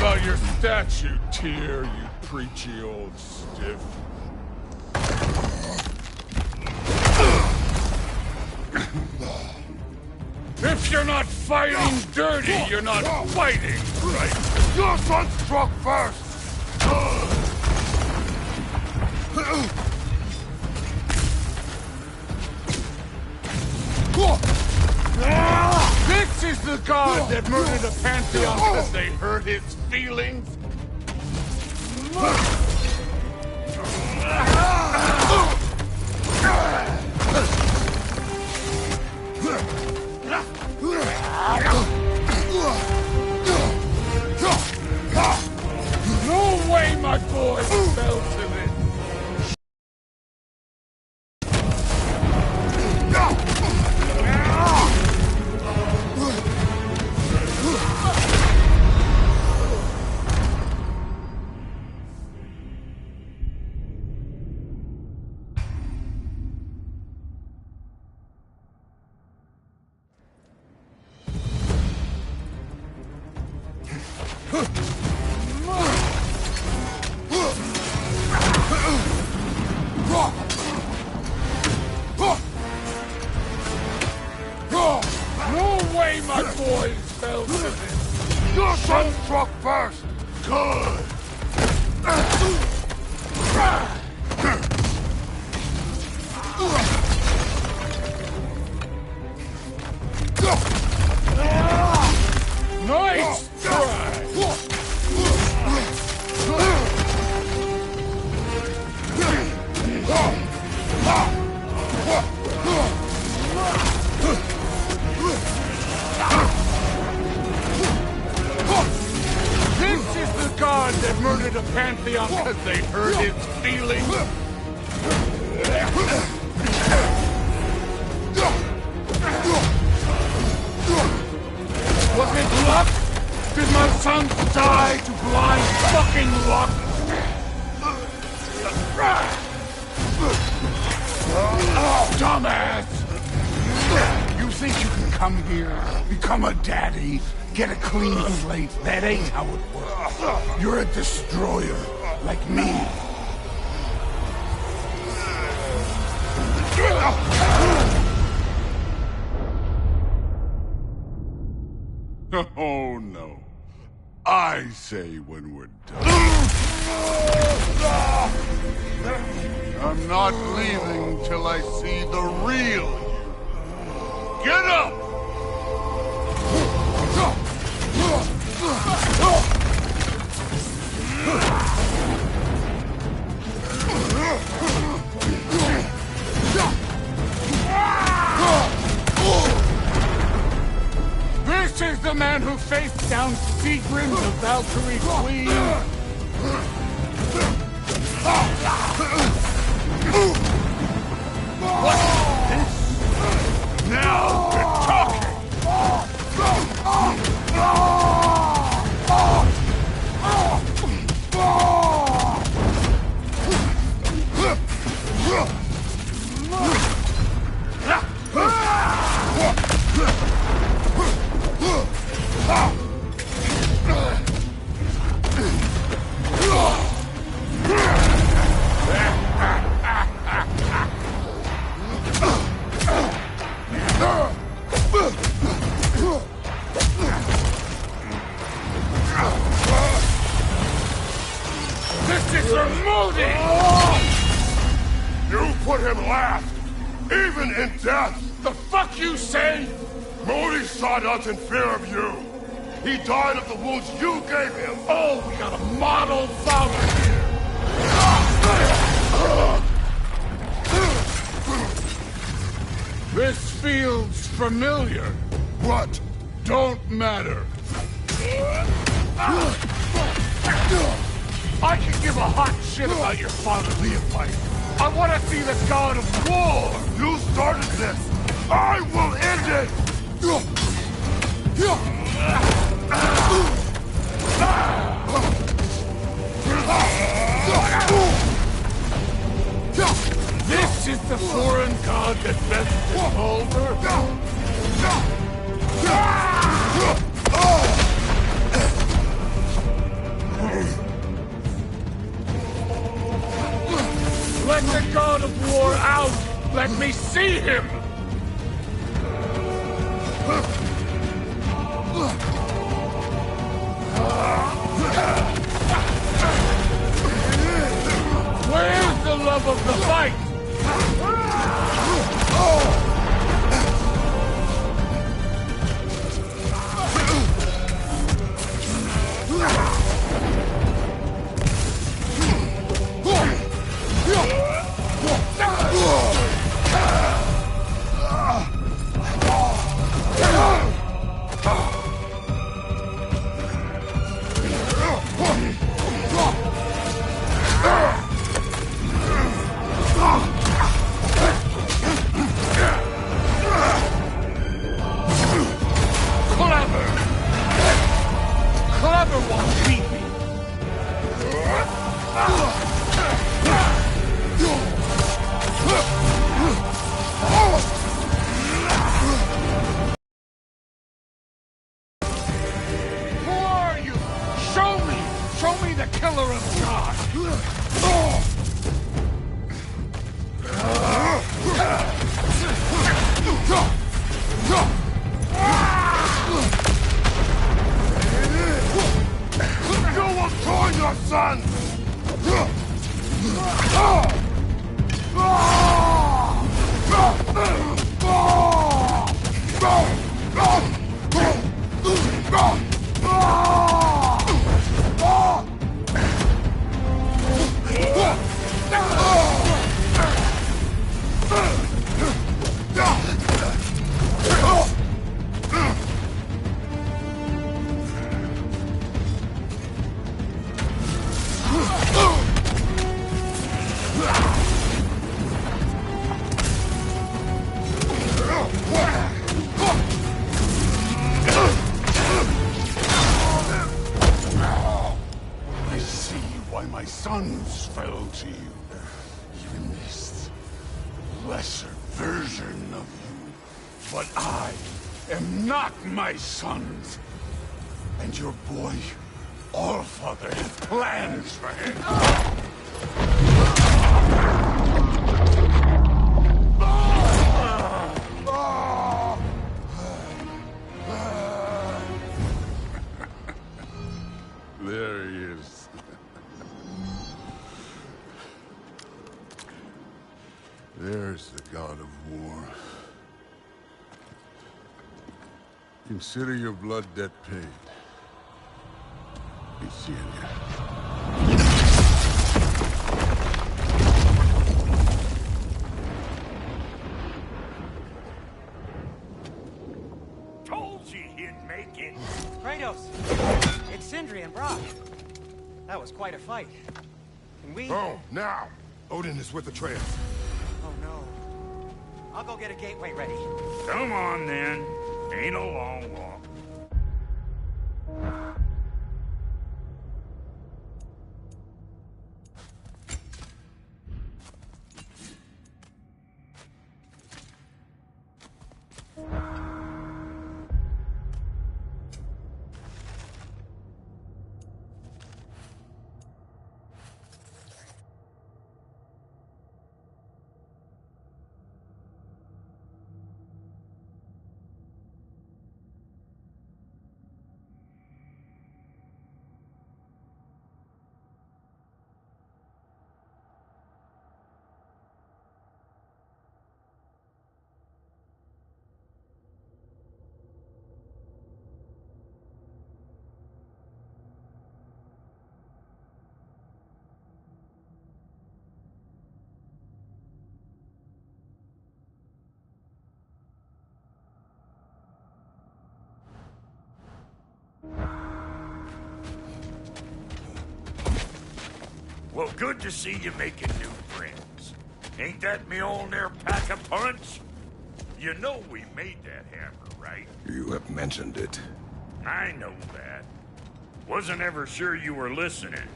about your statue, Tyr, you preachy old stiff. If you're not fighting dirty, you're not fighting, right? Your son struck first! This is the god that murdered a pantheon because they hurt his feelings? No way my boy fell to this! No way my boys fell to this! Your son struck first! Good! Nice try! This is the god that murdered a pantheon because they hurt his feelings? Was it luck? Did my son die to blind fucking luck? Dumbass! You think you can come here, become a daddy, get a clean slate? That ain't how it works. You're a destroyer, like me. Oh no. I say when we're done. I'm not leaving till I see the real you. Get up! This is the man who faced down Sigrid, the Valkyrie Queen. What's this? Now we're talking! This is your Modi! You put him last, even in death! The fuck you say? Modi shot us in fear of you. He died of the wounds you gave him. Oh, we got a model father here. This feels familiar. What? Don't matter. I can give a hot shit about your fatherly advice. I want to see the god of war. You started this. I will end it. This is the foreign god that bested Baldur? Let the god of war out! Let me see him! Where's the love of the fight? Clever won't beat me. Who are you? Show me! Show me the killer of God! You will join your son! I see why my sons fell to you. Even this lesser version of you. But I am not my sons. And your boy, Allfather, has plans for him. There he is. There's the god of war. Consider your blood debt paid. Be seeing you. Told you he'd make it. Kratos! It's Sindri and Brock. That was quite a fight. Can we... Oh, now! Odin is with Atreus. Oh, no. I'll go get a gateway ready. Come on, then. Ain't a long walk. Well, good to see you making new friends. Ain't that me old there pack a punch? You know we made that hammer, right? You have mentioned it. I know that. Wasn't ever sure you were listening.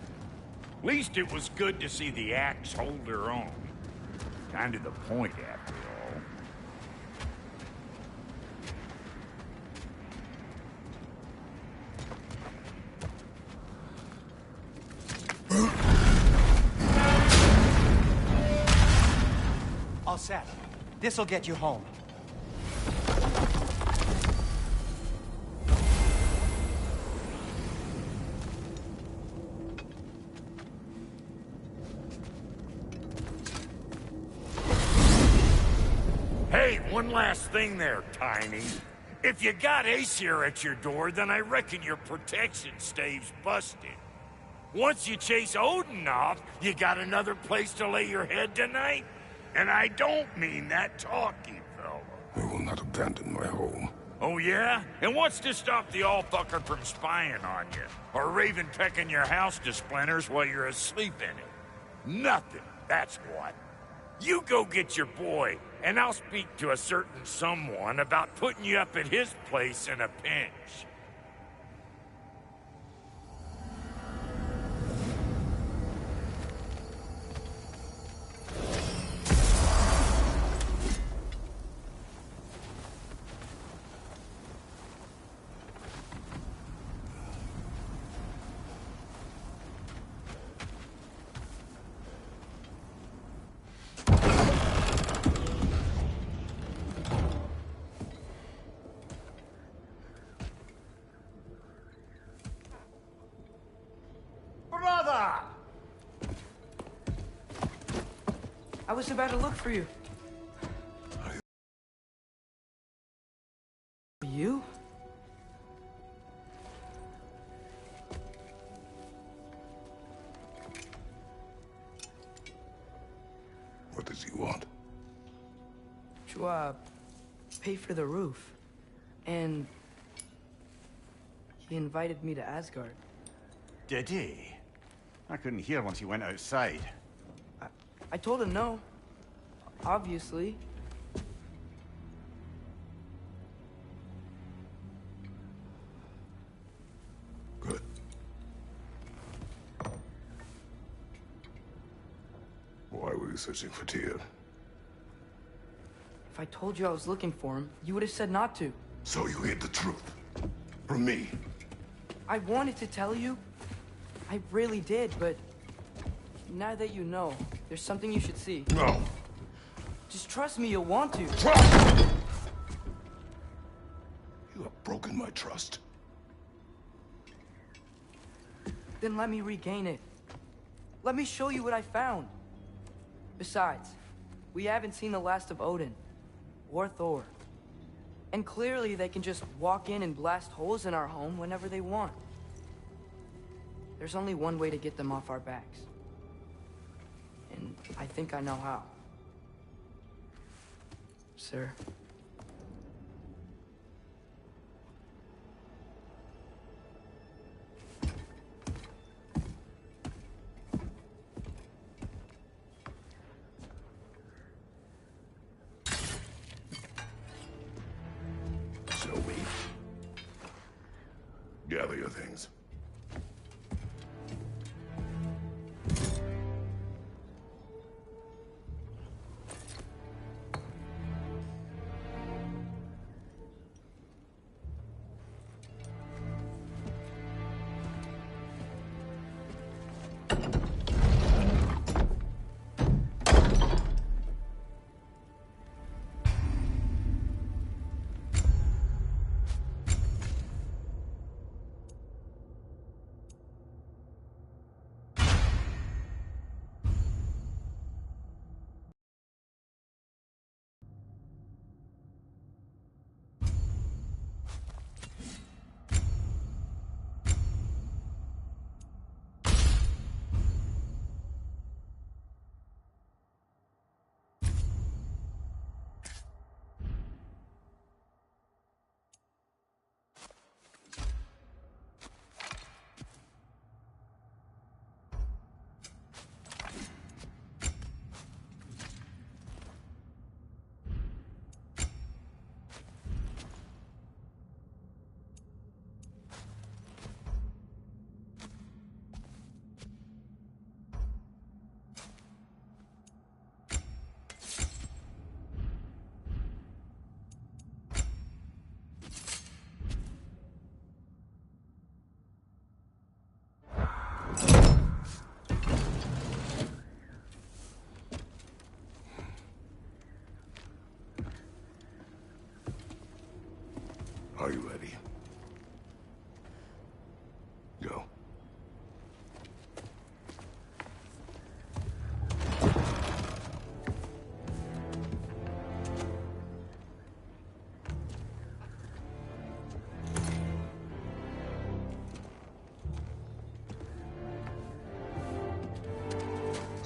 Least it was good to see the axe hold her own. Kind of the point, after all. all set. This'll get you home. Hey, one last thing there, Tiny. If you got Aesir at your door, then I reckon your protection stave's busted. Once you chase Odin off, you got another place to lay your head tonight? And I don't mean that talky fella. I will not abandon my home. Oh yeah? And what's to stop the all-fucker from spying on you? Or Raven pecking your house to splinters while you're asleep in it? Nothing, that's what. You go get your boy, and I'll speak to a certain someone about putting you up at his place in a pinch. Brother! I was about to look for you. You? What does he want? To, pay for the roof. And he invited me to Asgard. Did he? I couldn't hear once he went outside. I told him no. Obviously. Good. Why were you searching for Tyr? If I told you I was looking for him, you would have said not to. So you hid the truth. From me. I wanted to tell you. I really did, but now that you know, there's something you should see. No. Just trust me, you'll want to. Trust! You have broken my trust. Then let me regain it. Let me show you what I found. Besides, we haven't seen the last of Odin. Or Thor. And clearly they can just walk in and blast holes in our home whenever they want. There's only one way to get them off our backs. And I think I know how. Sir. Shall we? Gather your things.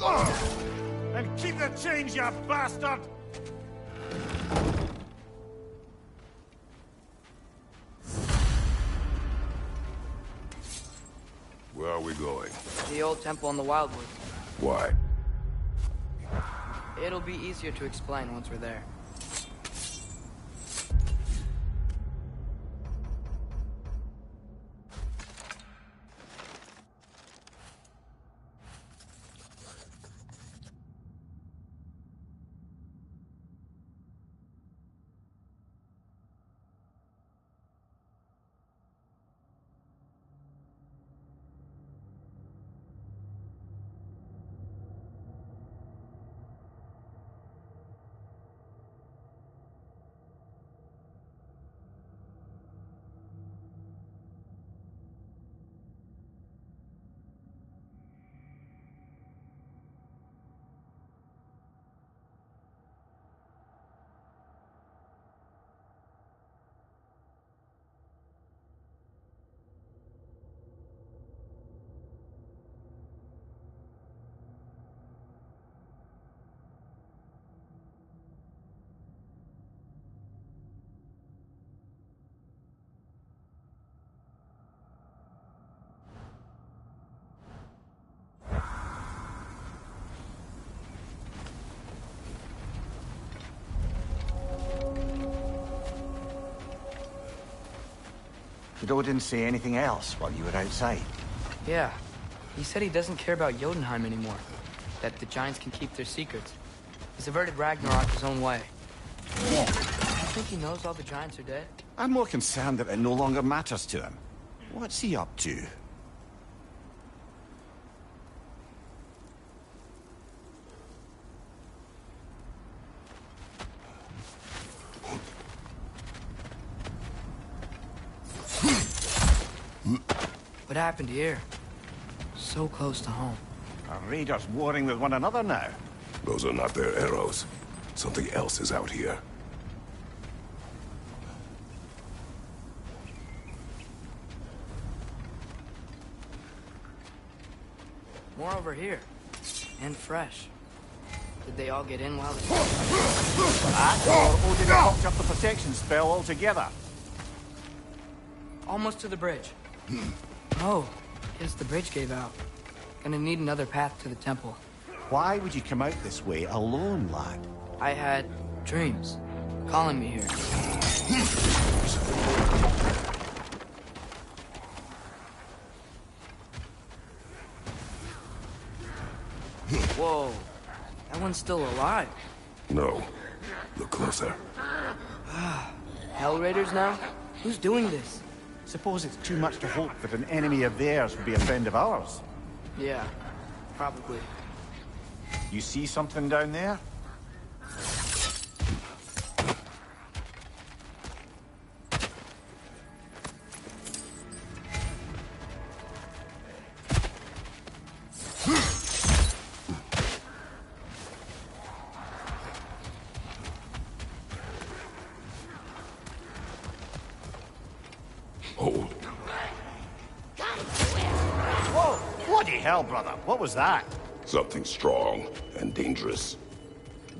And keep the change, you bastard! Where are we going? The old temple in the Wildwood. Why? It'll be easier to explain once we're there. Did Odin say anything else while you were outside? Yeah. He said he doesn't care about Jotunheim anymore. That the Giants can keep their secrets. He's averted Ragnarok his own way. You think he knows all the Giants are dead? I'm more concerned that it no longer matters to him. What's he up to? What happened here? So close to home. Are raiders warring with one another now? Those are not their arrows. Something else is out here. More over here. And fresh. Did they all get in while they... That, or Odin fucked up the protection spell altogether? Almost to the bridge. Oh, guess the bridge gave out. Gonna need another path to the temple. Why would you come out this way alone, lad? I had dreams calling me here. Whoa, that one's still alive. No. Look closer. Hell Raiders now? Who's doing this? Suppose it's too much to hope that an enemy of theirs would be a friend of ours. Yeah, probably. You see something down there? Hold. Whoa! Bloody hell, brother. What was that? Something strong and dangerous.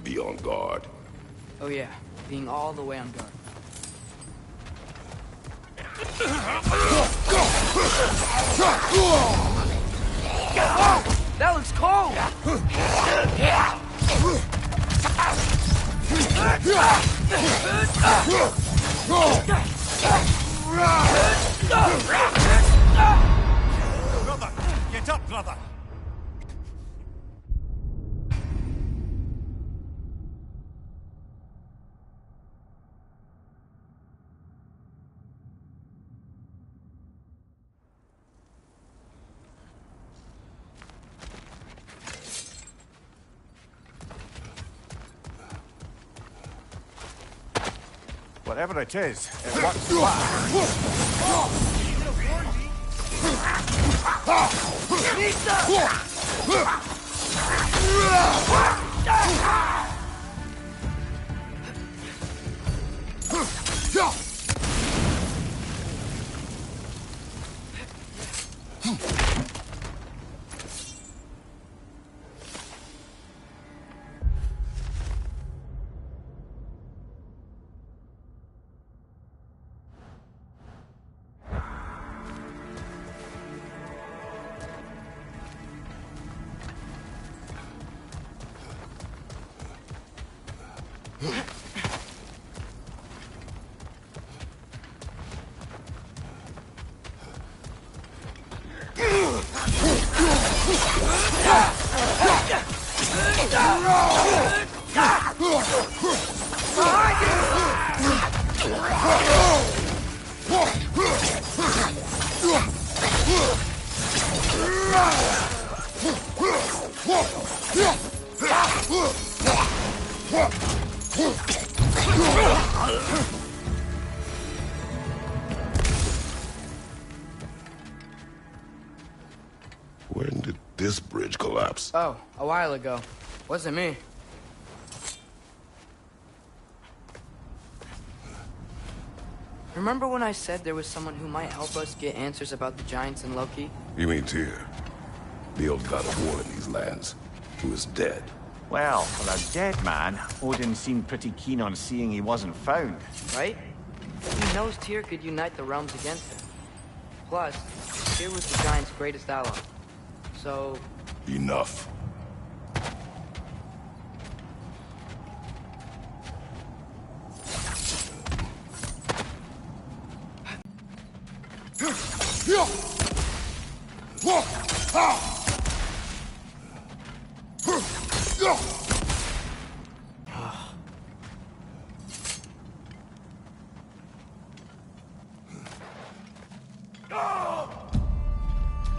Be on guard. Oh yeah, being all the way on guard. That looks cold! Brother! Get up, brother! Whatever it is, it works well. When did this bridge collapse? Oh, a while ago. Wasn't me. Remember when I said there was someone who might help us get answers about the giants and Loki? You mean Tyr? The old god of war in these lands, who is dead. Well, for a dead man, Odin seemed pretty keen on seeing he wasn't found. Right? He knows Tyr could unite the realms against him. Plus, Tyr was the giant's greatest ally. So... Enough.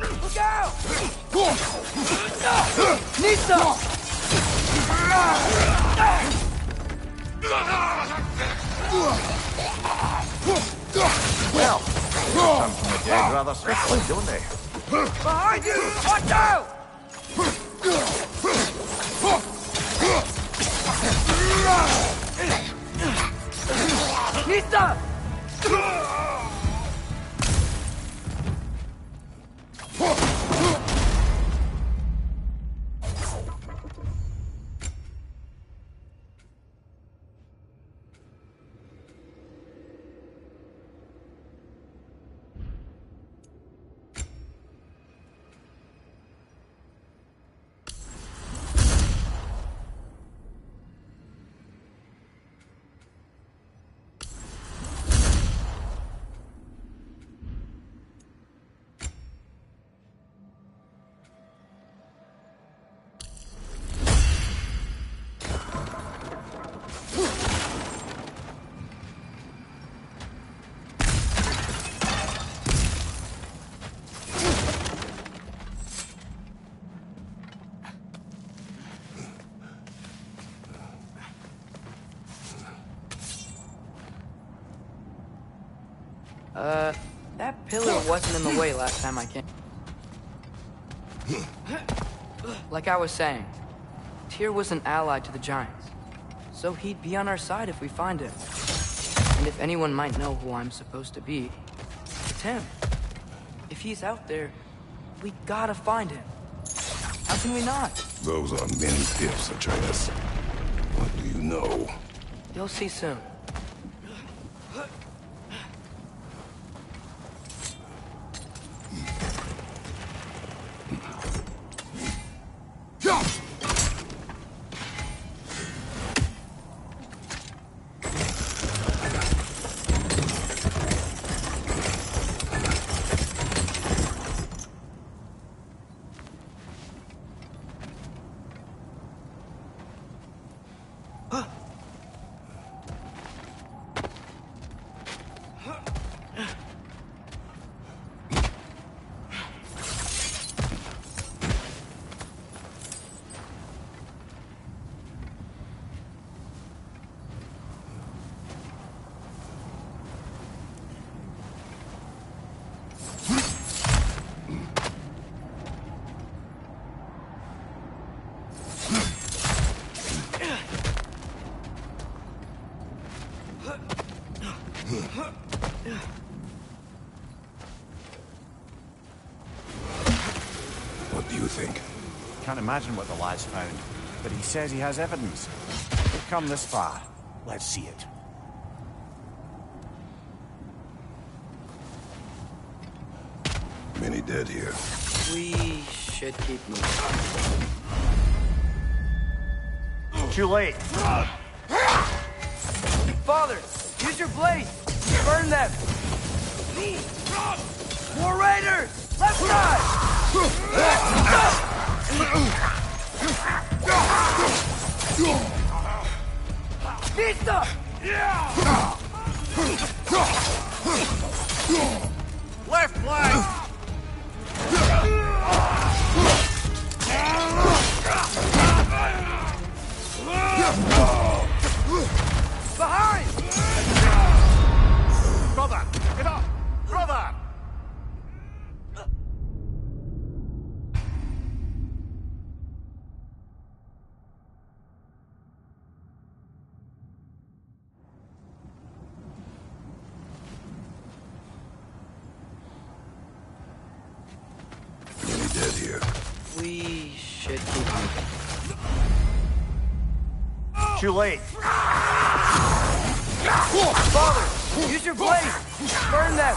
Look out! Nisa! Well, they come from the dead rather swiftly, don't they? Behind you! Watch out! Nisa! That pillar wasn't in the way last time I came. Like I was saying, Tyr was an ally to the giants, so he'd be on our side if we find him. And if anyone might know who I'm supposed to be, it's him. If he's out there, we gotta find him. How can we not? Those are many ifs, Atreus. What do you know? You'll see soon. What do you think? Can't imagine what the lad's found, but he says he has evidence. We've come this far. Let's see it. Many dead here. We should keep moving. Too late. Father, use your blade! Burn them! More raiders! Left side! Vista! Left flank! Behind! Brother, get up! Brother! Any dead here? We should keep moving. Too late. Father, use your blade! Burn them!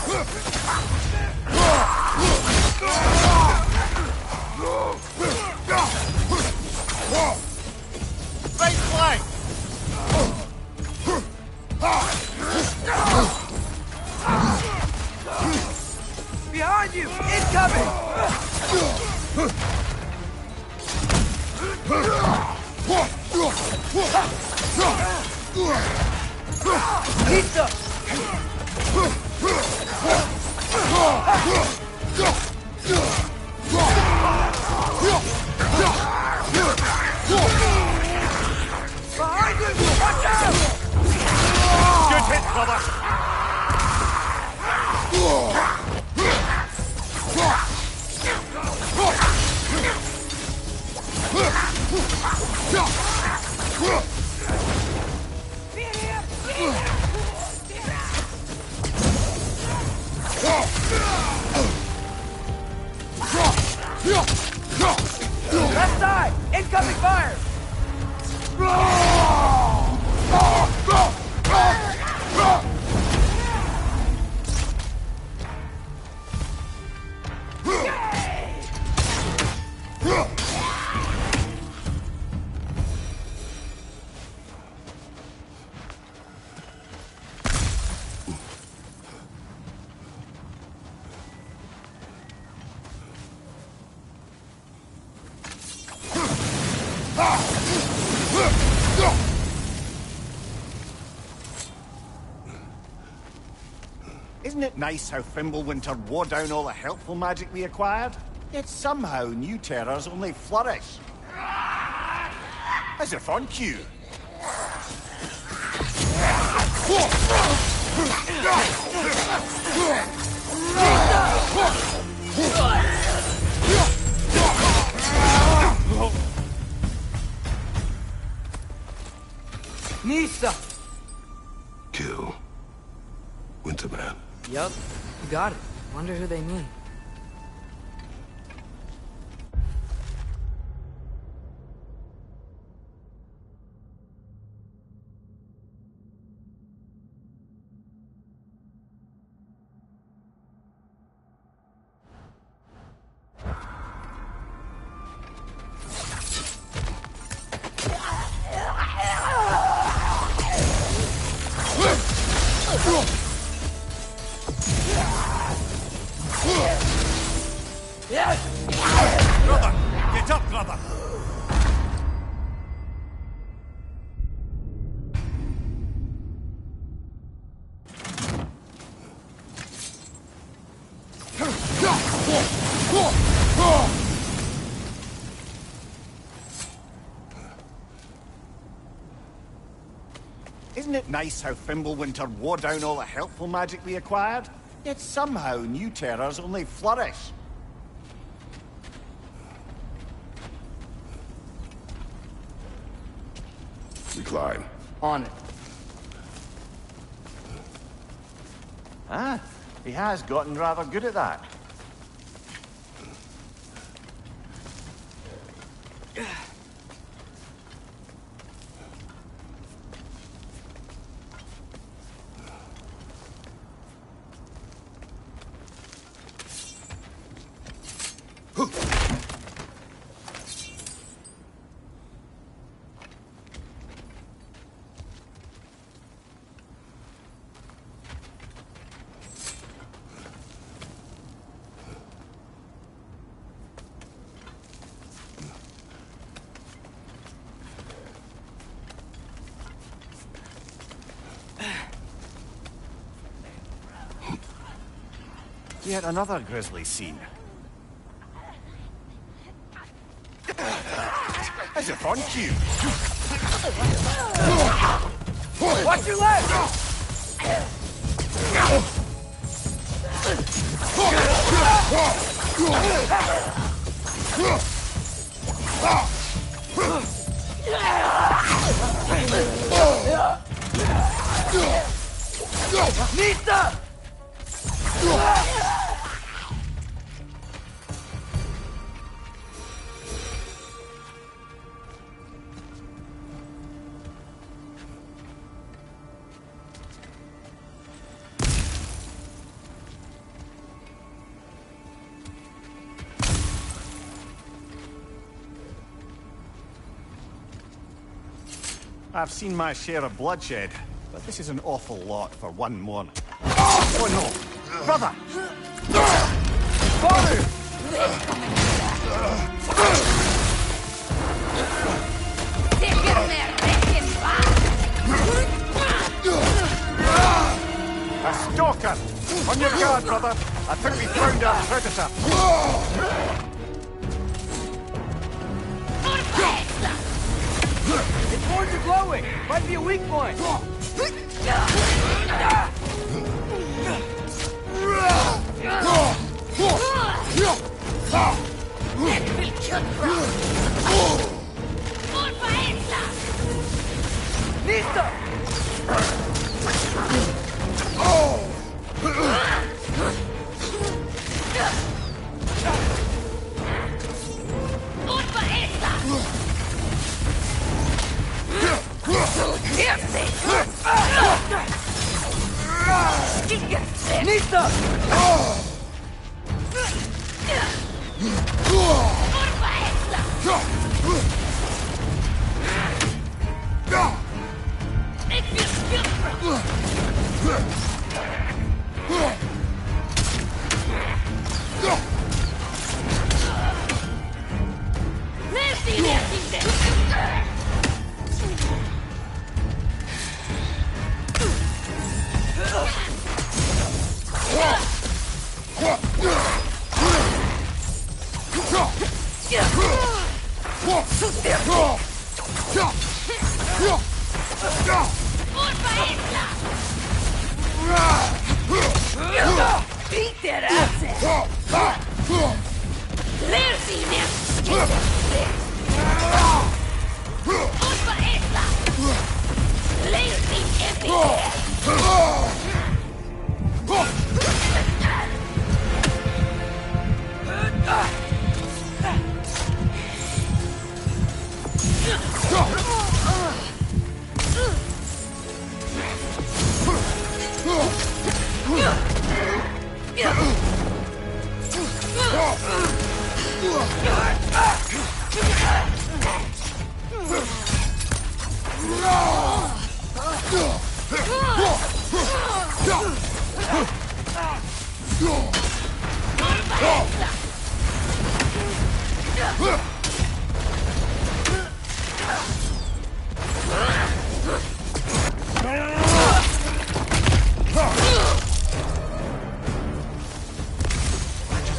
Right flank! Behind you! Incoming! Vista! Behind you! Watch out! Good hit, brother! Left side! Incoming fire! Isn't it nice how Fimbulwinter wore down all the helpful magic we acquired? Yet somehow new terrors only flourish. As if on cue. Nisa! Kill. Winterman. Yup, you got it. Wonder who they mean. Brother! Get up, brother! Isn't it nice how Fimbulwinter wore down all the helpful magic we acquired? Yet somehow new terrors only flourish. We climb. On it. Ah, he has gotten rather good at that. Yet another grisly scene. As if on cue. Watch your leg! Nista! I've seen my share of bloodshed, but this is an awful lot for one more. Oh no! Brother! Father! A stalker! On your guard, brother! I think we found our predator! Its horns are glowing! Might be a weak point! Nista! Nista!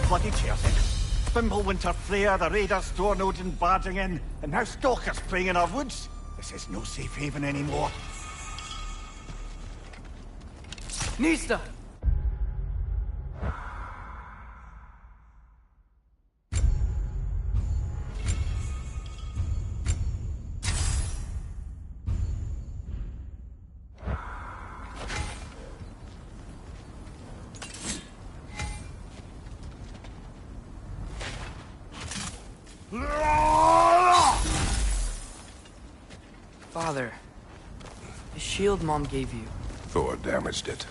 Bloody chaotic. Winter Freya, the raiders, Stornodin barging in, and now stalkers preying in our woods. This is no safe haven anymore. Nista! Father, the shield Mom gave you. Thor damaged it.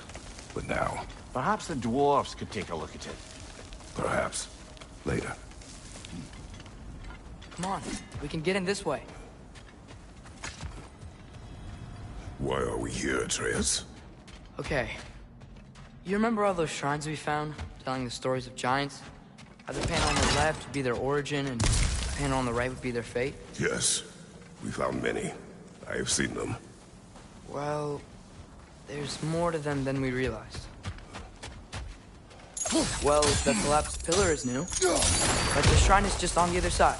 But now, Perhaps the dwarves could take a look at it. perhaps, later. Come on, we can get in this way. Why are we here, Atreus? Okay. You remember all those shrines we found, telling the stories of giants? How the panel on the left would be their origin, and the panel on the right would be their fate? Yes, we found many. I have seen them. Well, there's more to them than we realized. Well, the collapsed pillar is new, but the shrine is just on the other side.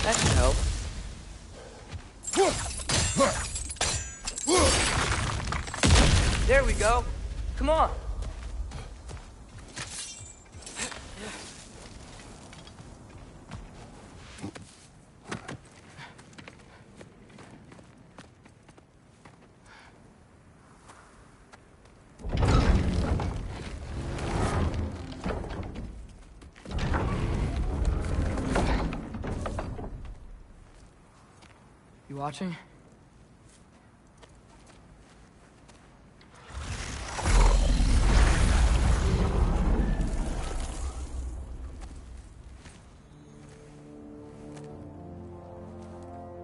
That should help. There we go. Come on. You watching?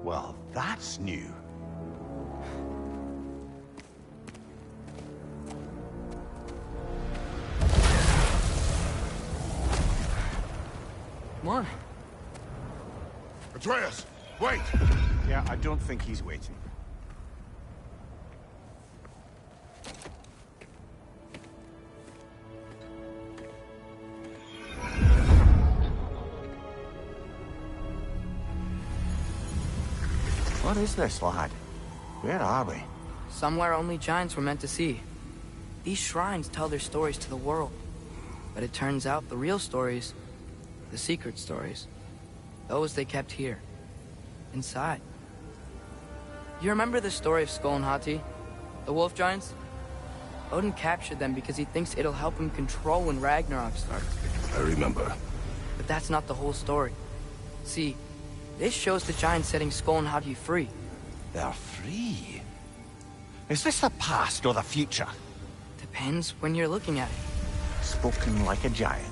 Well, that's new. Come on. Atreus, wait! Yeah, I don't think he's waiting. What is this, lad? Where are we? Somewhere only giants were meant to see. These shrines tell their stories to the world. But it turns out the real stories, the secret stories, those they kept here, inside. You remember the story of Skull and Hati? The wolf giants? Odin captured them because he thinks it'll help him control when Ragnarok starts. I remember. But that's not the whole story. See, this shows the giants setting Skull and Hati free. They're free. Is this the past or the future? Depends when you're looking at it. Spoken like a giant.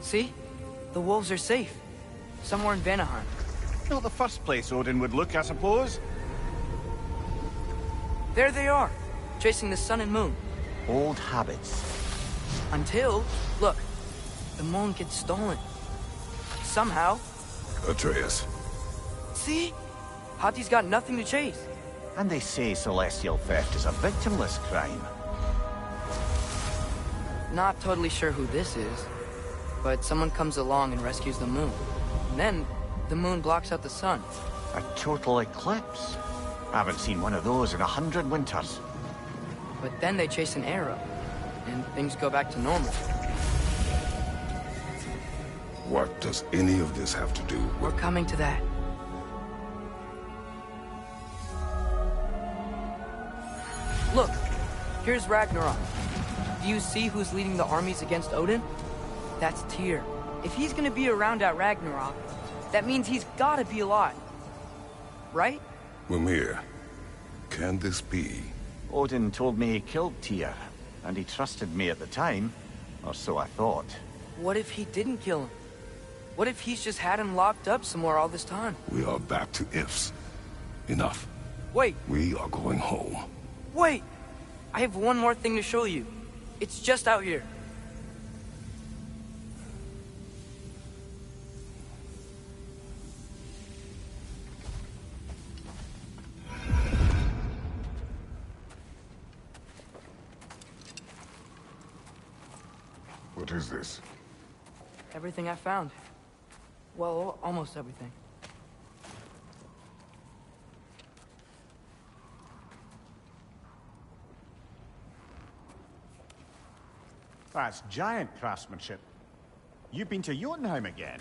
See? The wolves are safe. Somewhere in Vanaheim. Not the first place Odin would look, I suppose. There they are, chasing the sun and moon. Old habits. Until, look, the moon gets stolen. Somehow. Atreus. See? Hati's got nothing to chase. And they say celestial theft is a victimless crime. Not totally sure who this is, but someone comes along and rescues the moon. And then, the moon blocks out the sun. A total eclipse. I haven't seen one of those in 100 winters. But then they chase an arrow, and things go back to normal. What does any of this have to do We're with... coming to that. Look, here's Ragnarok. Do you see who's leading the armies against Odin? That's Tyr. If he's gonna be around at Ragnarok, that means he's gotta be alive. Right? Mimir, can this be? Odin told me he killed Tyr, and he trusted me at the time, or so I thought. What if he didn't kill him? What if he's just had him locked up somewhere all this time? We are back to ifs. Enough. Wait, We are going home. wait! I have one more thing to show you. It's just out here. What is this? Everything I found. Well, almost everything. That's giant craftsmanship. You've been to Jotunheim again?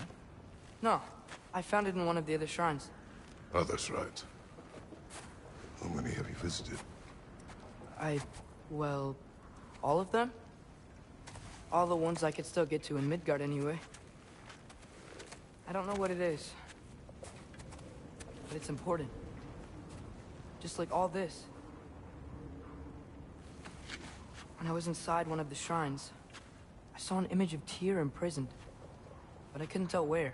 No, I found it in one of the other shrines. Others, right? How many have you visited? Well, all of them? All the ones I could still get to in Midgard anyway. I don't know what it is, but it's important. Just like all this. When I was inside one of the shrines, I saw an image of Tyr imprisoned, but I couldn't tell where.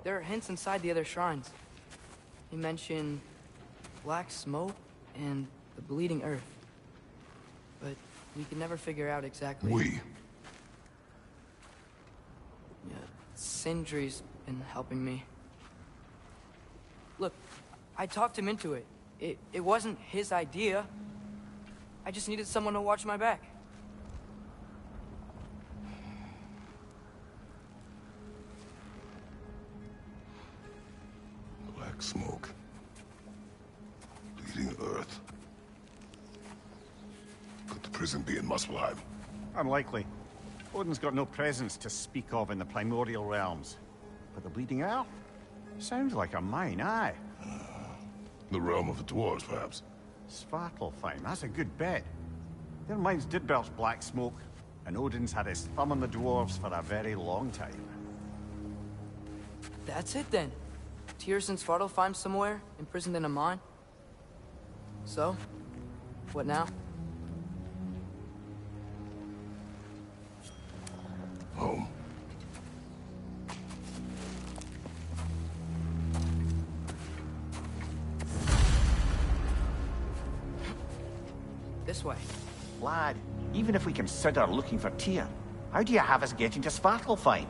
There are hints inside the other shrines. They mention black smoke and the bleeding earth, but we could never figure out exactly. Yeah, Sindri's been helping me. Look, I talked him into it. It wasn't his idea. I just needed someone to watch my back. Black smoke. Bleeding earth. Could the prison be in Muspelheim? Unlikely. Odin's got no presence to speak of in the primordial realms. But the bleeding earth? Sounds like a mine, aye. The realm of the dwarves, perhaps? Svartalfheim, that's a good bet. Their mines did belch black smoke, and Odin's had his thumb on the dwarves for a very long time. That's it then. Tears and Svartalfheim somewhere, imprisoned in a mine. So, what now? Home. This way. Lad, even if we consider looking for Tyr, how do you have us getting to Svartalfheim?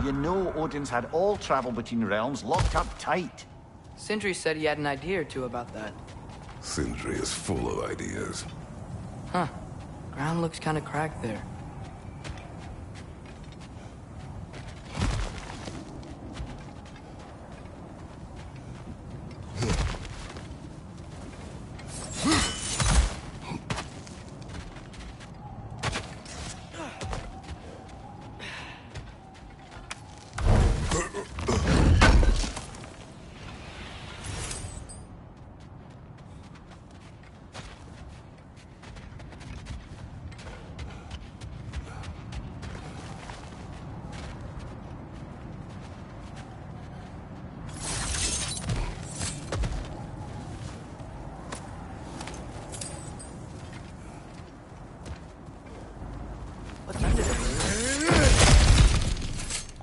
You know Odin's had all travel between realms locked up tight. Sindri said he had an idea or two about that. Sindri is full of ideas. Huh. Ground looks kind of cracked there.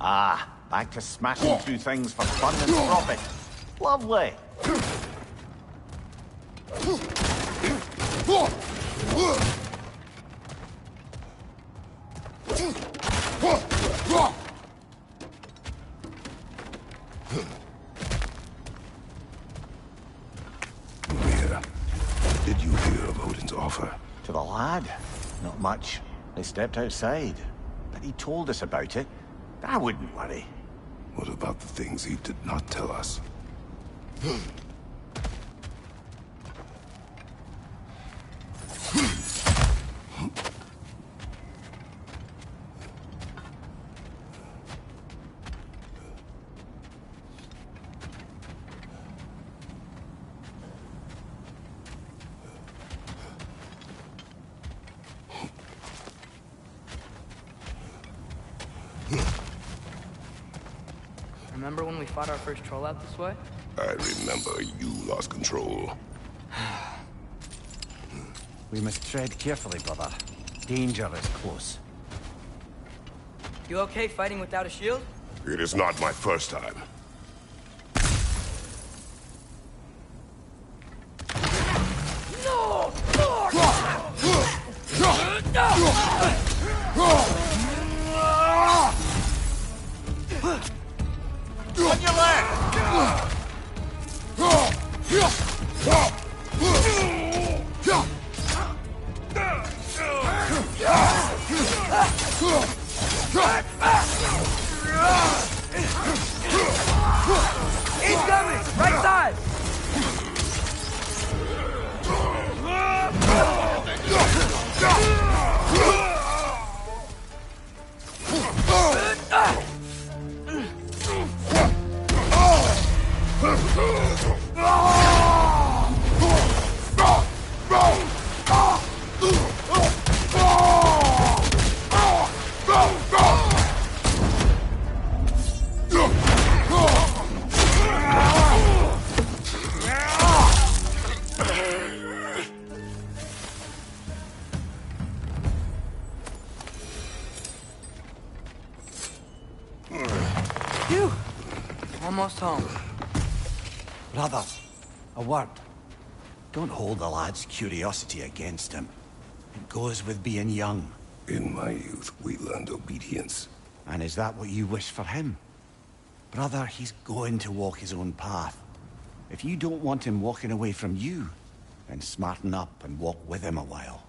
Ah, back to smashing through things for fun and profit. Lovely. Mia, did you hear of Odin's offer? To the lad? Not much. They stepped outside. But he told us about it. I wouldn't worry. What about the things he did not tell us? Remember when we fought our first troll out this way? I remember you lost control. We must tread carefully, brother. Danger is close. You okay fighting without a shield? It is not my first time. On your left! He's coming! Right side! almost home. Brother, a word. Don't hold the lad's curiosity against him. It goes with being young. In my youth, we learned obedience. And is that what you wish for him? Brother, he's going to walk his own path. If you don't want him walking away from you, then smarten up and walk with him a while.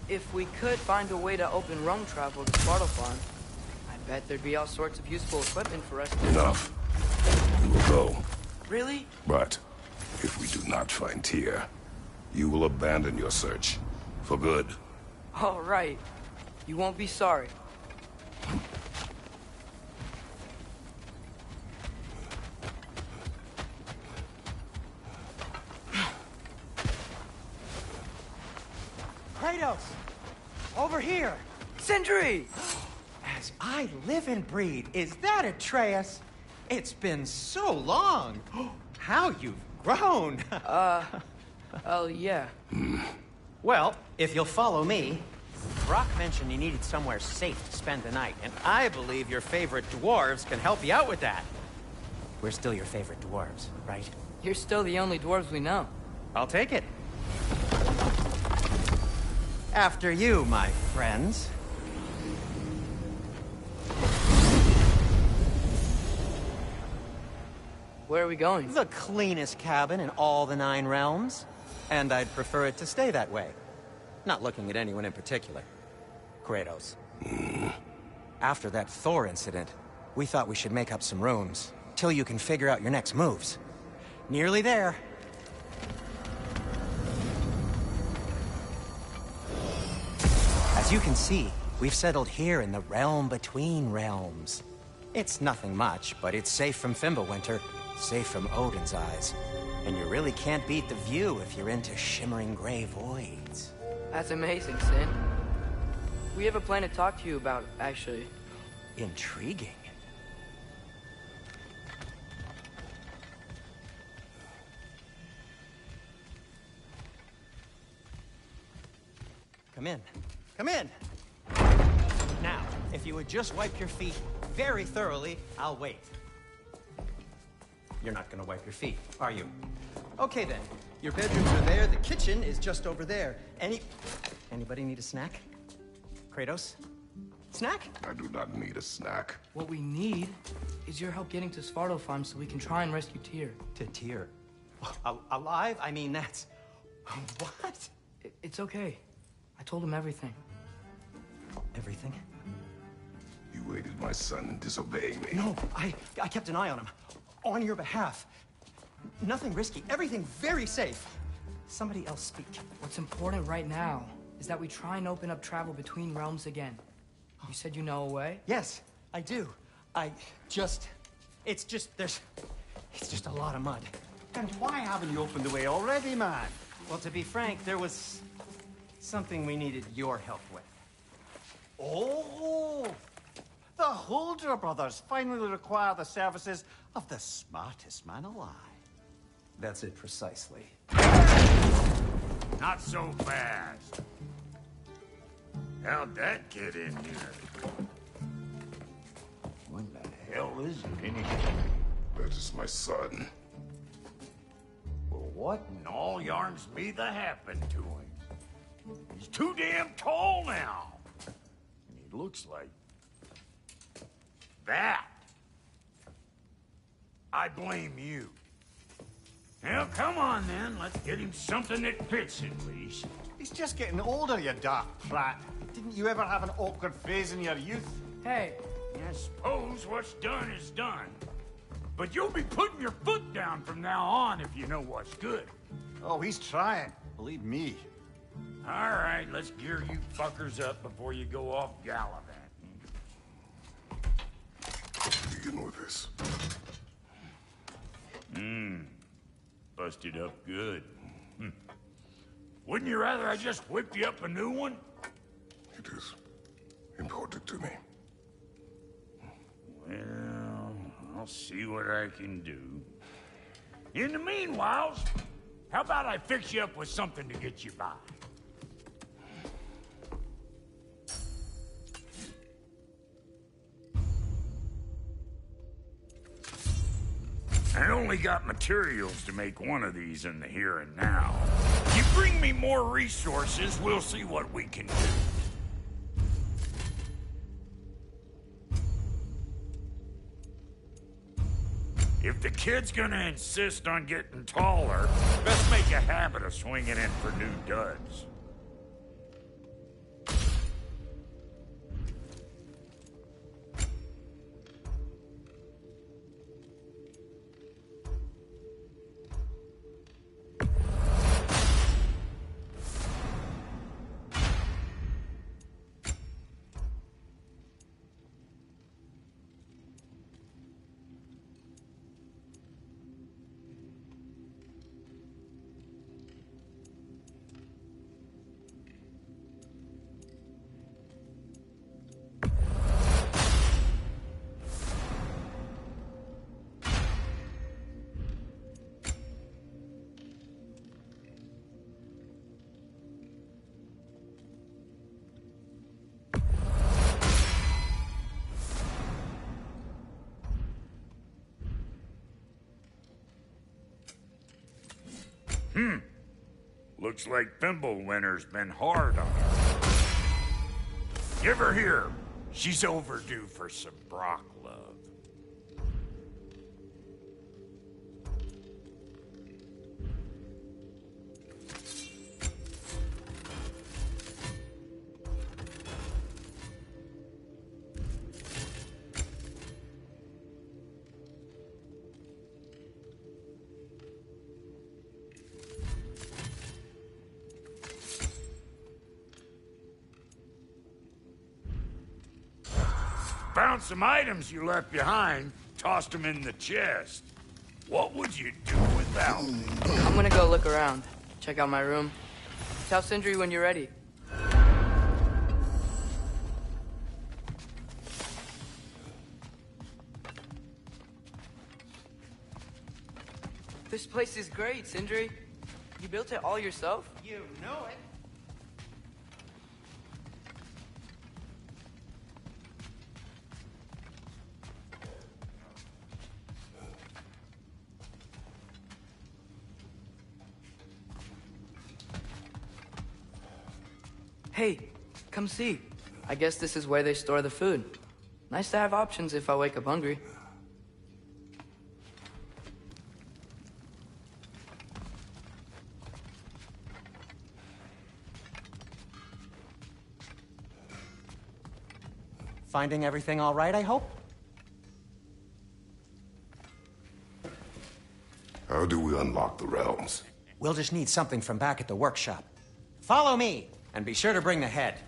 If we could find a way to open roam travel to Svartalfheim, I bet there'd be all sorts of useful equipment for us to... Enough. We will go. Really? But if we do not find Tyr, you will abandon your search. For good. All right. You won't be sorry. Kratos! Over here! Sindri! As I live and breathe, is that Atreus? It's been so long! How you've grown! Oh, yeah. Well, if you'll follow me, Brock mentioned you needed somewhere safe to spend the night, and I believe your favorite dwarves can help you out with that. We're still your favorite dwarves, right? You're still the only dwarves we know. I'll take it. After you, my friends. Where are we going? The cleanest cabin in all the 9 realms. And I'd prefer it to stay that way. Not looking at anyone in particular. Kratos. After that Thor incident, we thought we should make up some rooms, till you can figure out your next moves. Nearly there. As you can see, we've settled here in the realm between realms. It's nothing much, but it's safe from Fimbulwinter, safe from Odin's eyes. And you really can't beat the view if you're into shimmering gray voids. That's amazing, Sin. We have a plan to talk to you about, actually. Intriguing. Come in. Come in! Now, if you would just wipe your feet very thoroughly, I'll wait. You're not gonna wipe your feet, are you? Okay then. Your bedrooms are there, the kitchen is just over there. Anybody need a snack? Kratos? Snack? I do not need a snack. What we need is your help getting to Svartalfheim so we can try and rescue Tyr. To Tyr? Alive? I mean, that's... What? It's okay. I told him everything. Everything? You aided my son in disobeying me. No, I kept an eye on him. On your behalf. Nothing risky. Everything very safe. Somebody else speak. What's important right now is that we try and open up travel between realms again. You said you know a way? Yes, I do. It's just a lot of mud. And why haven't you opened the way already, man? Well, to be frank, there was something we needed your help with. Oh! The Holder brothers finally require the services of the smartest man alive. That's it precisely. Not so fast. How'd that get in here? What the hell is it anyway? That is my son. Well, what in all yarns me that happened to him? He's too damn tall now. And he looks like... that. I blame you. Now, come on then. Let's get him something that fits at least. He's just getting older, you dark prat. Didn't you ever have an awkward phase in your youth? Hey, I suppose what's done is done. But you'll be putting your foot down from now on if you know what's good. Oh, he's trying. Believe me. All right, let's gear you fuckers up before you go off gallivanting. Begin with this. Busted up good. Wouldn't you rather I just whip you up a new one? It is important to me. Well, I'll see what I can do. In the meanwhile, how about I fix you up with something to get you by? only got materials to make one of these in the here and now. You bring me more resources, we'll see what we can do. If the kid's gonna insist on getting taller, best make a habit of swinging in for new duds. Looks like Fimbulwinter's been hard on her. Give her here. She's overdue for some Brock love. Found some items you left behind, tossed them in the chest. What would you do without them? I'm gonna go look around. Check out my room. Tell Sindri when you're ready. This place is great, Sindri. You built it all yourself? You know it. Hey, come see. I guess this is where they store the food. Nice to have options if I wake up hungry. Finding everything all right, I hope? How do we unlock the realms? We'll just need something from back at the workshop. Follow me, and be sure to bring the head.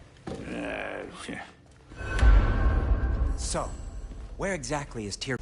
So, where exactly is Tyr?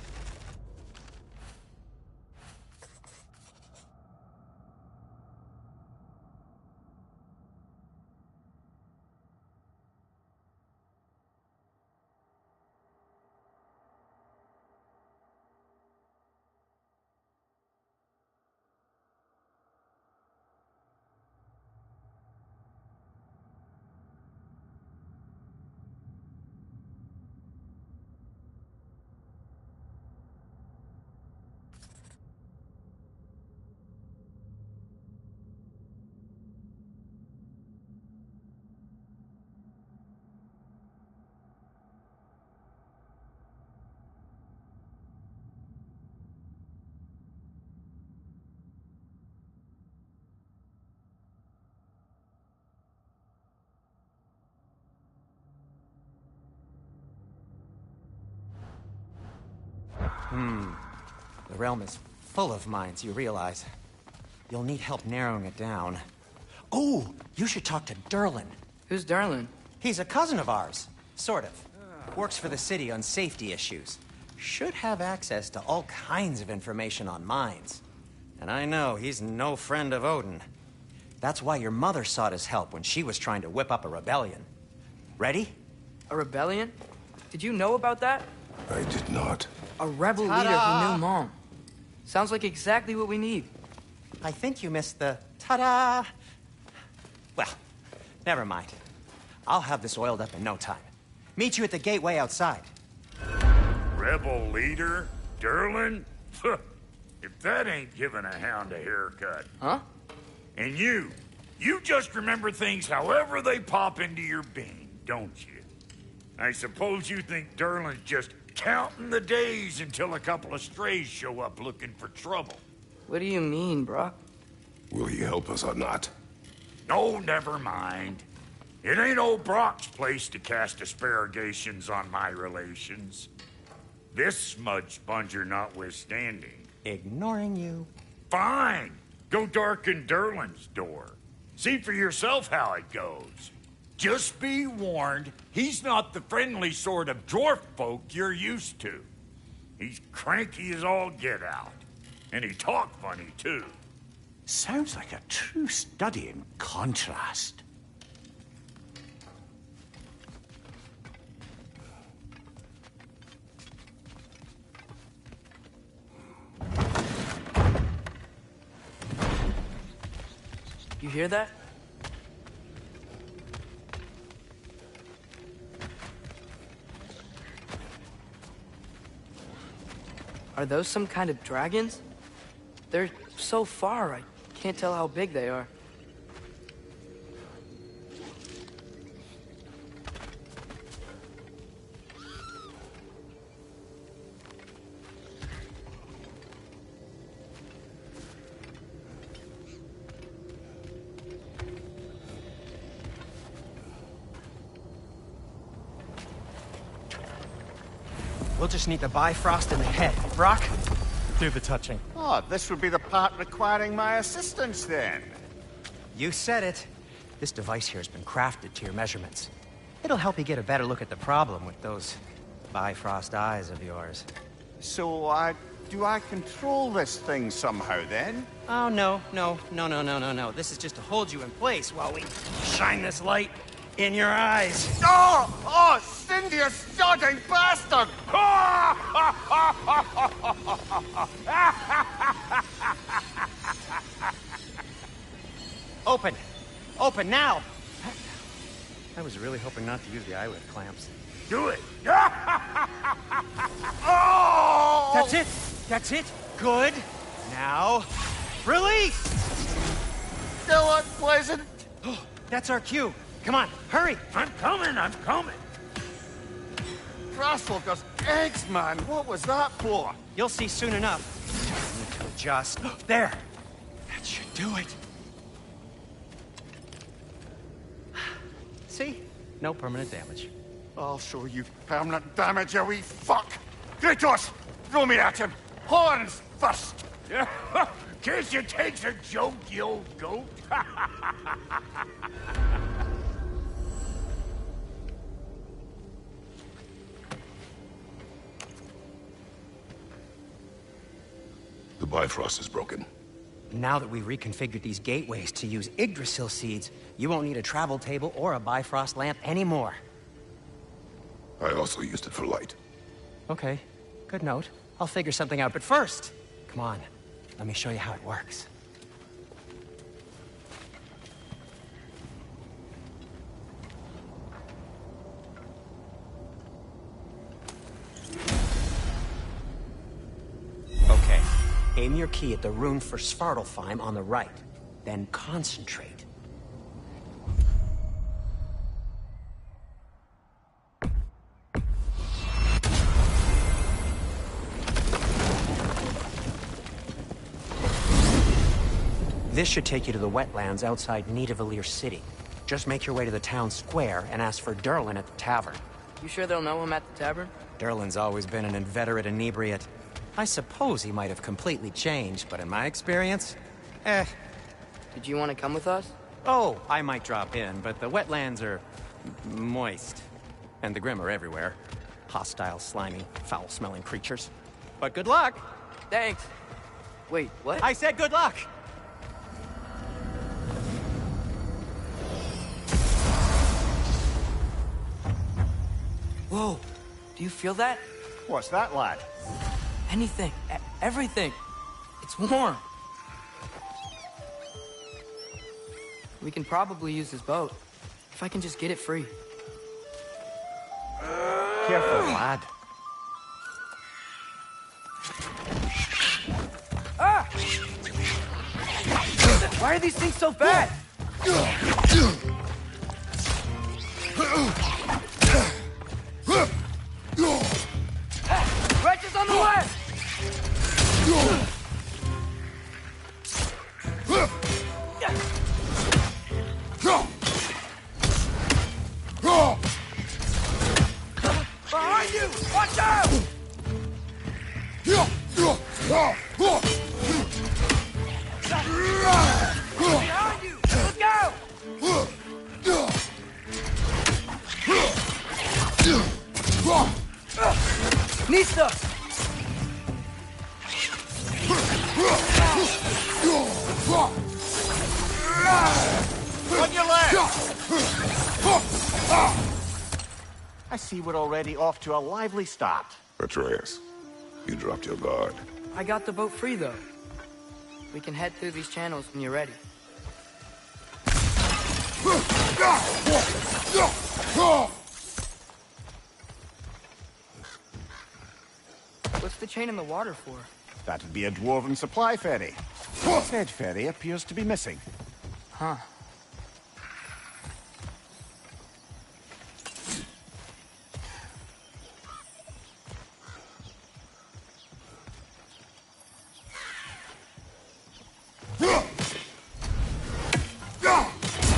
The realm is full of mines, you realize. You'll need help narrowing it down. Oh, you should talk to Durlin. Who's Darlin? He's a cousin of ours, sort of. Works for the city on safety issues. Should have access to all kinds of information on mines. And I know he's no friend of Odin. That's why your mother sought his help when she was trying to whip up a rebellion. Ready? A rebellion? Did you know about that? I did not. A rebel leader who knew Mom. Sounds like exactly what we need. I think you missed the ta-da. Well, never mind. I'll have this oiled up in no time. Meet you at the gateway outside. Rebel leader? Durlin? If that ain't giving a hound a haircut. Huh? And you just remember things however they pop into your bean, don't you? I suppose you think Durlin's just counting the days until a couple of strays show up looking for trouble. What do you mean, Brock? Will he help us or not? No, never mind. It ain't old Brock's place to cast asparagations on my relations. This smudge sponger notwithstanding. Ignoring you. Fine. Go darken Durlin's door. See for yourself how it goes. Just be warned, he's not the friendly sort of dwarf folk you're used to. He's cranky as all get out. And he talk funny, too. Sounds like a true study in contrast. You hear that? Are those some kind of dragons? They're so far, I can't tell how big they are. We'll just need the Bifrost in the head. Brock, do the touching. Oh, this would be the part requiring my assistance then. You said it. This device here has been crafted to your measurements. It'll help you get a better look at the problem with those Bifrost eyes of yours. So, do I control this thing somehow then? Oh, no. This is just to hold you in place while we shine this light in your eyes. Oh, Cindy, you sodding bastard! Open! Open now! I was really hoping not to use the eyelid clamps. Do it! Oh! That's it! That's it! Good! Now, release! Still unpleasant. That's our cue. Come on, hurry! I'm coming! Grasswalker's eggs, man. What was that for? You'll see soon enough. I need to adjust. There! That should do it. See? No permanent damage. I'll show you permanent damage, you wee fuck! Kratos! Throw me at him! Horns first! Case you takes a joke, you old goat. The Bifrost is broken. Now that we've reconfigured these gateways to use Yggdrasil seeds, you won't need a travel table or a Bifrost lamp anymore. I also used it for light. Okay, good note. I'll figure something out, but first, come on, let me show you how it works. Okay, aim your key at the rune for Svartalfheim on the right, then concentrate. This should take you to the wetlands outside Nidavellir City. Just make your way to the town square and ask for Durlin at the tavern. You sure they'll know him at the tavern? Durlin's always been an inveterate inebriate. I suppose he might have completely changed, but in my experience, Did you want to come with us? Oh, I might drop in, but the wetlands are moist. And the Grim are everywhere. Hostile, slimy, foul-smelling creatures. But good luck! Thanks. Wait, what? I said good luck! Whoa, do you feel that? What's that, lad? Anything, everything. It's warm. We can probably use this boat, if I can just get it free. Careful, lad. Why are these things so fast? Wretches on the left! Behind you! Watch out! Behind you! Look out! Nista! On your left! I see we're already off to a lively start. Atreus, you dropped your guard. I got the boat free, though. We can head through these channels when you're ready. What's the chain in the water for? That'd be a dwarven supply ferry. Said ferry appears to be missing. Huh.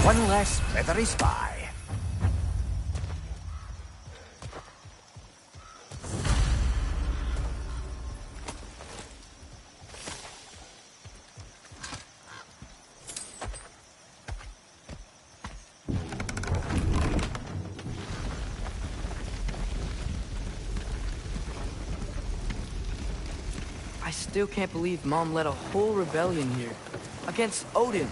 One less feathery spy. I still can't believe Mom led a whole rebellion here. Against Odin.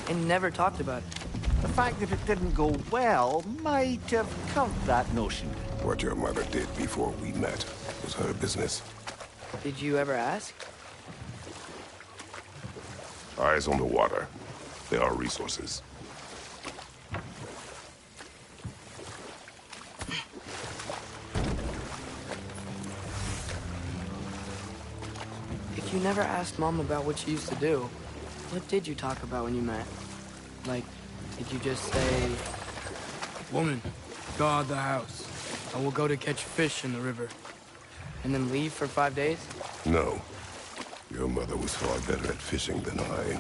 And never talked about it. The fact that it didn't go well might have covered that notion. What your mother did before we met was her business. Did you ever ask? Eyes on the water. There are resources. If you never asked Mom about what she used to do, what did you talk about when you met? Like, did you just say, "Woman, guard the house. I will go to catch fish in the river," and then leave for 5 days? No. Your mother was far better at fishing than I.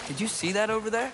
Did you see that over there?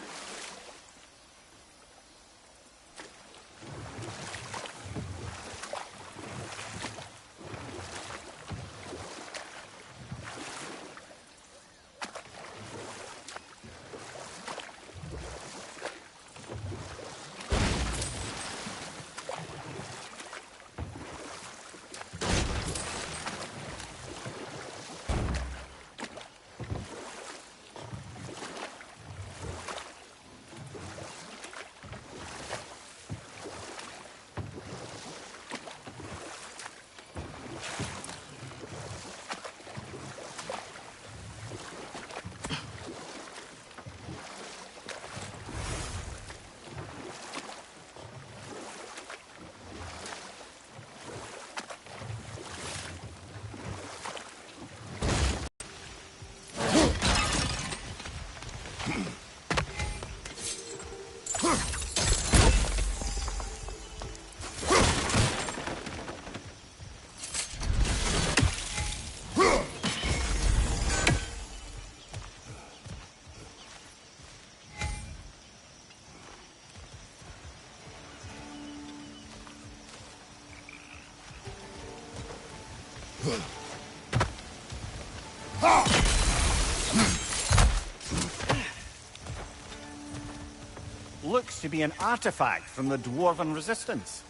Looks to be an artifact from the Dwarven Resistance.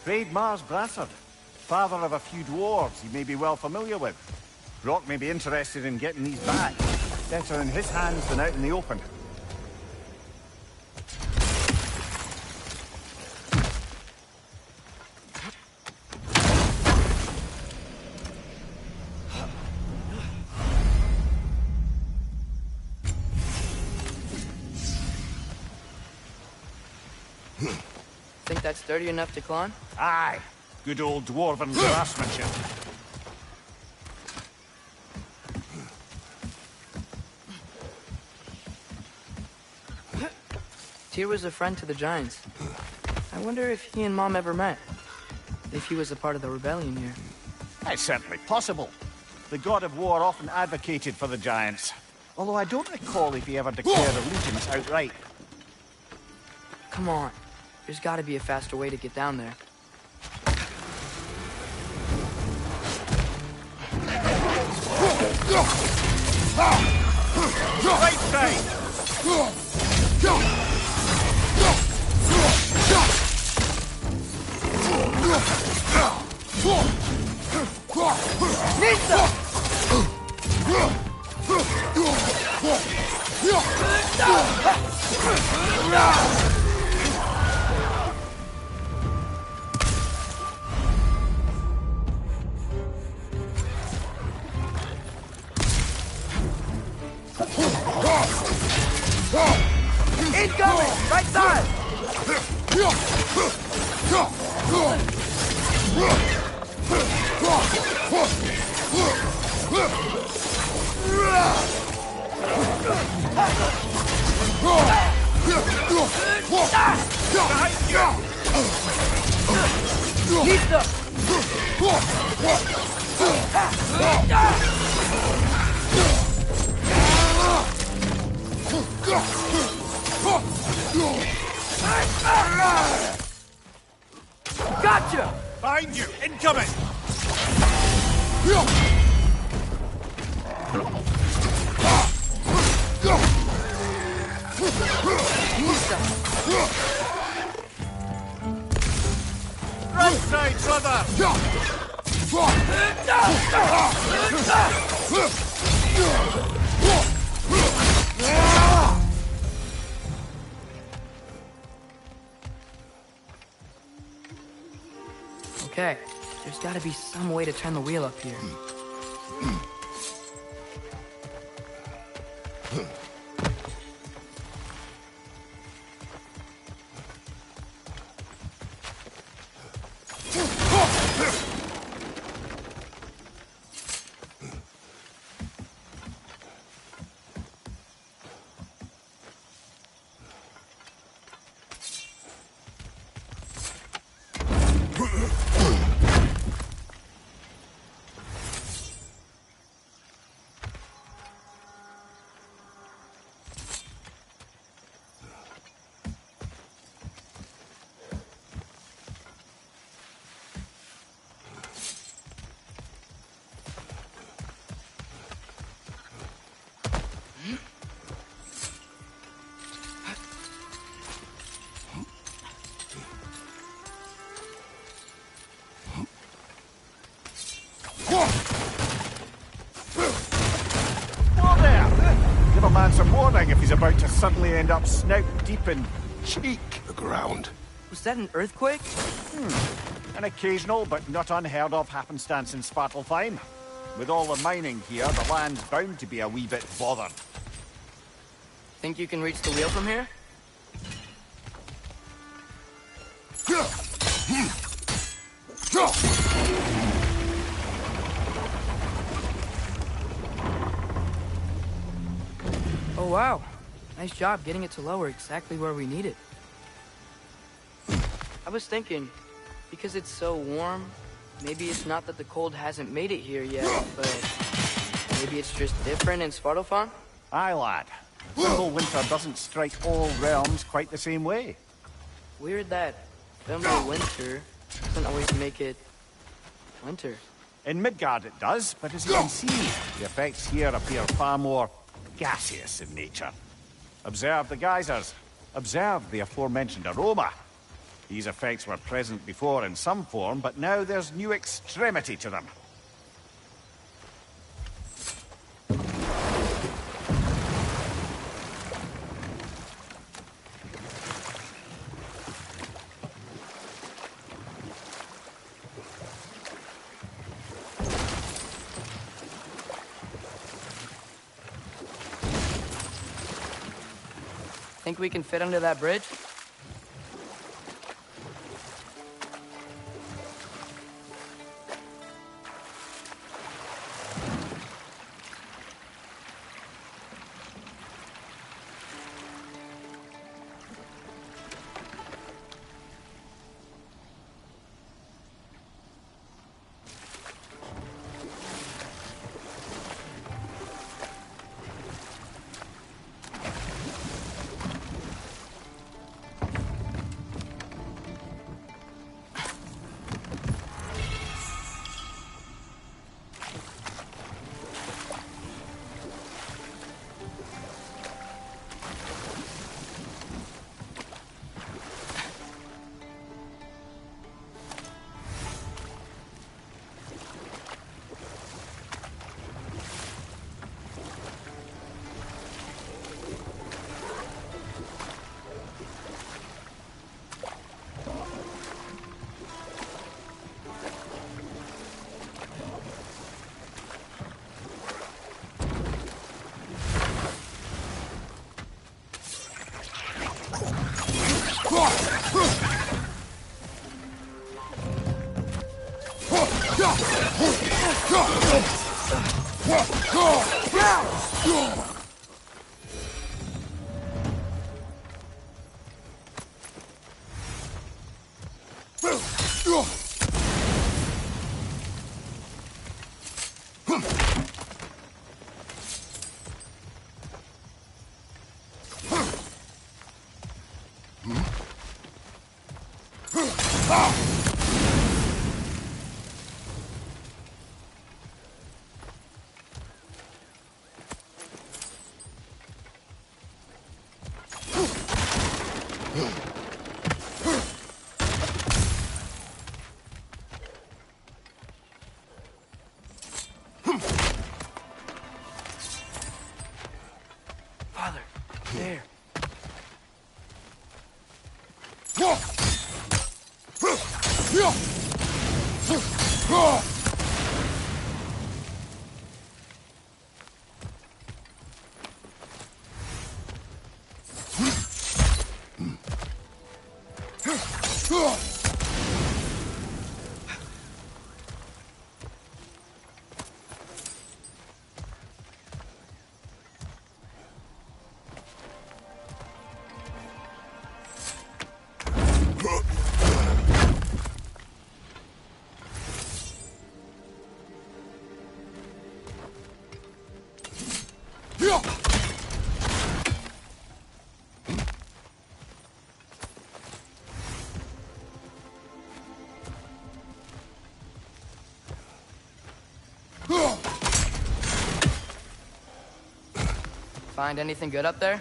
Trade Mars Brassard, father of a few dwarves you may be well familiar with. Rock may be interested in getting these back. Better in his hands than out in the open. Think that's sturdy enough to climb? Aye. Good old Dwarven craftsmanship. Tyr was a friend to the Giants. I wonder if he and Mom ever met. If he was a part of the rebellion here. It's certainly possible. The god of war often advocated for the Giants. Although I don't recall if he ever declared allegiance outright. Come on. There's gotta be a faster way to get down there. Right side! Incoming! Right side! Gotcha! Behind you! Incoming! Right side, brother! Okay, there's gotta be some way to turn the wheel up here. Some warning if he's about to suddenly end up snout deep in cheek. The ground. Was that an earthquake? An occasional but not unheard of happenstance in Svartalfheim. With all the mining here, the land's bound to be a wee bit bothered. Think you can reach the wheel from here? Oh wow, nice job getting it to lower exactly where we need it. I was thinking, because it's so warm, maybe it's not that the cold hasn't made it here yet, but maybe it's just different in Svartalfheim? Aye, lad. Simple winter doesn't strike all realms quite the same way. Weird that Thermal winter doesn't always make it winter. In Midgard it does, but as you can see, the effects here appear far more gaseous in nature. Observe the geysers. Observe the aforementioned aroma. These effects were present before in some form, but now there's new extremity to them. Think we can fit under that bridge? Father, there. Find anything good up there?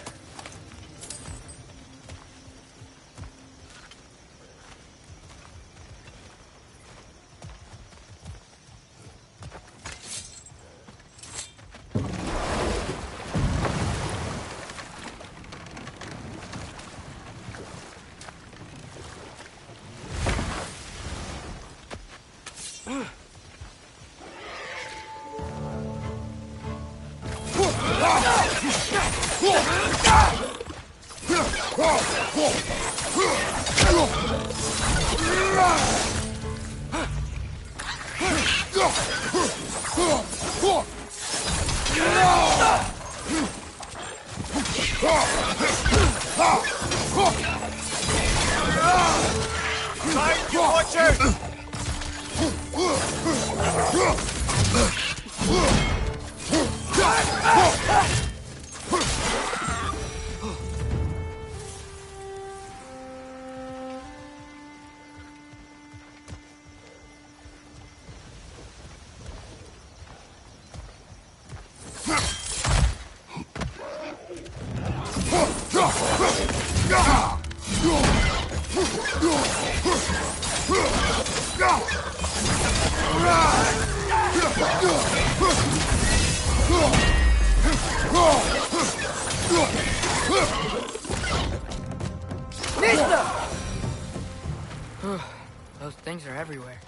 Those things are everywhere.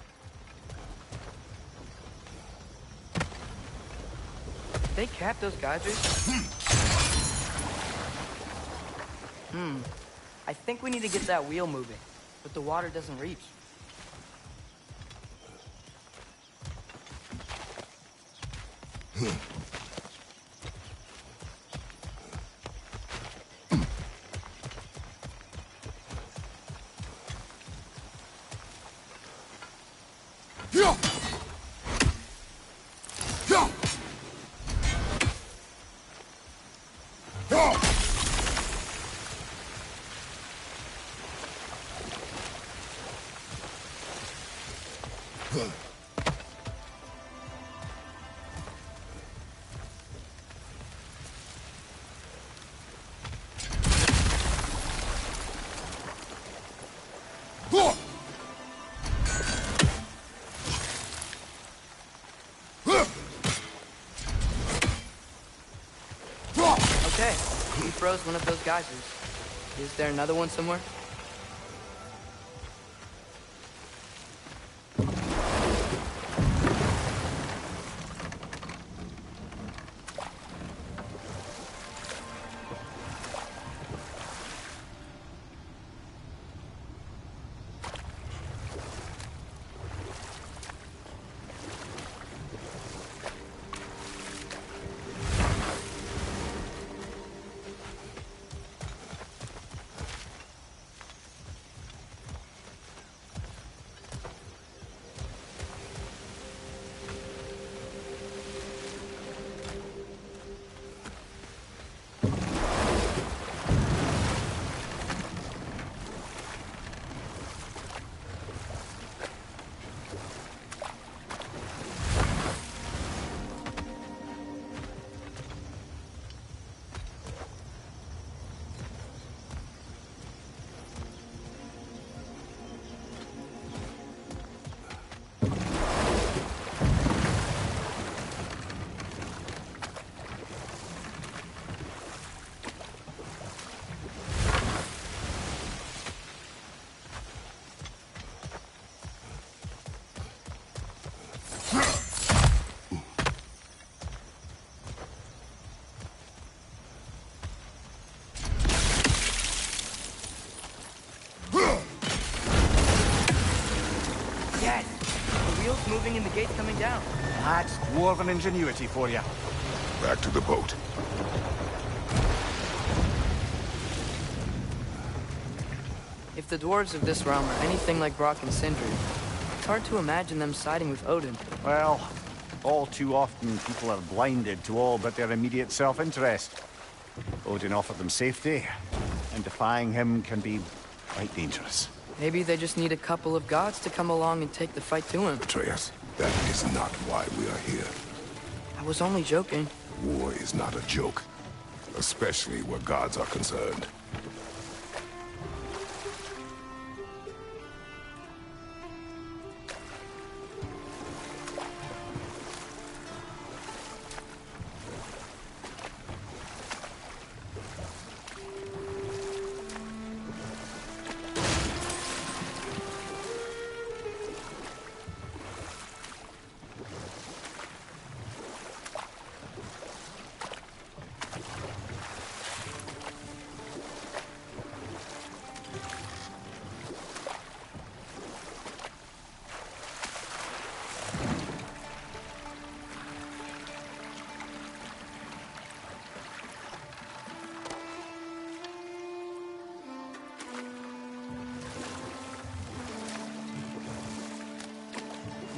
Did they cap those geysers? I think we need to get that wheel moving, but the water doesn't reach. Okay, we froze one of those geysers. Is there another one somewhere? Moving and the gate's coming down. That's dwarven ingenuity for you. Back to the boat. If the dwarves of this realm are anything like Brock and Sindri, it's hard to imagine them siding with Odin. Well, all too often people are blinded to all but their immediate self-interest. Odin offered them safety, and defying him can be quite dangerous. Maybe they just need a couple of gods to come along and take the fight to him. Atreus, that is not why we are here. I was only joking. War is not a joke, especially where gods are concerned.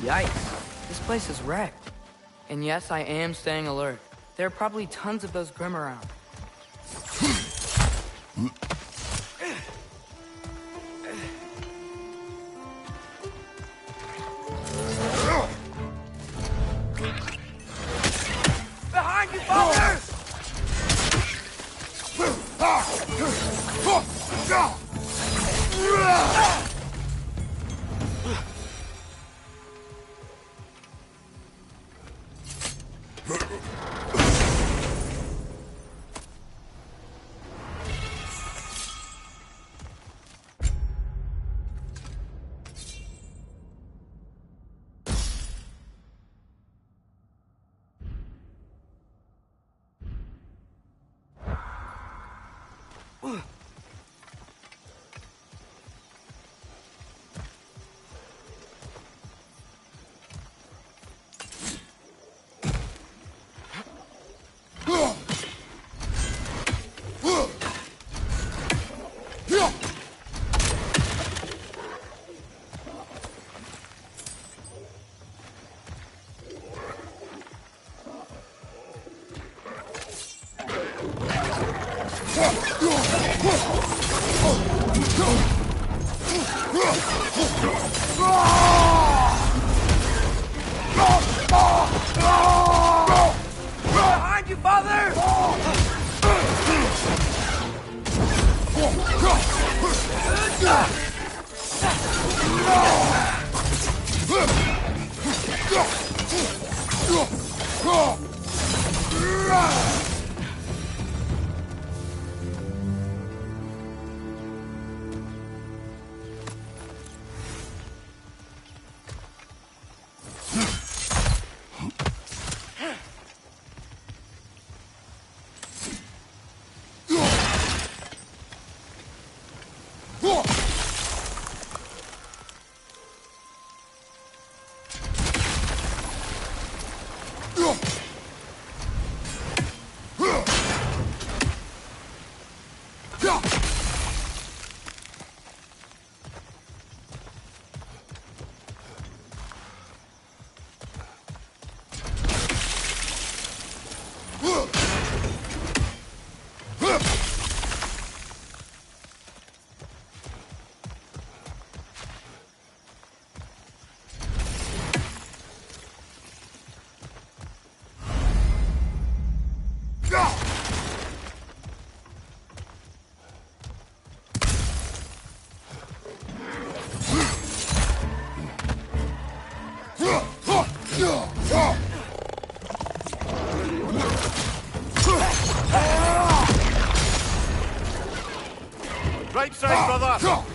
Yikes. This place is wrecked. And yes, I am staying alert. There are probably tons of those Grim around. Behind you, Father! Behind you, father! Right side, brother!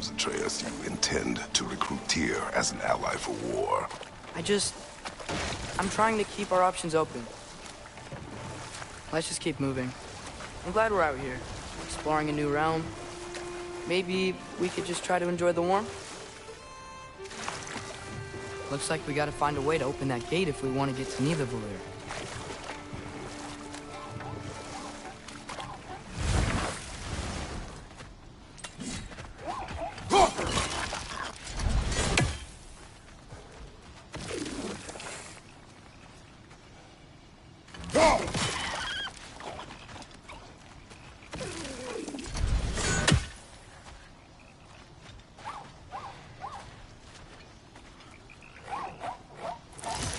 Atreus, you intend to recruit Tyr as an ally for war. I'm trying to keep our options open. Let's just keep moving. I'm glad we're out here, exploring a new realm. Maybe we could just try to enjoy the warmth? Looks like we gotta find a way to open that gate if we want to get to Nidavellir.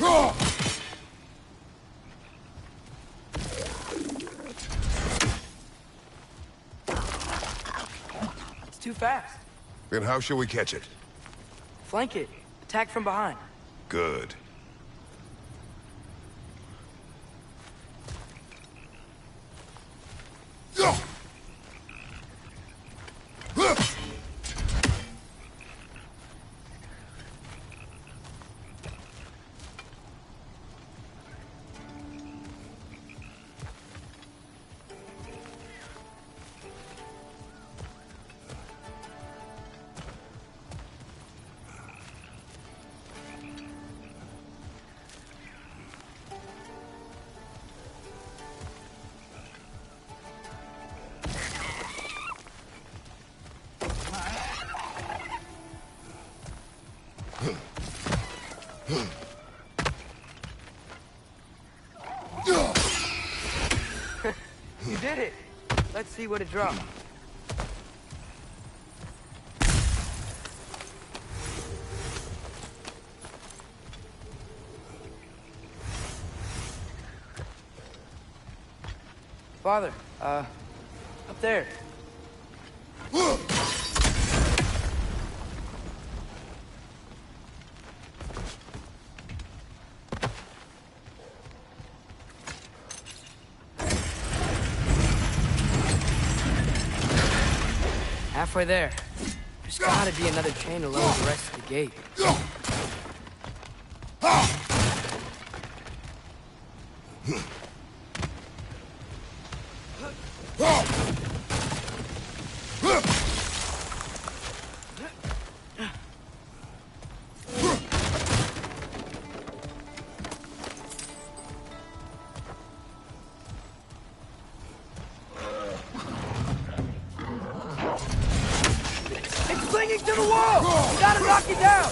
Go! too fast. Then how shall we catch it? Flank it. Attack from behind. Good. You did it. Let's see what it dropped. Father, up there. Halfway there. There's gotta be another chain to lower the rest of the gate. It's clinging to the wall! We gotta knock it down!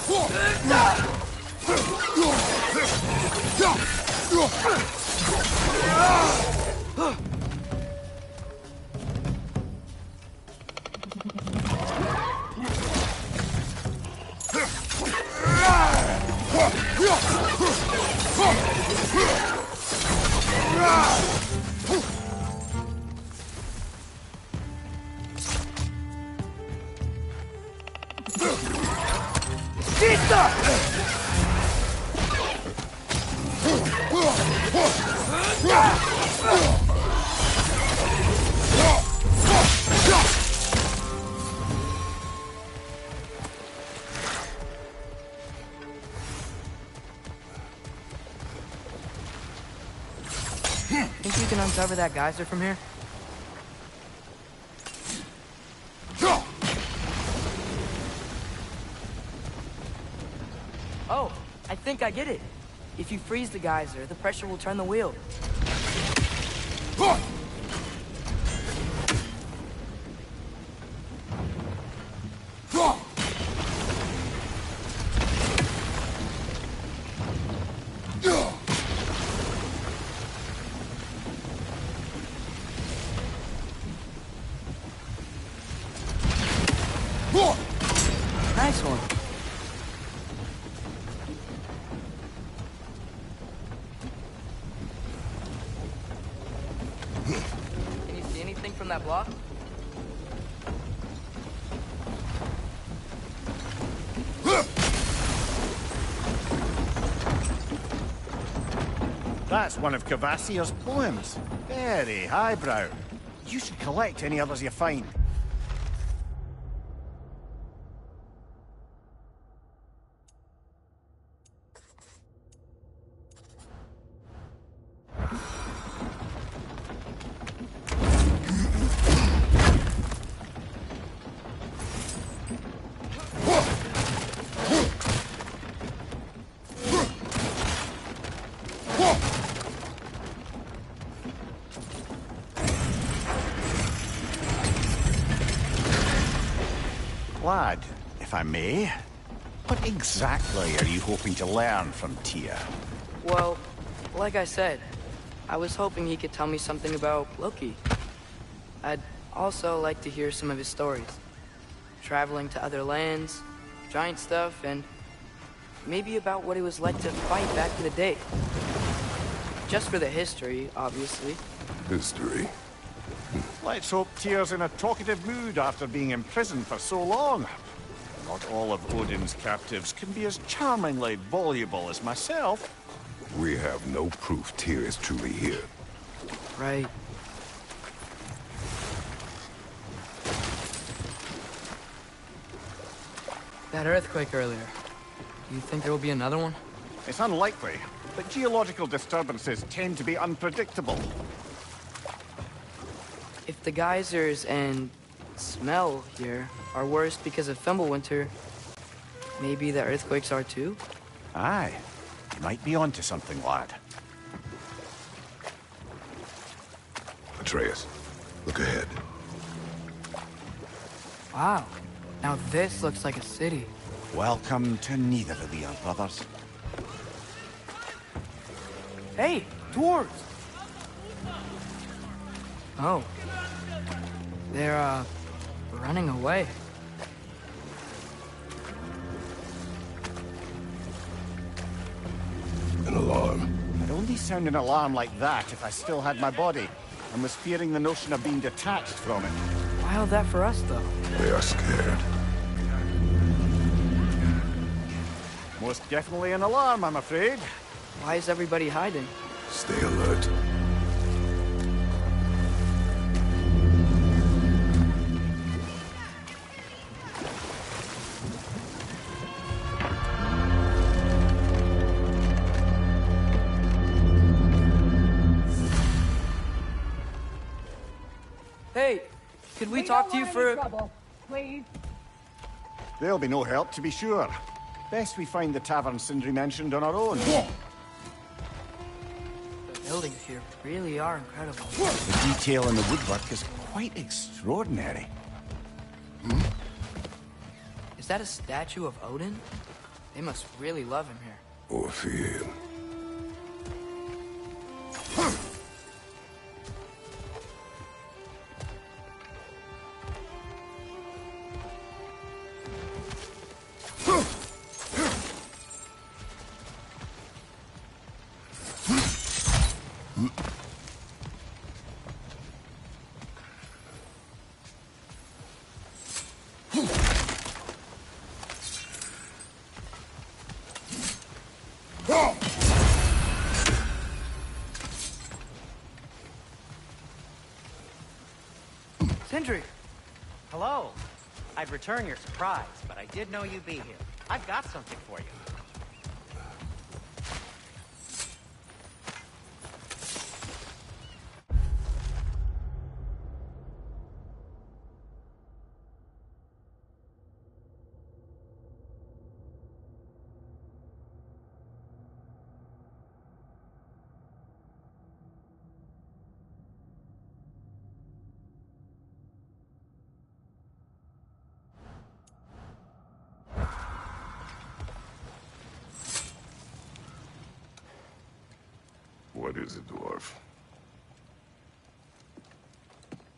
Think you can uncover that geyser from here? Oh, I think I get it. If you freeze the geyser, the pressure will turn the wheel. Nice one. Can you see anything from that block? That's one of Cavassier's poems. Very highbrow. You should collect any others you find. Lad, if I may, what exactly are you hoping to learn from Tyr? Well, like I said, I was hoping he could tell me something about Loki. I'd also like to hear some of his stories. Traveling to other lands, giant stuff, and maybe about what it was like to fight back in the day. Just for the history, obviously. History? Let's hope Tyr's in a talkative mood after being imprisoned for so long. Not all of Odin's captives can be as charmingly voluble as myself. We have no proof Tyr is truly here. Right. That earthquake earlier. Do you think there will be another one? It's unlikely, but geological disturbances tend to be unpredictable. If the geysers and smell here are worse because of Fimbulwinter, maybe the earthquakes are too? Aye. You might be onto something, lad. Atreus, look ahead. Wow. Now this looks like a city. Welcome to neither of the brothers. Hey, dwarves! Oh. They're, running away. An alarm. I'd only sound an alarm like that if I still had my body, and was fearing the notion of being detached from it. Wild that for us, though. They are scared. Most definitely an alarm, I'm afraid. Why is everybody hiding? Stay alert. Hey, could we talk to you for... Please. There'll be no help, to be sure. Best we find the tavern Sindri mentioned on our own. The buildings here really are incredible. The detail in the woodwork is quite extraordinary. Is that a statue of Odin? They must really love him here. Or fear him. Sindri! Hello. I'd return your surprise, but I did know you'd be here. I've got something for you. What is it, dwarf?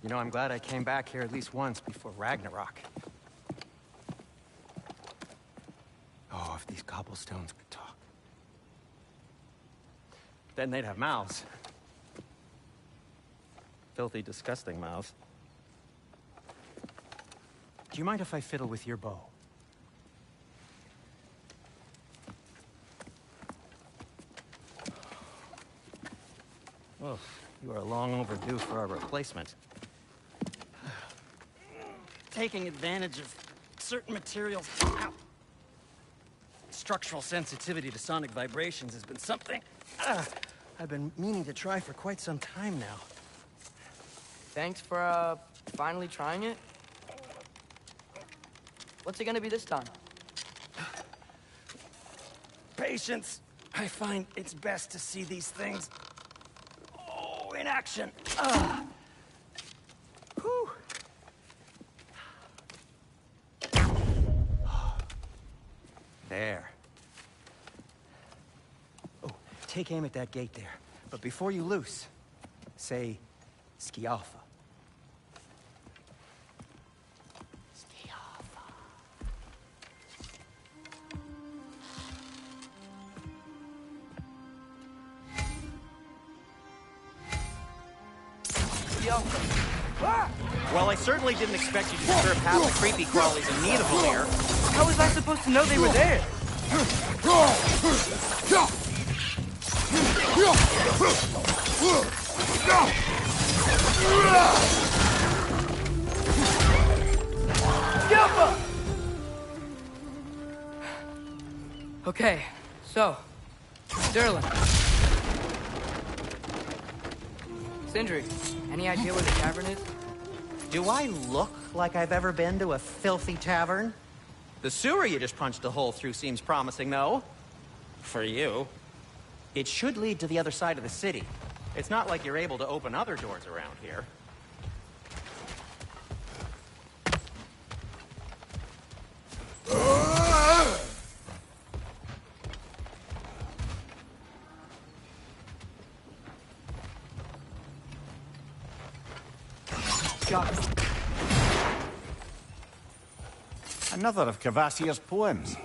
You know, I'm glad I came back here at least once before Ragnarok. Oh, if these cobblestones could talk. Then they'd have mouths. Filthy, disgusting mouths. Do you mind if I fiddle with your bow? Oh, you are long overdue for a replacement. Taking advantage of certain materials. Ow. Structural sensitivity to sonic vibrations has been something I've been meaning to try for quite some time now. Thanks for, finally trying it. What's it gonna be this time? Patience. I find it's best to see these things in action. Whew. There. Oh, take aim at that gate there. But before you loose, say Skialfa. Skialfa. Well, I certainly didn't expect you to disturb half the creepy crawlies in need of them here. How was I supposed to know they were there? Okay, so, Sterling. Sindri, any idea where the tavern is? Do I look like I've ever been to a filthy tavern? The sewer you just punched a hole through seems promising, though. For you. It should lead to the other side of the city. It's not like you're able to open other doors around here. Got it. Another of Cavassier's poems.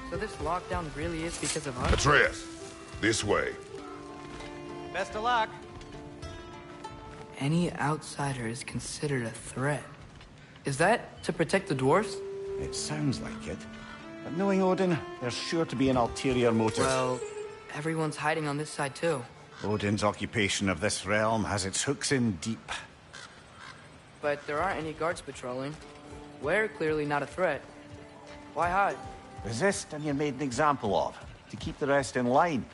So this lockdown really is because of us? Atreus, this way. Best of luck. Any outsider is considered a threat. Is that to protect the dwarves? It sounds like it. But knowing Odin, there's sure to be an ulterior motive. Well, everyone's hiding on this side too. Odin's occupation of this realm has its hooks in deep. But there aren't any guards patrolling. We're clearly not a threat. Why hide? Resist and you're made an example of, to keep the rest in line.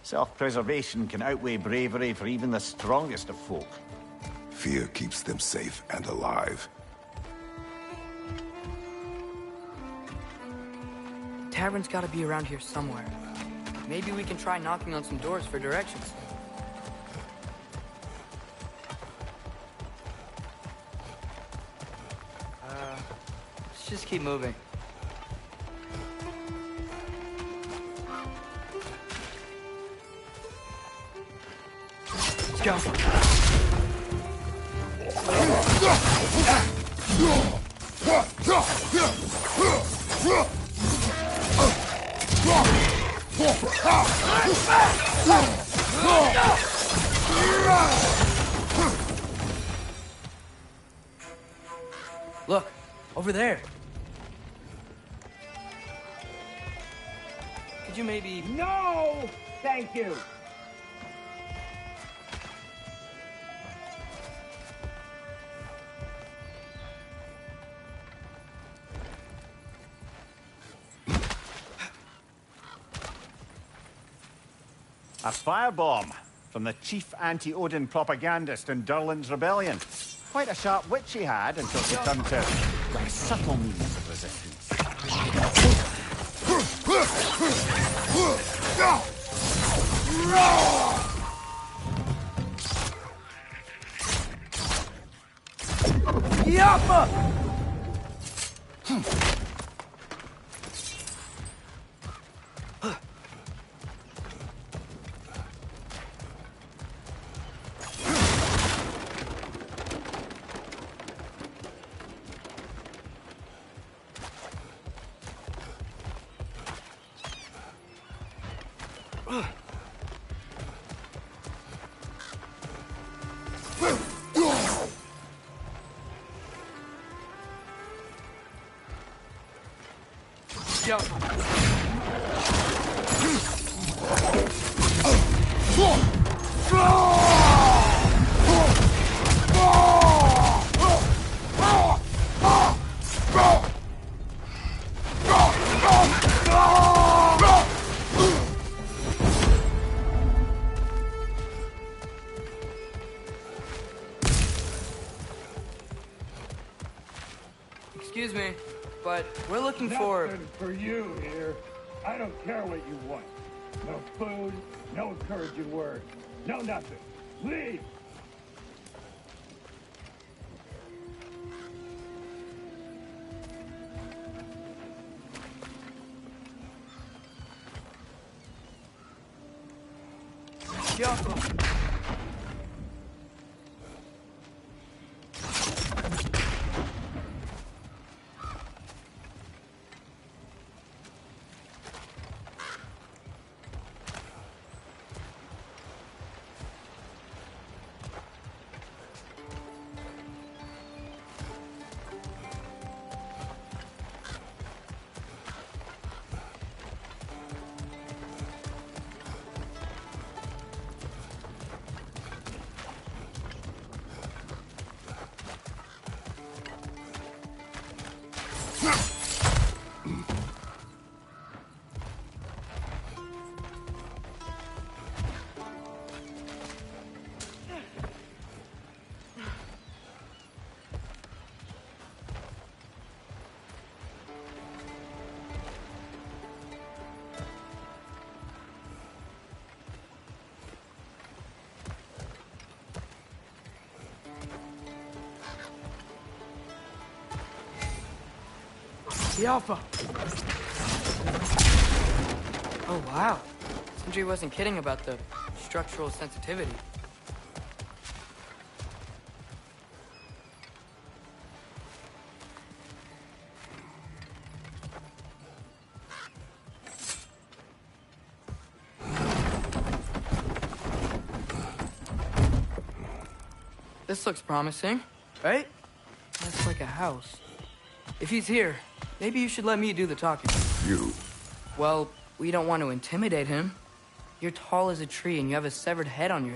Self-preservation can outweigh bravery for even the strongest of folk. Fear keeps them safe and alive. Tavern's gotta be around here somewhere. Maybe we can try knocking on some doors for directions. Let's just keep moving. Let's go. Look, over there. Could you maybe... No! Thank you! A firebomb from the chief anti-Odin propagandist in Durlin's rebellion. Quite a sharp wit she had until she turned to very subtle means of resistance. Yappa! Excuse me, but we're looking for... Nothing for you here. I don't care what you want. No food, no encouraging words, no nothing. Leave! Jump. The Alpha. Oh, wow. Sindri wasn't kidding about the structural sensitivity. This looks promising, right? That's like a house. If he's here, maybe you should let me do the talking. You? Well, we don't want to intimidate him. You're tall as a tree and you have a severed head on your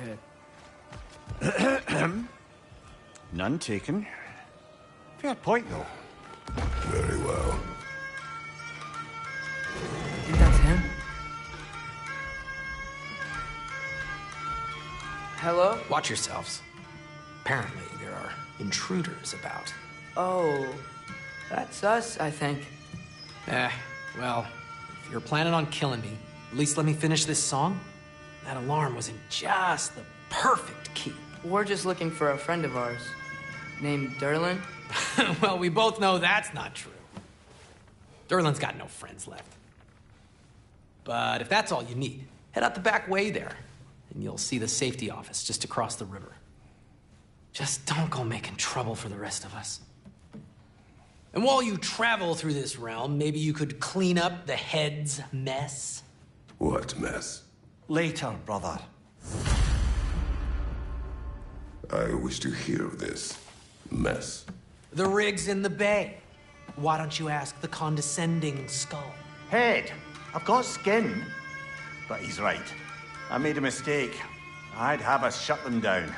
head. None taken. Fair point, though. Very well. Think that's him? Hello? Watch yourselves. Apparently, there are intruders about. Oh, that's us, I think. Well, if you're planning on killing me, at least let me finish this song. That alarm was in just the perfect key. We're just looking for a friend of ours, named Durlin. Well, we both know that's not true. Durlin's got no friends left. But if that's all you need, head out the back way there, and you'll see the safety office just across the river. Just don't go making trouble for the rest of us. And while you travel through this realm, maybe you could clean up the head's mess? What mess? Later, brother. I wish to hear of this mess. The rig's in the bay. Why don't you ask the condescending skull? Head, I've got skin. But he's right. I made a mistake. I'd have us shut them down.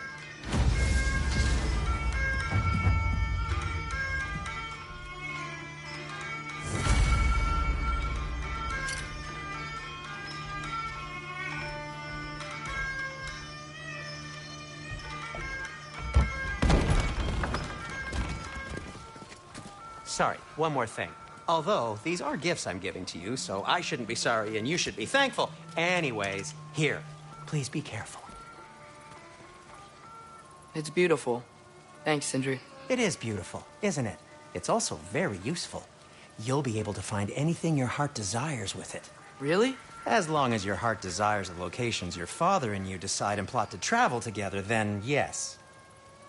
Sorry, one more thing. Although, these are gifts I'm giving to you, so I shouldn't be sorry and you should be thankful. Anyways, here, please be careful. It's beautiful. Thanks, Sindri. It is beautiful, isn't it? It's also very useful. You'll be able to find anything your heart desires with it. Really? As long as your heart desires the locations your father and you decide and plot to travel together, then yes.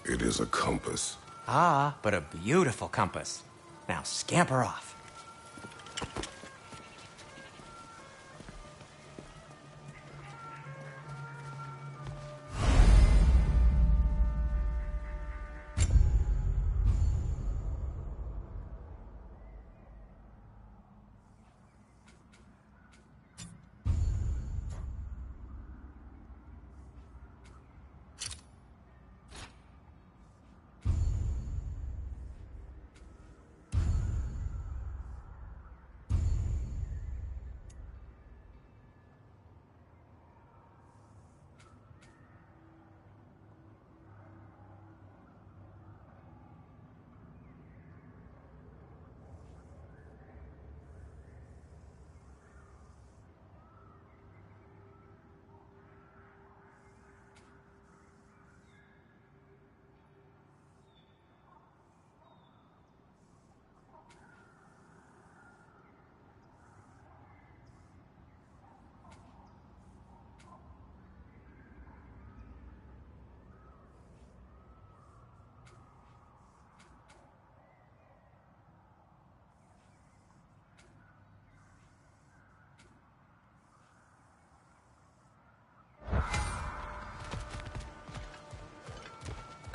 It is a compass. Ah, but a beautiful compass. Now scamper off.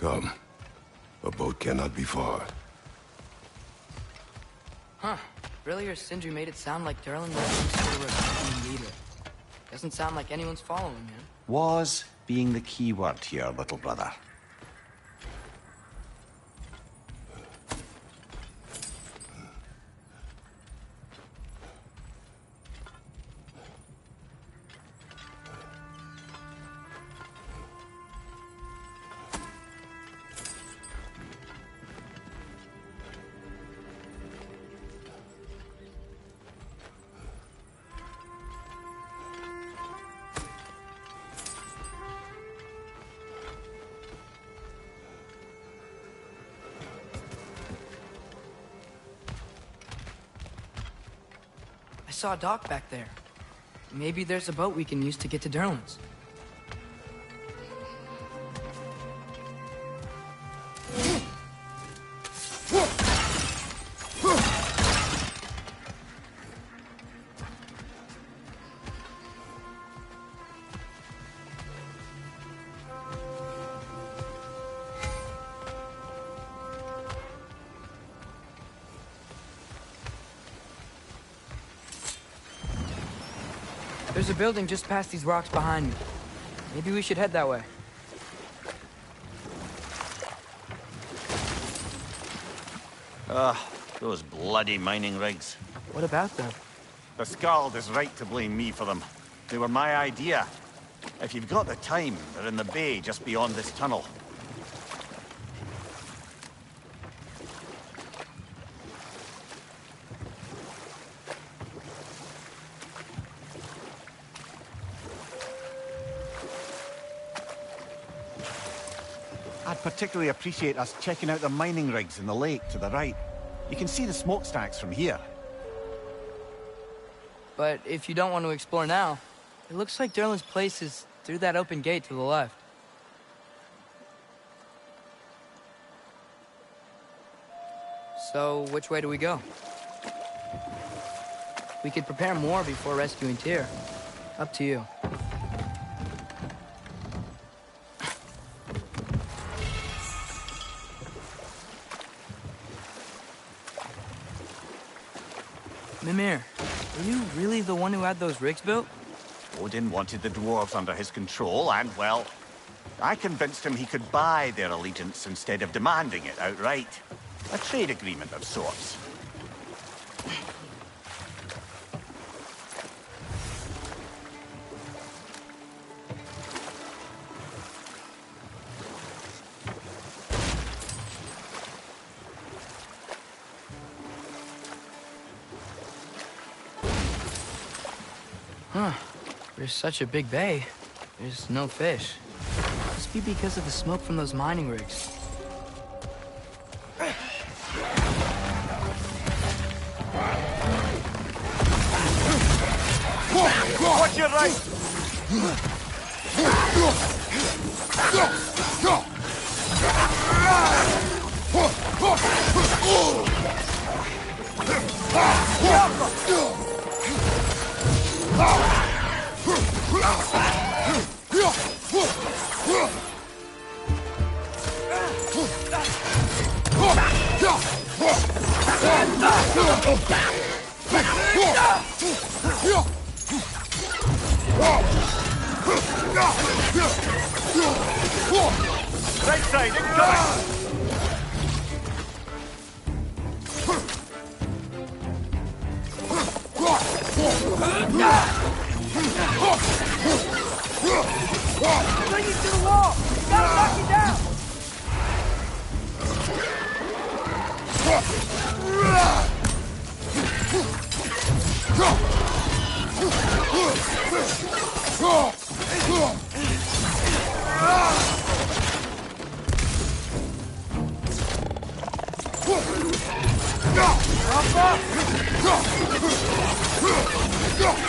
Come. A boat cannot be far. Huh. Earlier, Sindri made it sound like Durlin was some sort of rebellion leader. Doesn't sound like anyone's following him. Was being the key word here, little brother. I saw a dock back there. Maybe there's a boat we can use to get to Durlin's. There's a building just past these rocks behind me. Maybe we should head that way. Those bloody mining rigs. What about them? The Skald is right to blame me for them. They were my idea. If you've got the time, they're in the bay just beyond this tunnel. I'd particularly appreciate us checking out the mining rigs in the lake to the right. You can see the smokestacks from here. But if you don't want to explore now, it looks like Durlin's place is through that open gate to the left. So, which way do we go? We could prepare more before rescuing Tyr. Up to you. Mimir, were you really the one who had those rigs built? Odin wanted the dwarves under his control, and, well, I convinced him he could buy their allegiance instead of demanding it outright. A trade agreement of sorts. Huh. There's such a big bay. There's no fish. Must be because of the smoke from those mining rigs. Watch your right! Right side, incoming! Bring it to the wall! You gotta knock it down!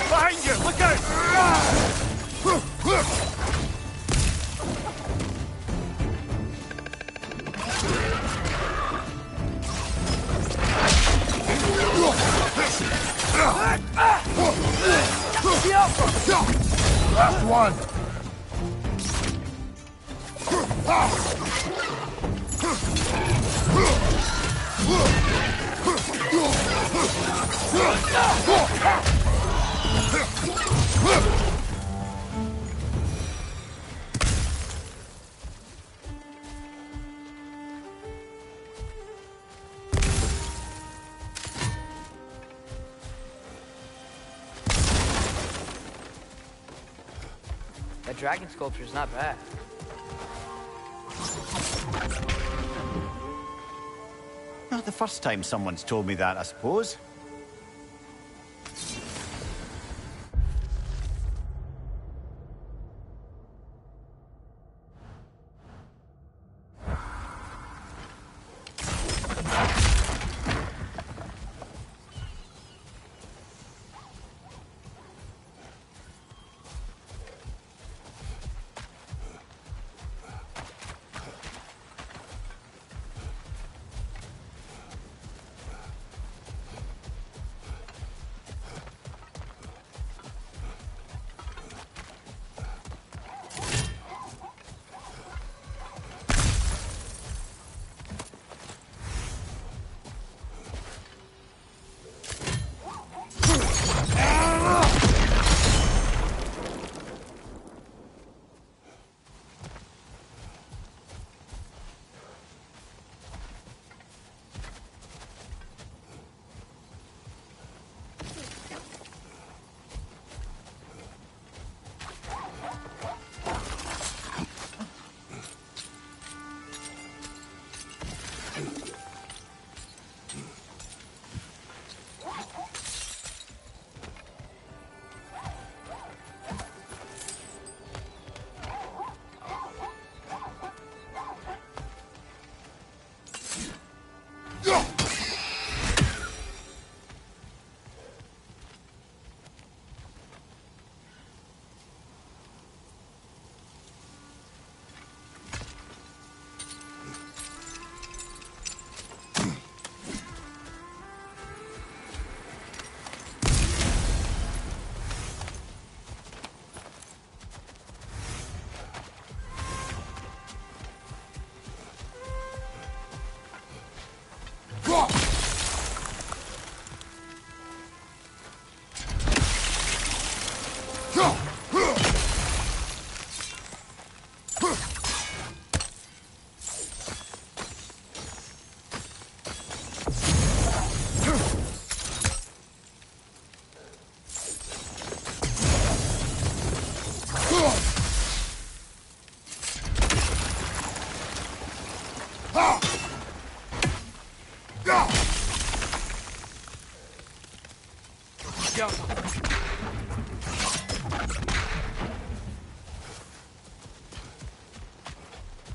Behind you! Look out! Last one! That dragon sculpture is not bad. Not the first time someone's told me that, I suppose.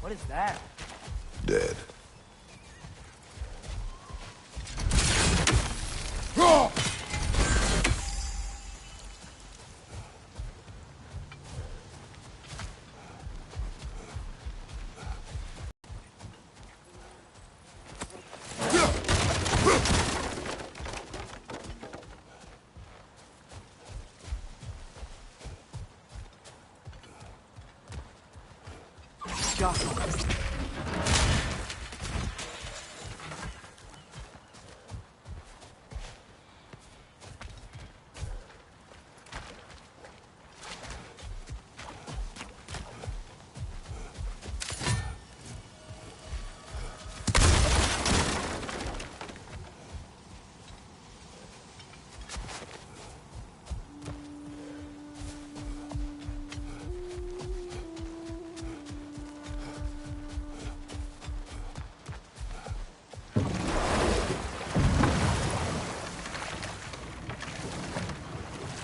What is that? Dead.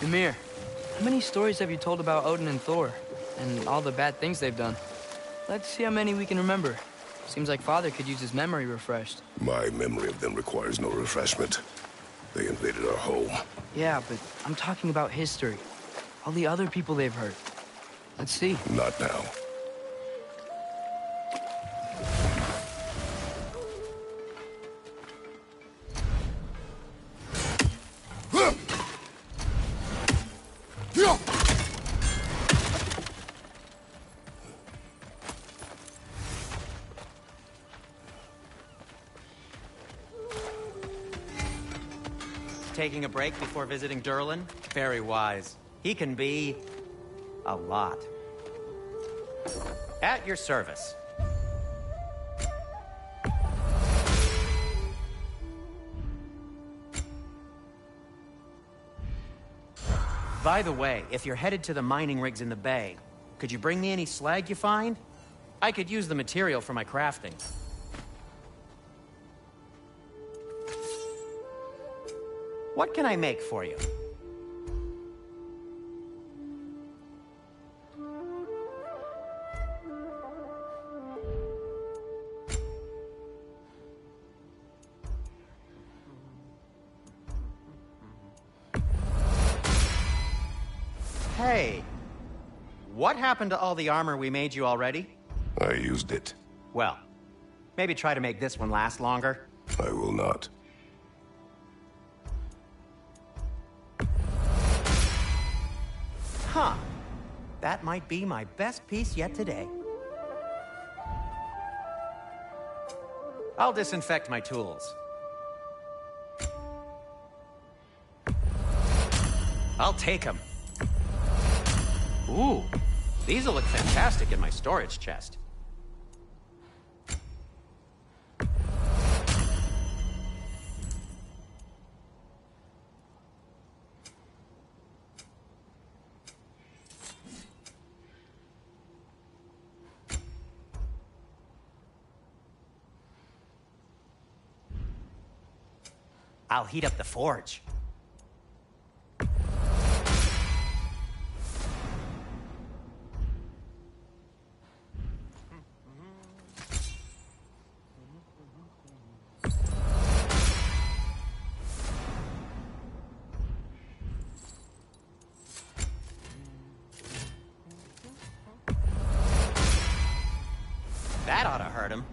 Ymir, how many stories have you told about Odin and Thor, and all the bad things they've done? Let's see how many we can remember. Seems like Father could use his memory refreshed. My memory of them requires no refreshment. They invaded our home. Yeah, but I'm talking about history. All the other people they've hurt. Let's see. Not now. taking a break before visiting Durlin? Very wise. He can be... a lot. At your service. By the way, if you're headed to the mining rigs in the bay, could you bring me any slag you find? I could use the material for my crafting. What can I make for you? Hey, what happened to all the armor we made you already? I used it. Well, maybe try to make this one last longer. I will not. Huh. That might be my best piece yet today. I'll disinfect my tools. I'll take them. Ooh, these'll look fantastic in my storage chest. I'll heat up the forge. That ought to hurt him.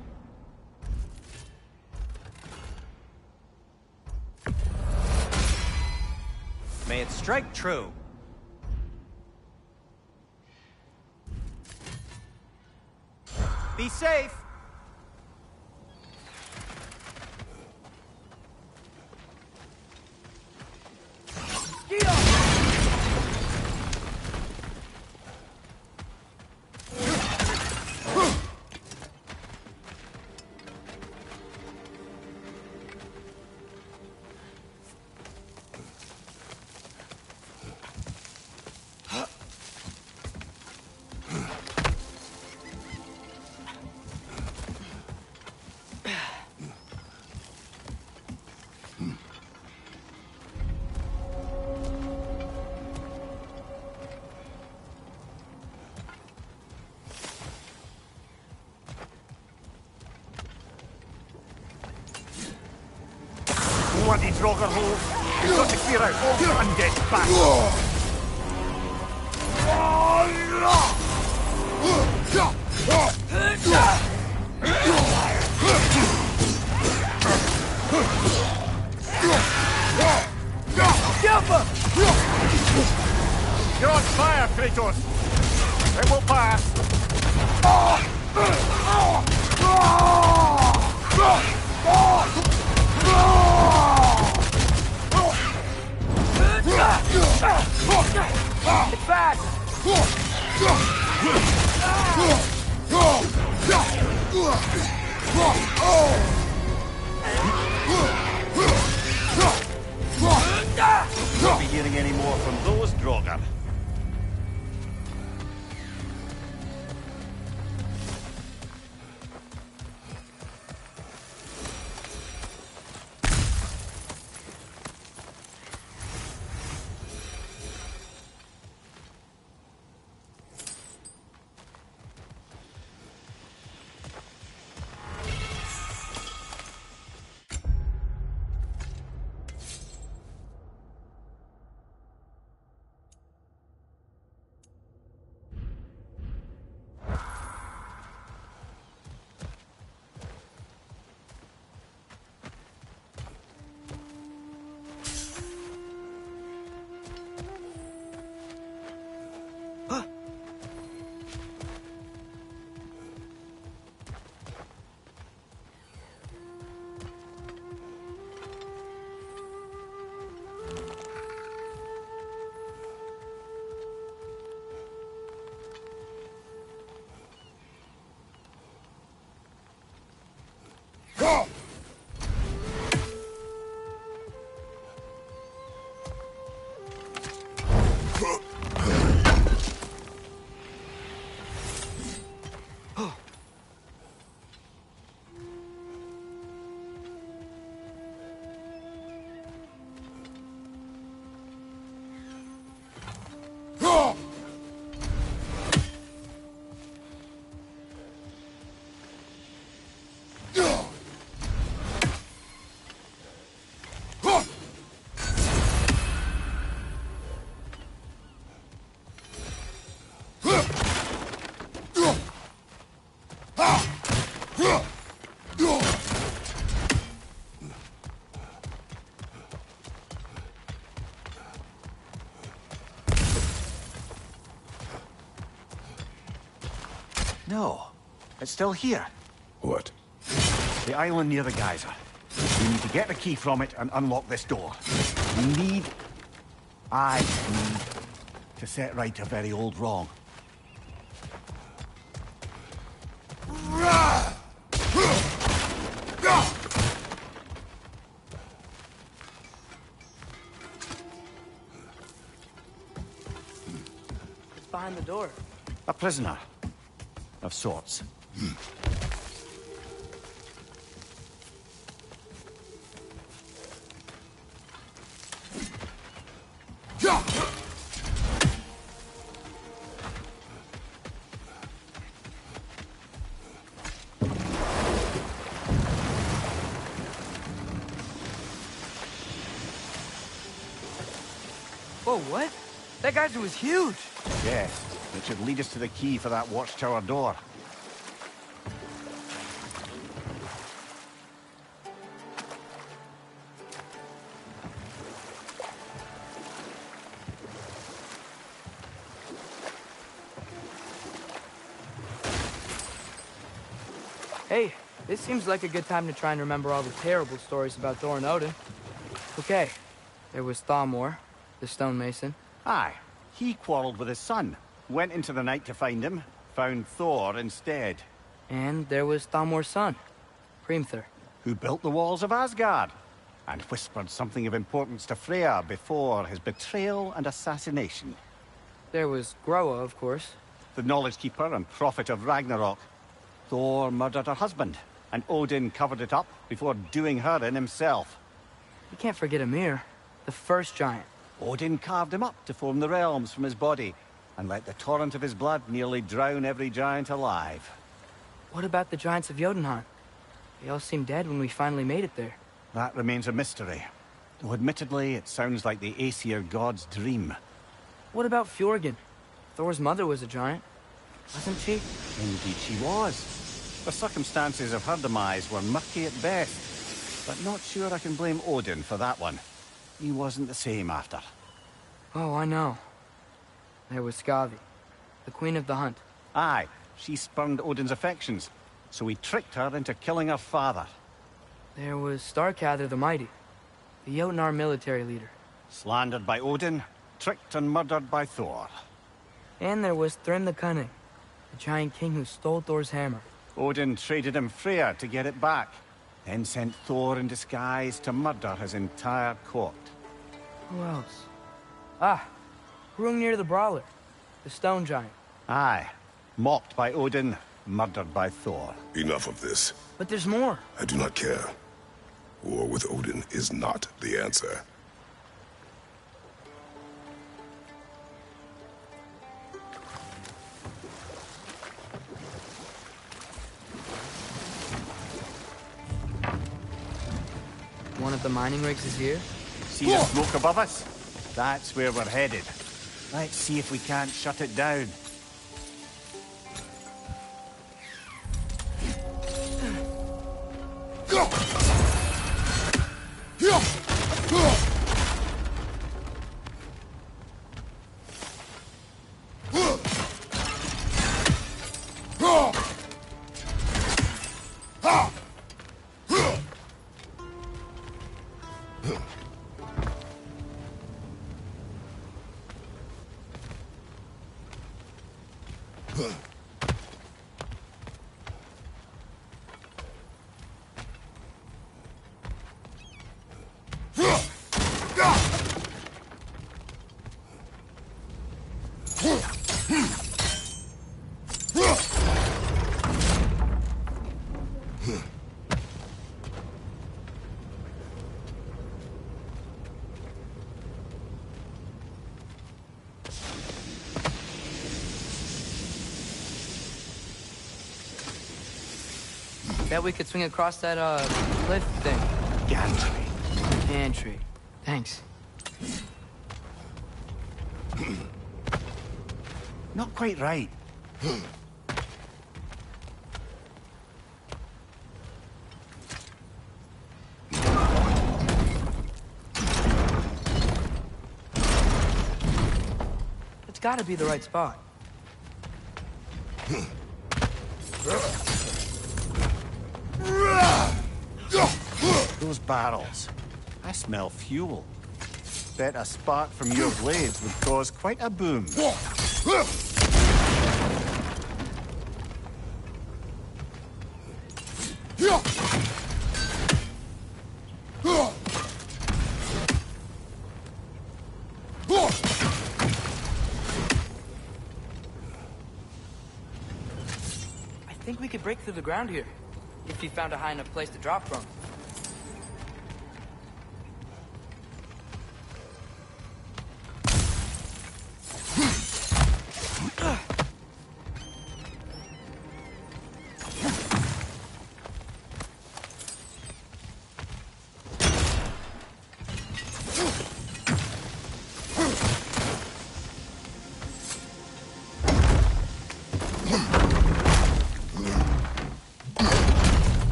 May it strike true. Be safe. Bloody Draugr hole! You've got to clear out all the undead bastards! You're on fire, Kratos! It will pass! It's fast! Won't be hearing any more from those Draugr. No. It's still here. What? The island near the geyser. We need to get the key from it and unlock this door. I need to set right a very old wrong. It's behind the door. A prisoner. Of sorts. Whoa, what? That geyser was huge! Yes, it should lead us to the key for that watchtower door. Hey, this seems like a good time to try and remember all the terrible stories about Thor and Odin. Okay, there was Thamor, the stonemason. Aye, he quarreled with his son, went into the night to find him, found Thor instead. And there was Thamor's son, Hrimthur. Who built the walls of Asgard, and whispered something of importance to Freya before his betrayal and assassination. There was Groa, of course. The knowledge keeper and prophet of Ragnarok. Thor murdered her husband, and Odin covered it up before doing her in himself. You can't forget Ymir, the first giant. Odin carved him up to form the realms from his body, and let the torrent of his blood nearly drown every giant alive. What about the giants of Jotunheim? They all seemed dead when we finally made it there. That remains a mystery, though admittedly it sounds like the Aesir god's dream. What about Fjorgyn? Thor's mother was a giant, wasn't she? Indeed she was. The circumstances of her demise were murky at best, but not sure I can blame Odin for that one. He wasn't the same after. Oh, I know. There was Skavi, the queen of the hunt. Aye, she spurned Odin's affections, so he tricked her into killing her father. There was Starkather the Mighty, the Jotnar military leader. Slandered by Odin, tricked and murdered by Thor. And there was Thrym the Cunning, the giant king who stole Thor's hammer. Odin traded him Freya to get it back, then sent Thor in disguise to murder his entire court. Who else? Ah, Hrungnir the Brawler, the stone giant. Aye, mocked by Odin, murdered by Thor. Enough of this. But there's more. I do not care. War with Odin is not the answer. One of the mining rigs is here. See the smoke above us? That's where we're headed. Let's see if we can't shut it down. Bet we could swing across that, cliff thing. Gantry. Gantry. Thanks. Not quite right. It's gotta be the right spot. Those barrels. I smell fuel. Bet a spark from your blades would cause quite a boom. I think we could break through the ground here, if you found a high enough place to drop from.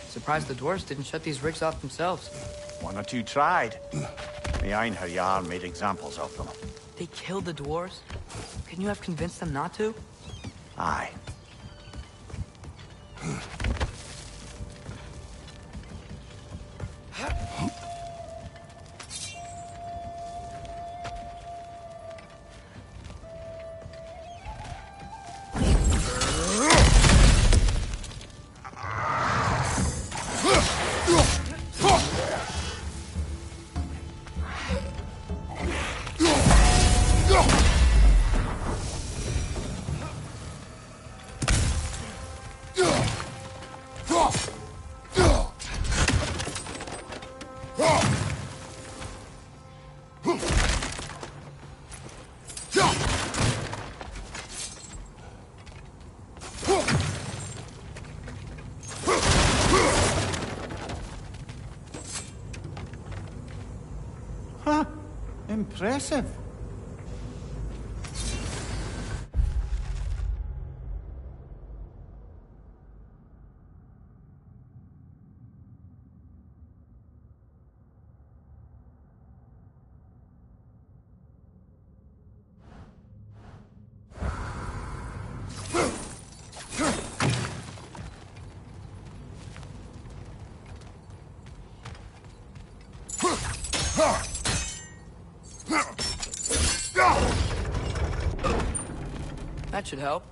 Surprised the dwarves didn't shut these rigs off themselves. One or two tried. The Einherjar made examples of them. They killed the dwarves? Couldn't you have convinced them not to? Aye. Impressive. That should help.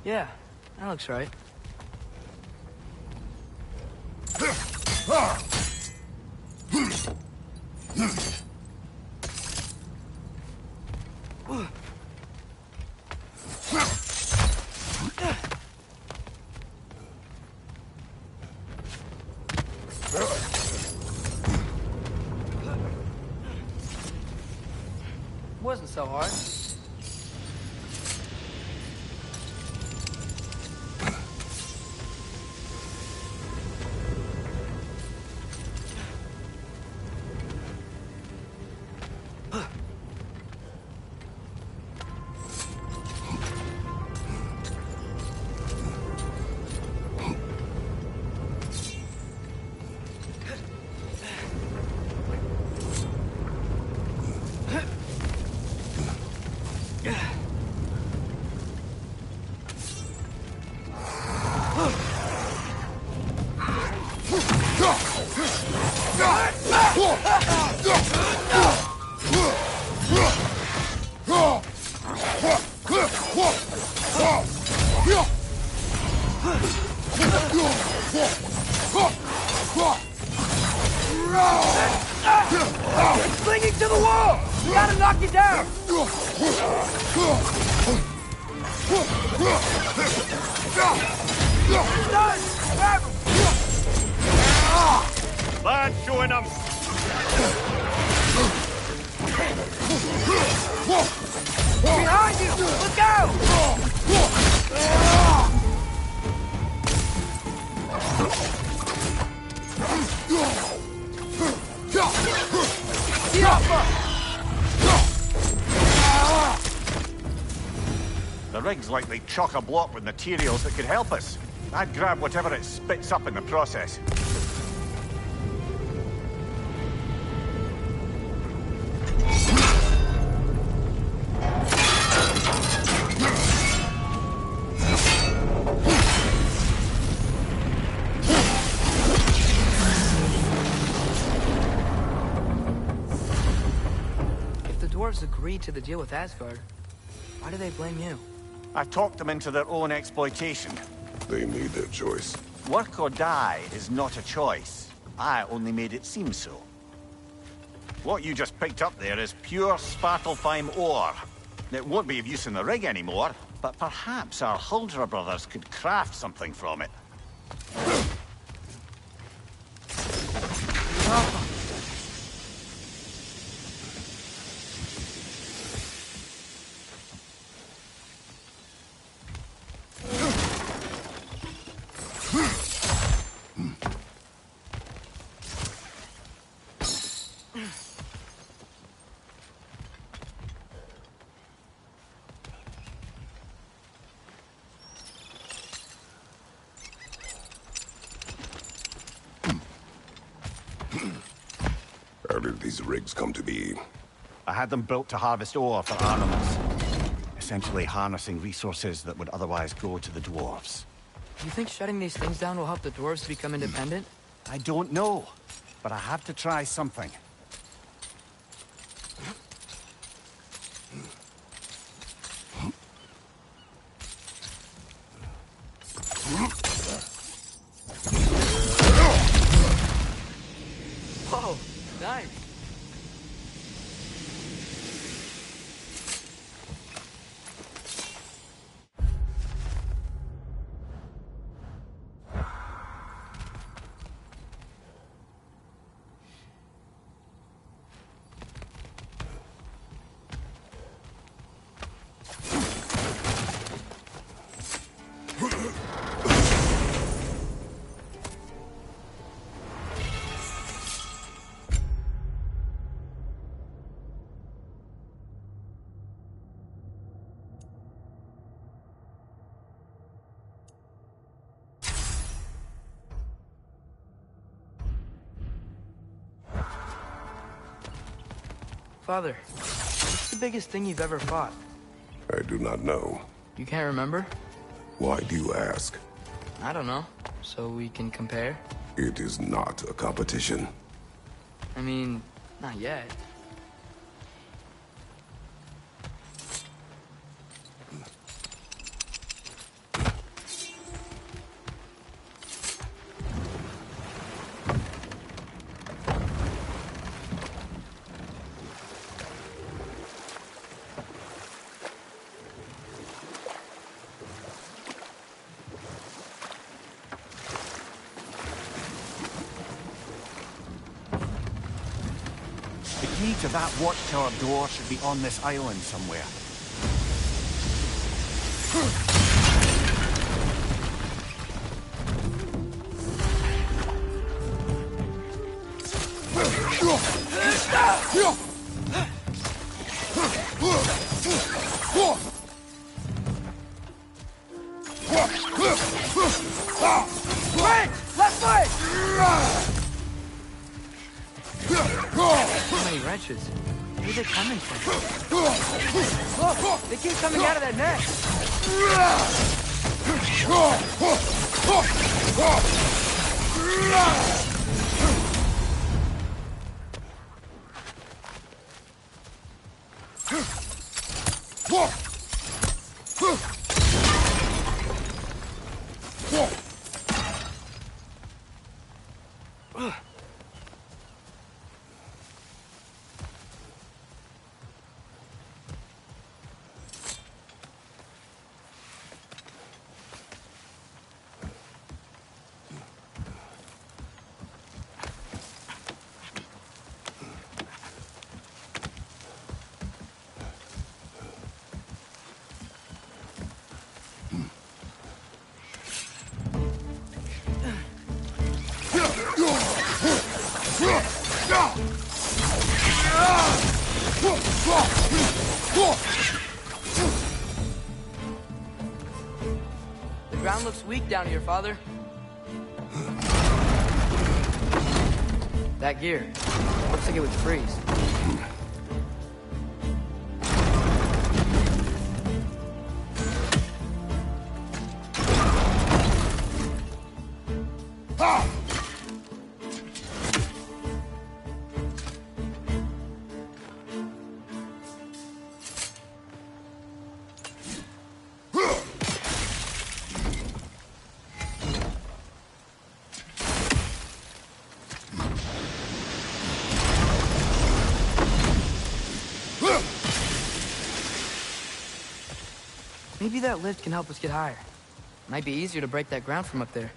Yeah, that looks right. Wasn't so hard. It's clinging to the wall! We gotta knock it down! It's done! Grab him! Lad, showing him! Behind you! Let's go! The rig's likely chock-a-block with materials that could help us. I'd grab whatever it spits up in the process. If the dwarves agreed to the deal with Asgard, why do they blame you? I talked them into their own exploitation. They made their choice. Work or die is not a choice. I only made it seem so. What you just picked up there is pure Svartalfheim ore. It won't be of use in the rig anymore, but perhaps our Huldra brothers could craft something from it. How did these rigs come to be? I had them built to harvest ore for armaments. Essentially harnessing resources that would otherwise go to the dwarves. You think shutting these things down will help the dwarves become independent? I don't know, but I have to try something. Whoa, nice. Father, what's the biggest thing you've ever fought? I do not know. You can't remember? Why do you ask? I don't know. So we can compare? It is not a competition. I mean, not yet. The key to that watchtower door should be on this island somewhere. Wait! Left leg! How many wrenches? Where are they coming from? Look! They keep coming out of that net! The ground looks weak down here, Father. That gear. Looks like it would freeze. Maybe that lift can help us get higher. Might be easier to break that ground from up there.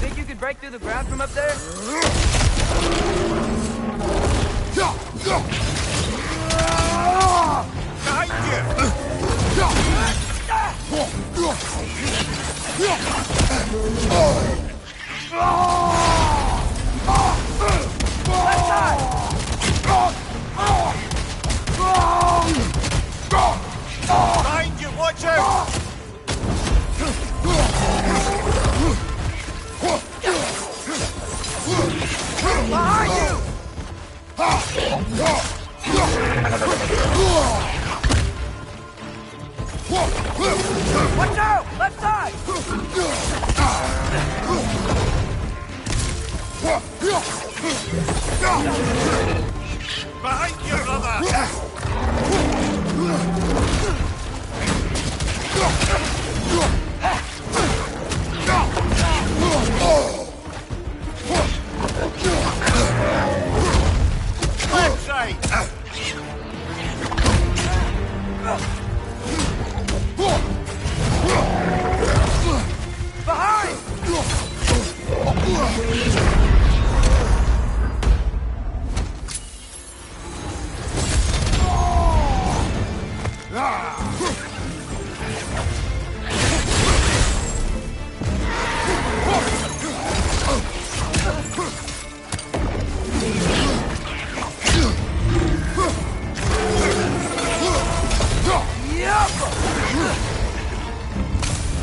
Think you could break through the ground from up there? Behind you, watch out! Behind you! Watch out! Left side! Behind you, brother! Left side! Behind!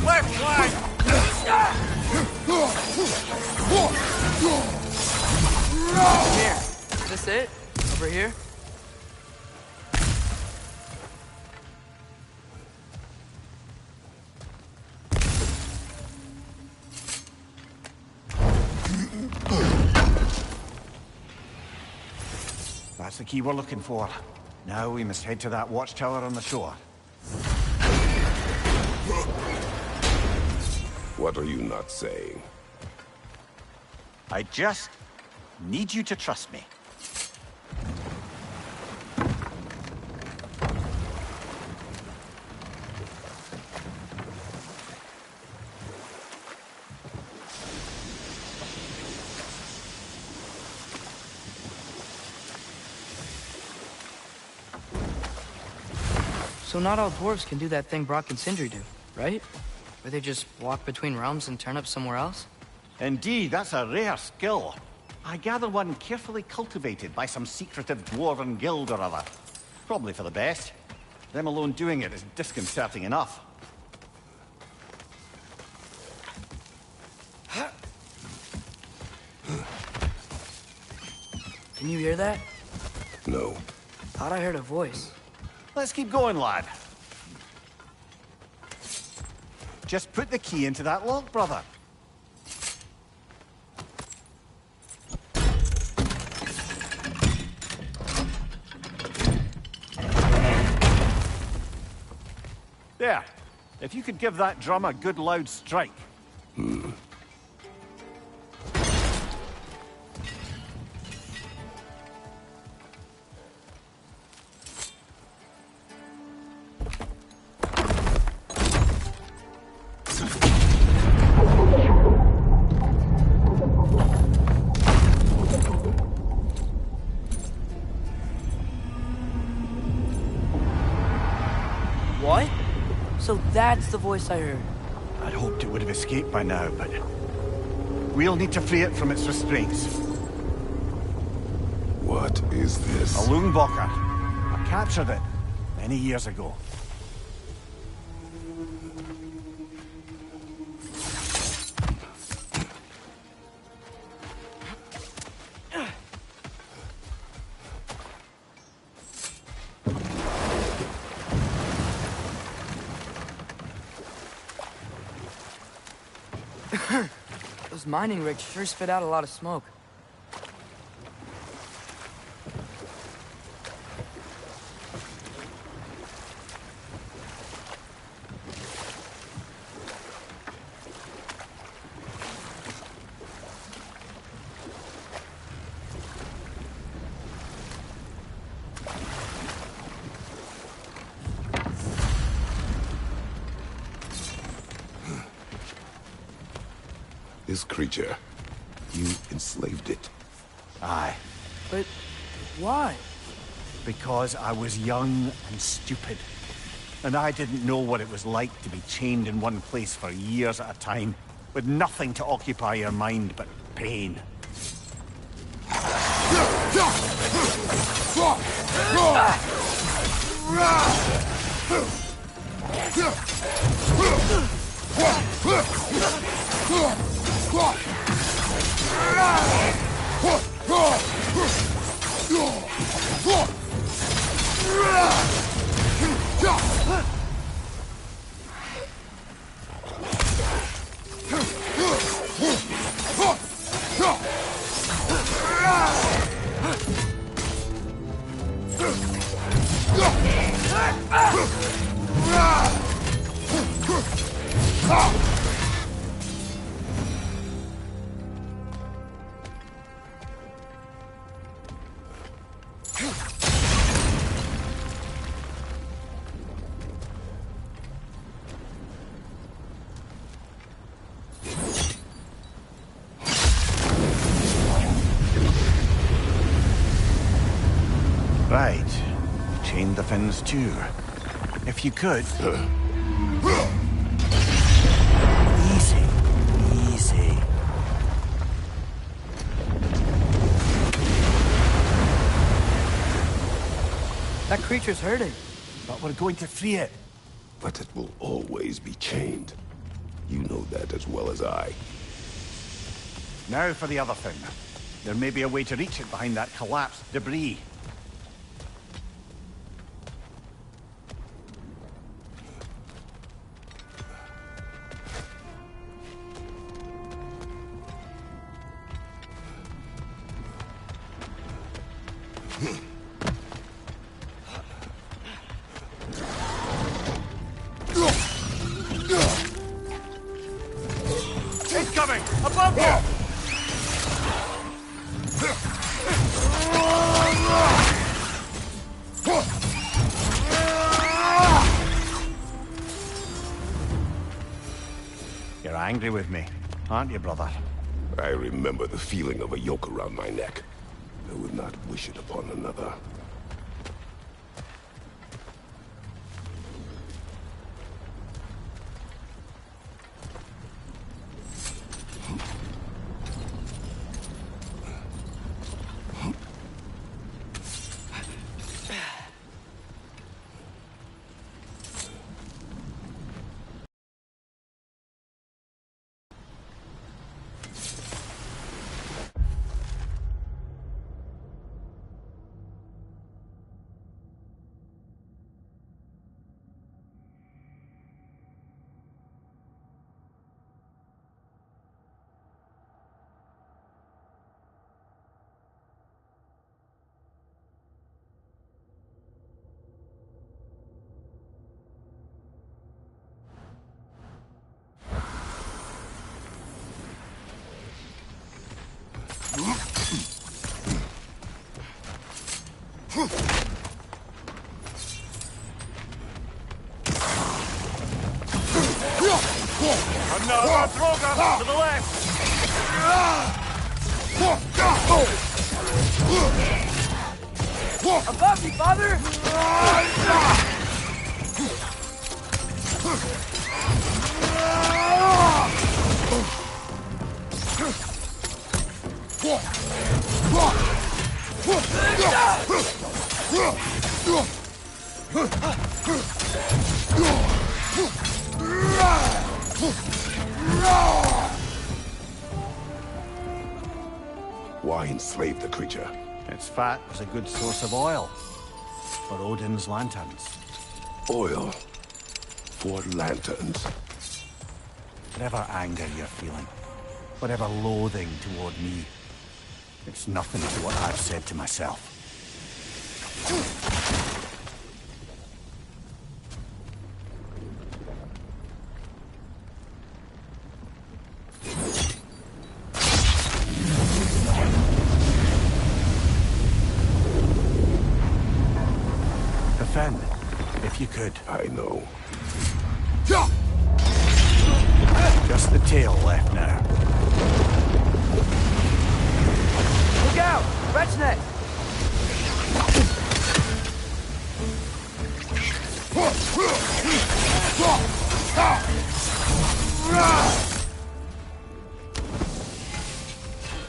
Left flank! Here. Is this it? Over here? That's the key we're looking for. Now we must head to that watchtower on the shore. What are you not saying? I just need you to trust me. So not all dwarves can do that thing Brock and Sindri do, right? Where they just walk between realms and turn up somewhere else? Indeed, that's a rare skill. I gather one carefully cultivated by some secretive dwarven guild or other. Probably for the best. Them alone doing it is disconcerting enough. Can you hear that? No. Thought I heard a voice. Let's keep going, lad. Just put the key into that lock, brother. There. If you could give that drum a good loud strike. What? So that's the voice I heard. I'd hoped it would have escaped by now, but we'll need to free it from its restraints. What is this? A Loonbocker. I captured it many years ago. Those mining rigs sure spit out a lot of smoke. this creature. You enslaved it. Aye. But why? Because I was young and stupid. And I didn't know what it was like to be chained in one place for years at a time, with nothing to occupy your mind but pain. Right. Chain the fins too. If you could... Easy. Easy. That creature's hurting. But we're going to free it. But it will always be chained. You know that as well as I. Now for the other thing. There may be a way to reach it behind that collapsed debris. Incoming! Above you! You're angry with me, aren't you, brother? I remember the feeling of a yoke around my neck. I would not wish it upon another. Another Droga to the left! Above me, father! Why enslave the creature? Its fat was a good source of oil for Odin's lanterns. Oil for lanterns. Whatever anger you're feeling, whatever loathing toward me, it's nothing to what I've said to myself. Defend, if you could. I know. Just the tail left now. Look out! Wretch net!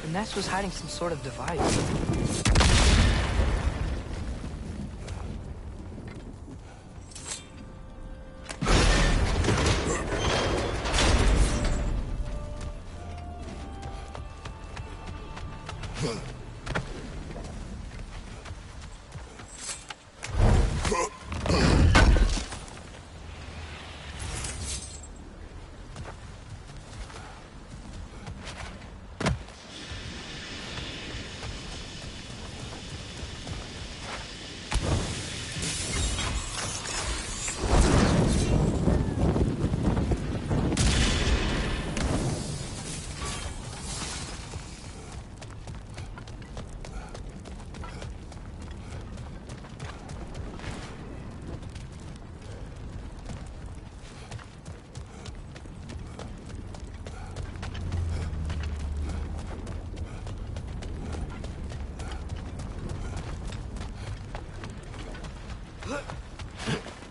The nest was hiding some sort of device.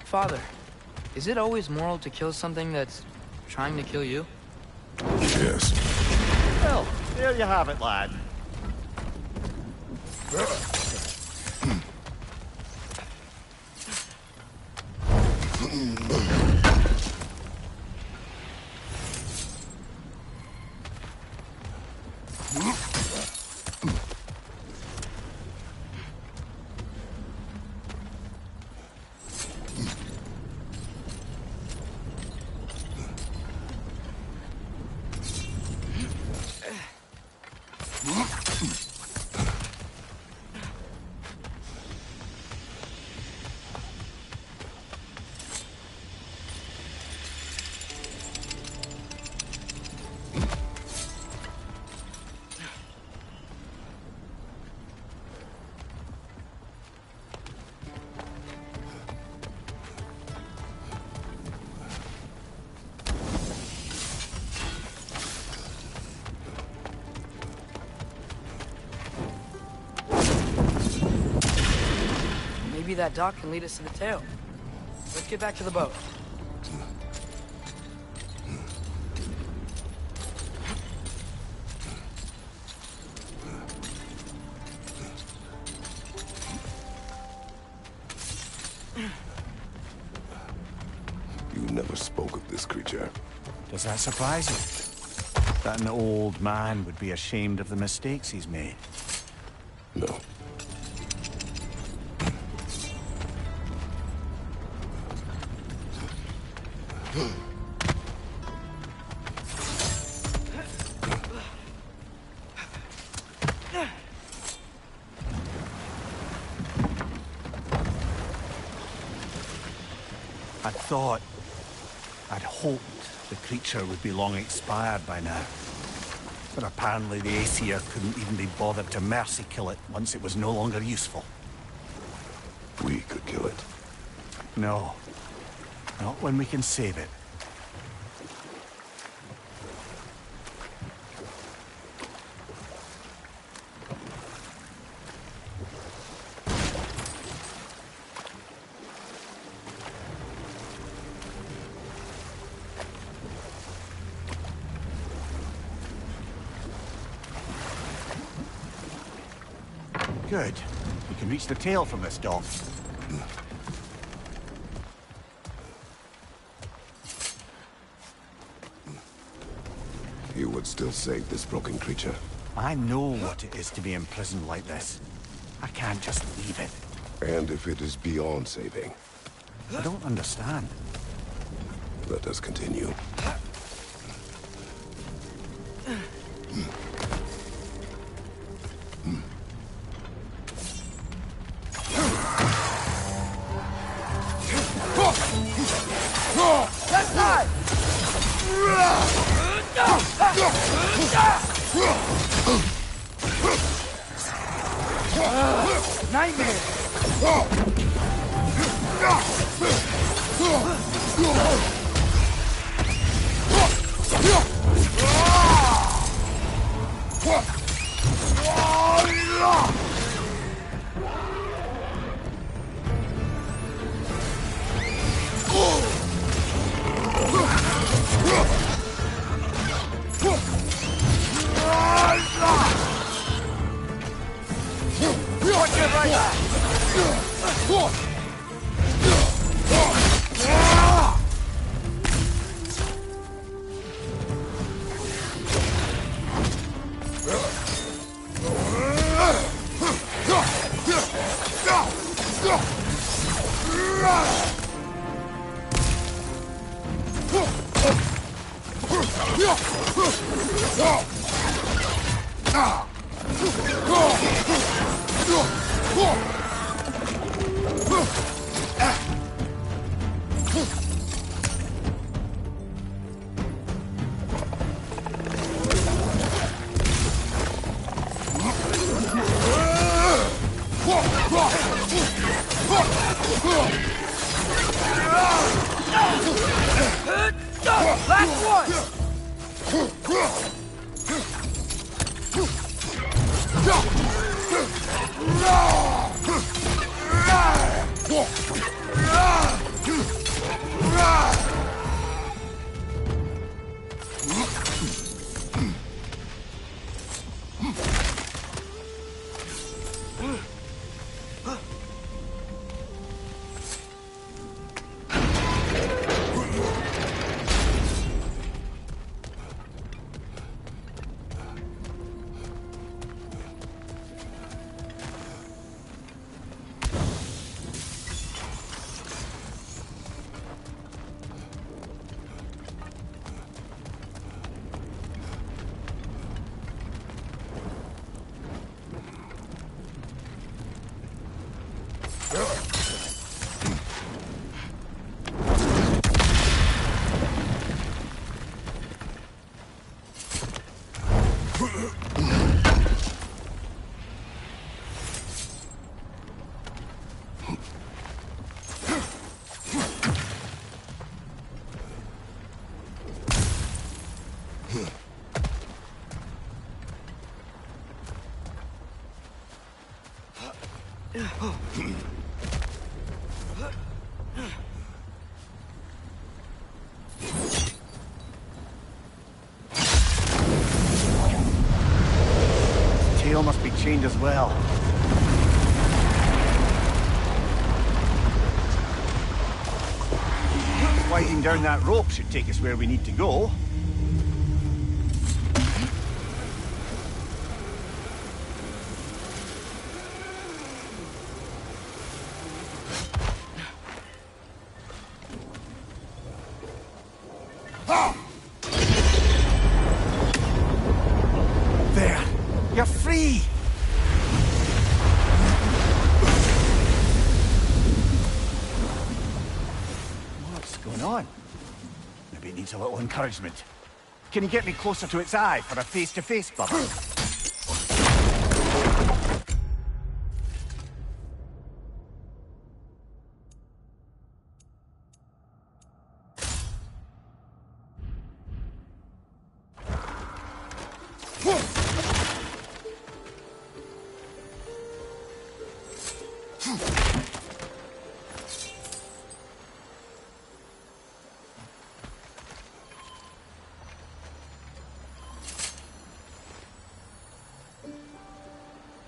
Father, is it always moral to kill something that's trying to kill you? Yes. Well, there you have it, lad. Maybe that dock can lead us to the tail. Let's get back to the boat. You never spoke of this creature. Does that surprise you? That an old man would be ashamed of the mistakes he's made? No. I'd hoped the creature would be long expired by now. But apparently the Aesir couldn't even be bothered to mercy kill it once it was no longer useful. We could kill it. No. Not when we can save it. Good. We can reach the tail from this dock. You would still save this broken creature. I know what it is to be imprisoned like this. I can't just leave it. And if it is beyond saving, I don't understand. let us continue. Left side! Nightmare! Tail must be chained as well. Sliding down that rope should take us where we need to go. There! You're free! What's going on? Maybe it needs a little encouragement. Can you get me closer to its eye for a face-to-face bubble?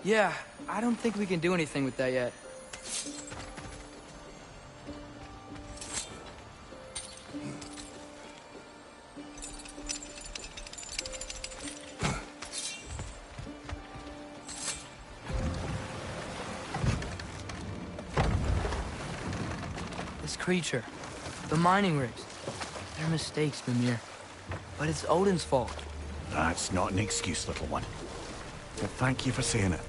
Yeah, I don't think we can do anything with that yet. This creature, the mining rigs, they're mistakes, Mimir. But it's Odin's fault. That's not an excuse, little one. But thank you for saying it.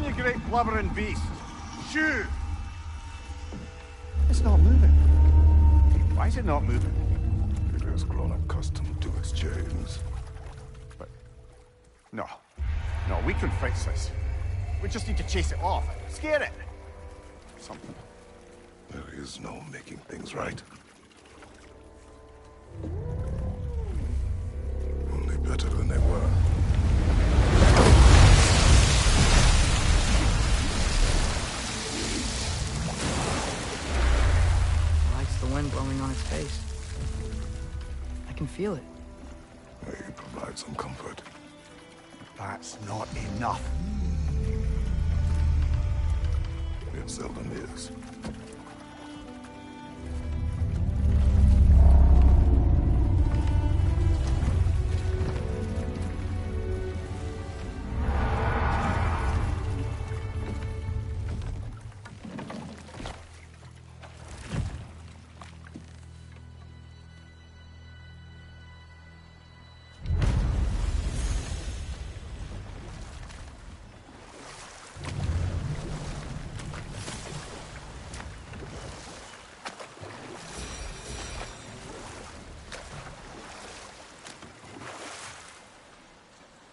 You great blubbering beast. Shoo! It's not moving. Why is it not moving? It has grown accustomed to its chains. But... No. No, we can fix this. We just need to chase it off. Scare it. Something. There is no making things right. Only better than they were. Likes the wind blowing on its face. I can feel it. May provide some comfort. That's not enough. It seldom is.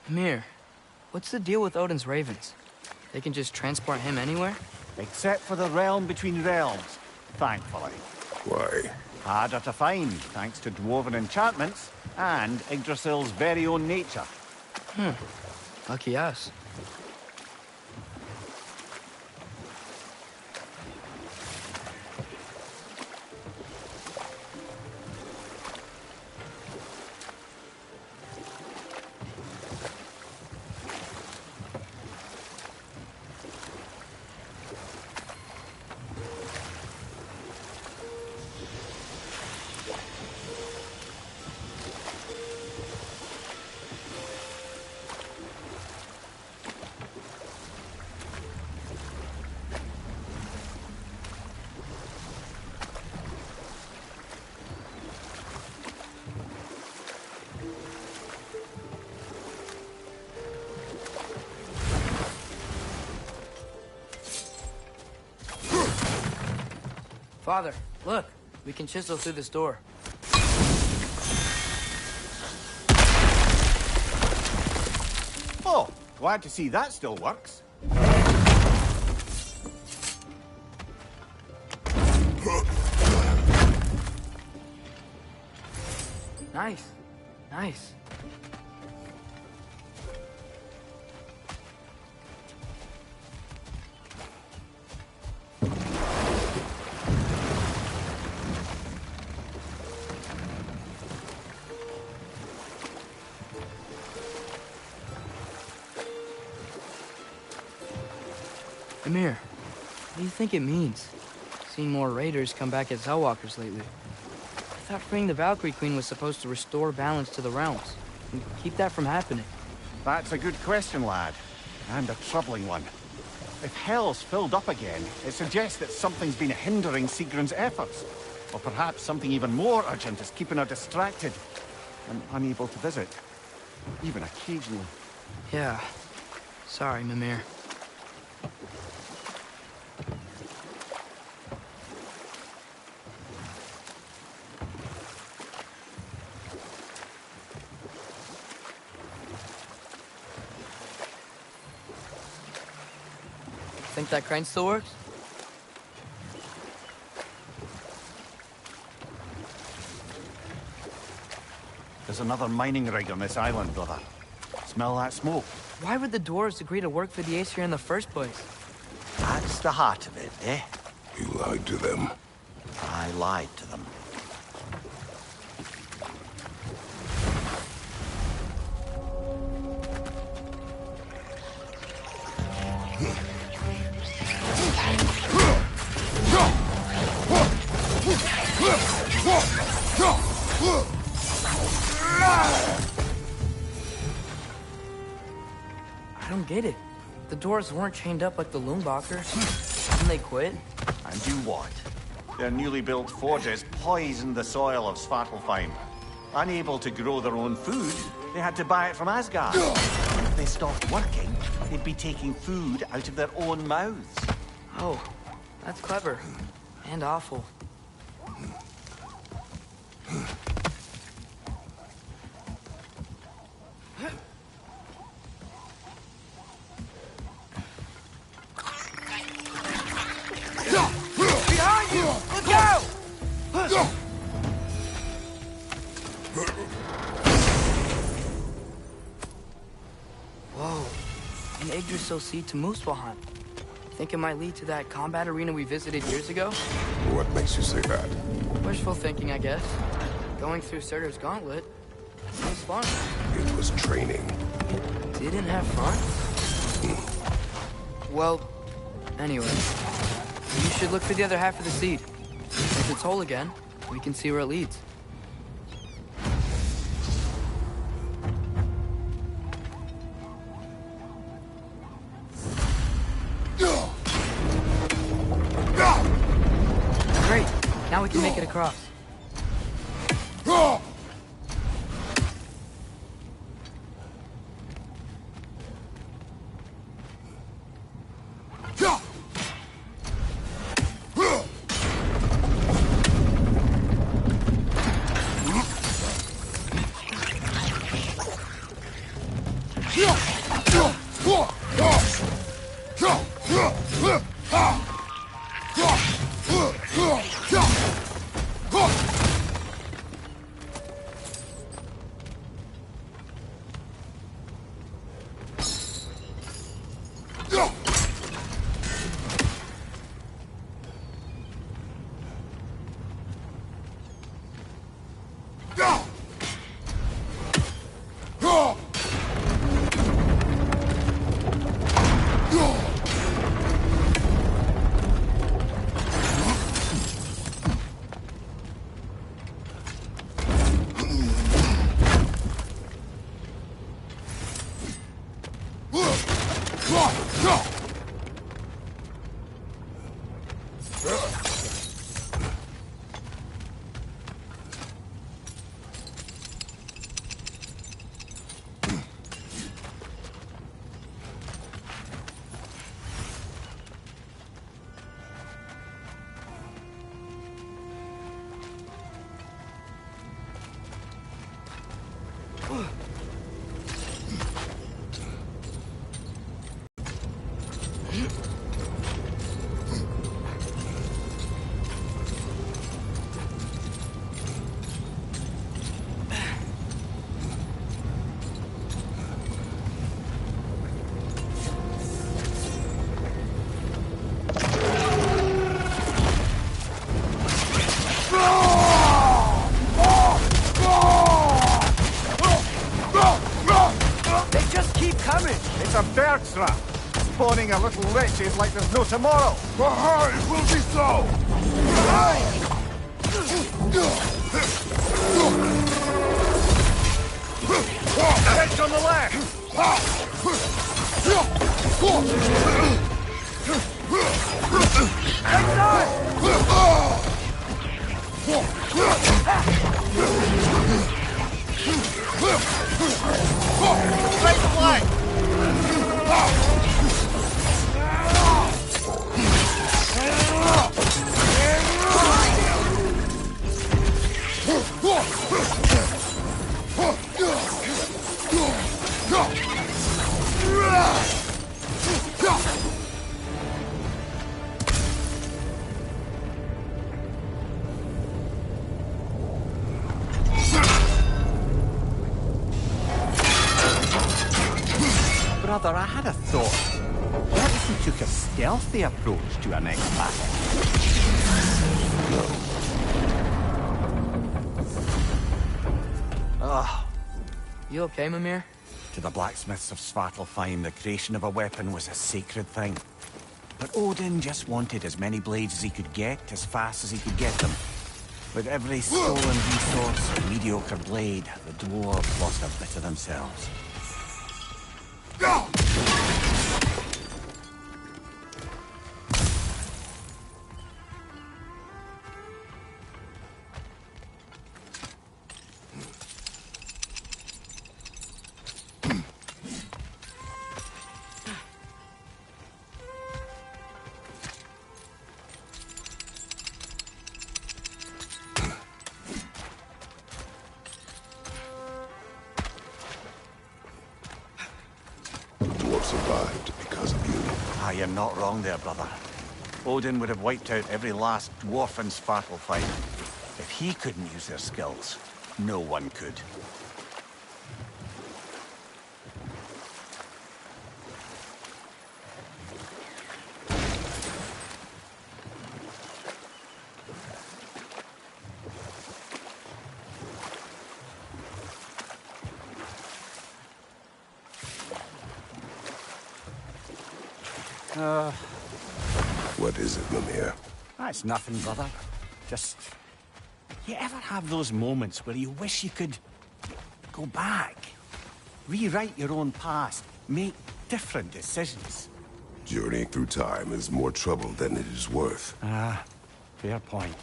Mir, what's the deal with Odin's ravens? They can just transport him anywhere? Except for the realm between realms, thankfully. Why? Harder to find, thanks to dwarven enchantments and Yggdrasil's very own nature. Lucky us. Father, look. We can chisel through this door. Oh, glad to see that still works. Nice. Nice. Amir, what do you think it means? Seen more raiders come back as Hellwalkers lately. I thought freeing the Valkyrie Queen was supposed to restore balance to the realms and keep that from happening. That's a good question, lad. And a troubling one. If Hell's filled up again, it suggests that something's been hindering Sigrun's efforts. Or perhaps something even more urgent is keeping her distracted and unable to visit. Even occasionally. Yeah. Sorry, Mimir. Think that crane still works? There's another mining rig on this island, brother. Smell that smoke? Why would the dwarves agree to work for the Aesir in the first place? That's the heart of it, eh? You lied to them. I lied to them. I don't get it. The dwarves weren't chained up like the Loombacher. Didn't they quit? And do what? Their newly built forges poisoned the soil of Svartalfheim. Unable to grow their own food, they had to buy it from Asgard. If they stopped working, they'd be taking food out of their own mouths. Oh, that's clever. And awful. Behind you! Look out! Whoa. An Yggdrasil seed to Muspelheim. Think it might lead to that combat arena we visited years ago? What makes you say that? Wishful thinking, I guess. Going through Surtur's gauntlet was fun. It was training. Didn't have fun? Well, anyway. You should look for the other half of the seed. If it's whole again, we can see where it leads. Great. Now we can make it across. Spawning a little wretches like there's no tomorrow. Behind will be so! Heads on the left! Right flank! Brother, I had a thought. What if we took a stealthy approach to our next battle? Ugh. You okay, Mimir? To the blacksmiths of Svartalfheim, the creation of a weapon was a sacred thing. But Odin just wanted as many blades as he could get, as fast as he could get them. With every stolen resource or mediocre blade, the dwarves lost a bit of themselves. you're not wrong there, brother. Odin would have wiped out every last dwarf in Svartalfheim. If he couldn't use their skills, no one could. What is it, Mimir? That's nothing, brother. Just... You ever have those moments where you wish you could... go back? Rewrite your own past, make different decisions? Journeying through time is more trouble than it is worth. Ah, fair point.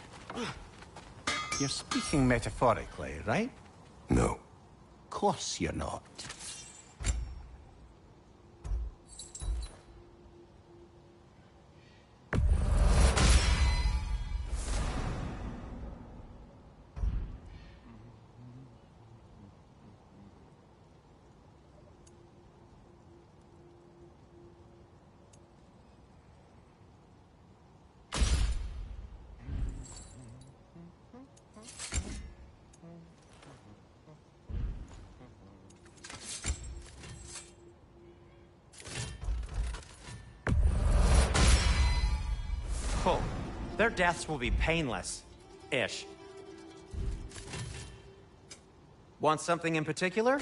You're speaking metaphorically, right? No. Of course you're not. Cool. Their deaths will be painless-ish. Want something in particular?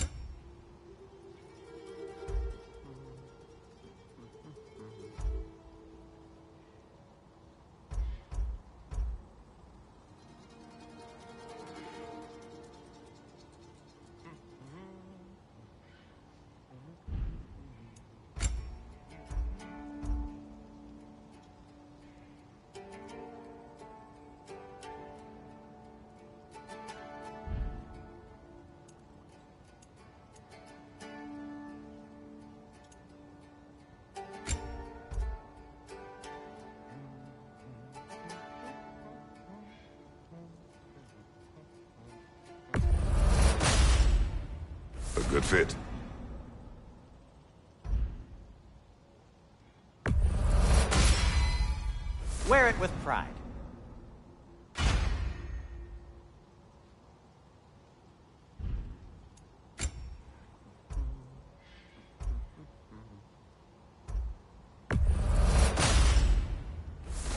A good fit. Wear it with pride.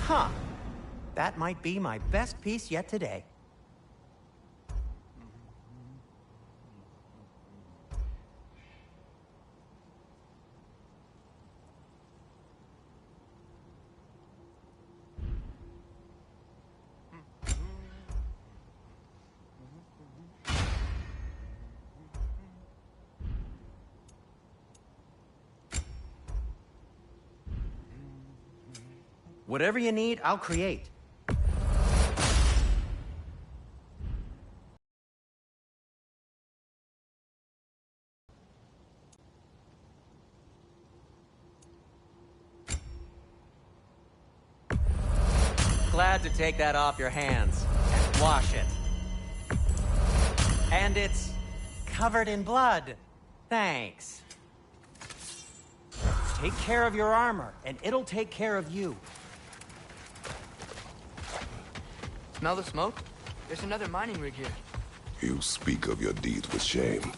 Huh. That might be my best piece yet today. Whatever you need, I'll create. Glad to take that off your hands and wash it. And it's covered in blood. Thanks. Take care of your armor, and it'll take care of you. Smell the smoke? There's another mining rig here. You speak of your deeds with shame.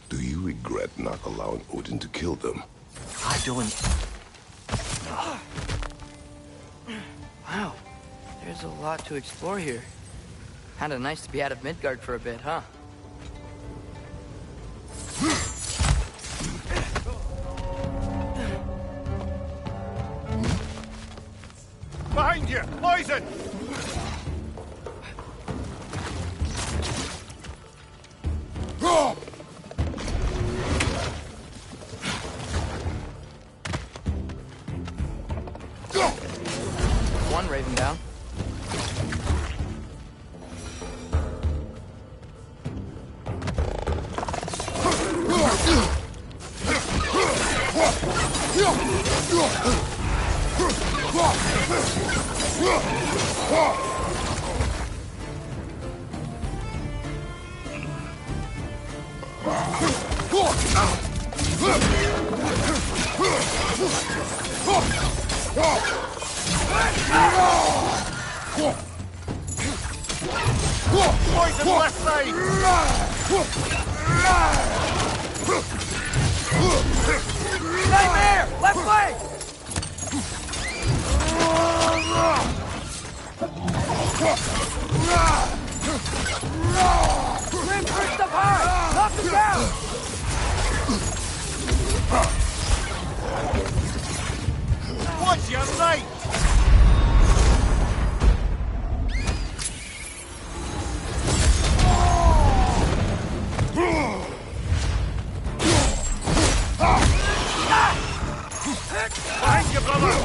Do you regret not allowing Odin to kill them? I don't... Wow. There's a lot to explore here. Kinda nice to be out of Midgard for a bit, huh? Behind you! Poison! One raven down. Poison left side! Nightmare! Left leg! Grim pushed up high! Knock him down! What's your right? Behind you, brother!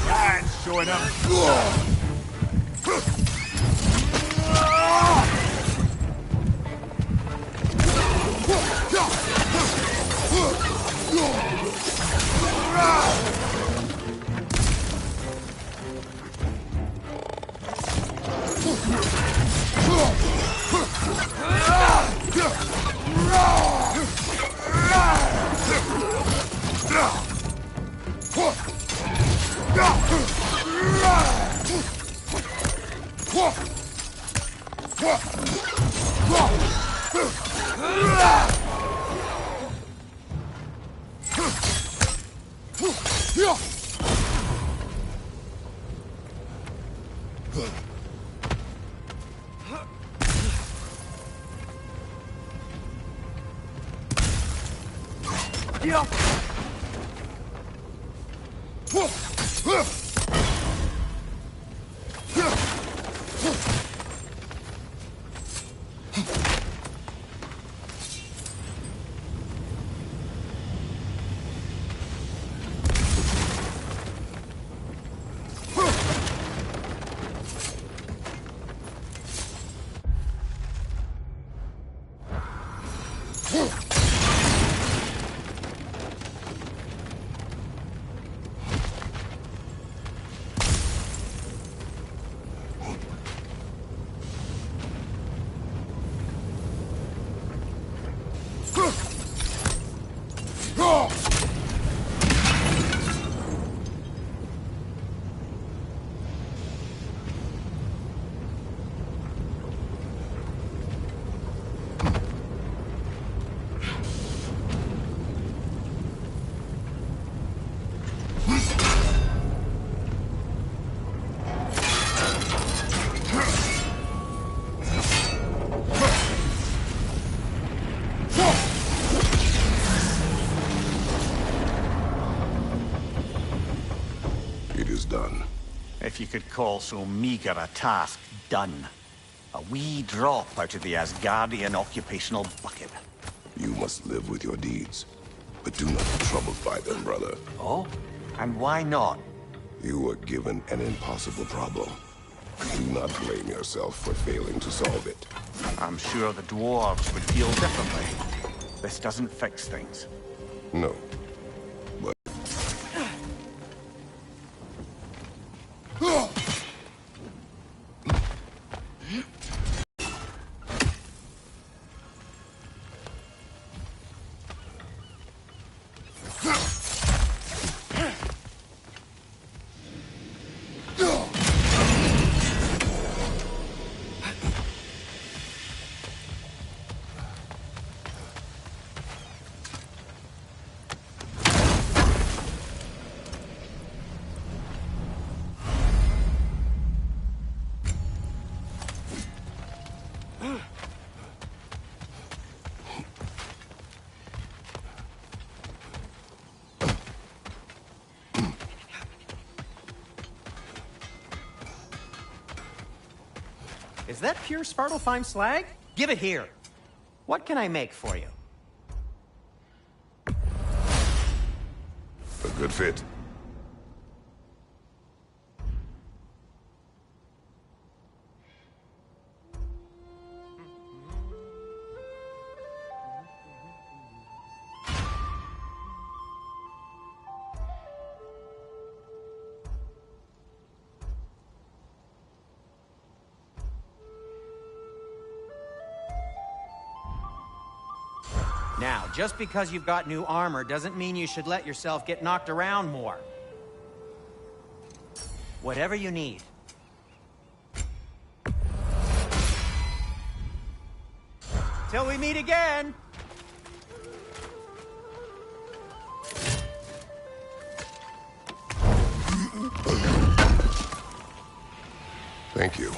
That's showing up. Done. If you could call so meager a task done. A wee drop out of the Asgardian occupational bucket. You must live with your deeds, but do not be troubled by them, brother. Oh? And why not? You were given an impossible problem. Do not blame yourself for failing to solve it. I'm sure the dwarves would feel differently. This doesn't fix things. No. But... Is that pure Svartalfheim slag? Give it here. What can I make for you? A good fit. Now, just because you've got new armor doesn't mean you should let yourself get knocked around more. Whatever you need. Till we meet again! Thank you.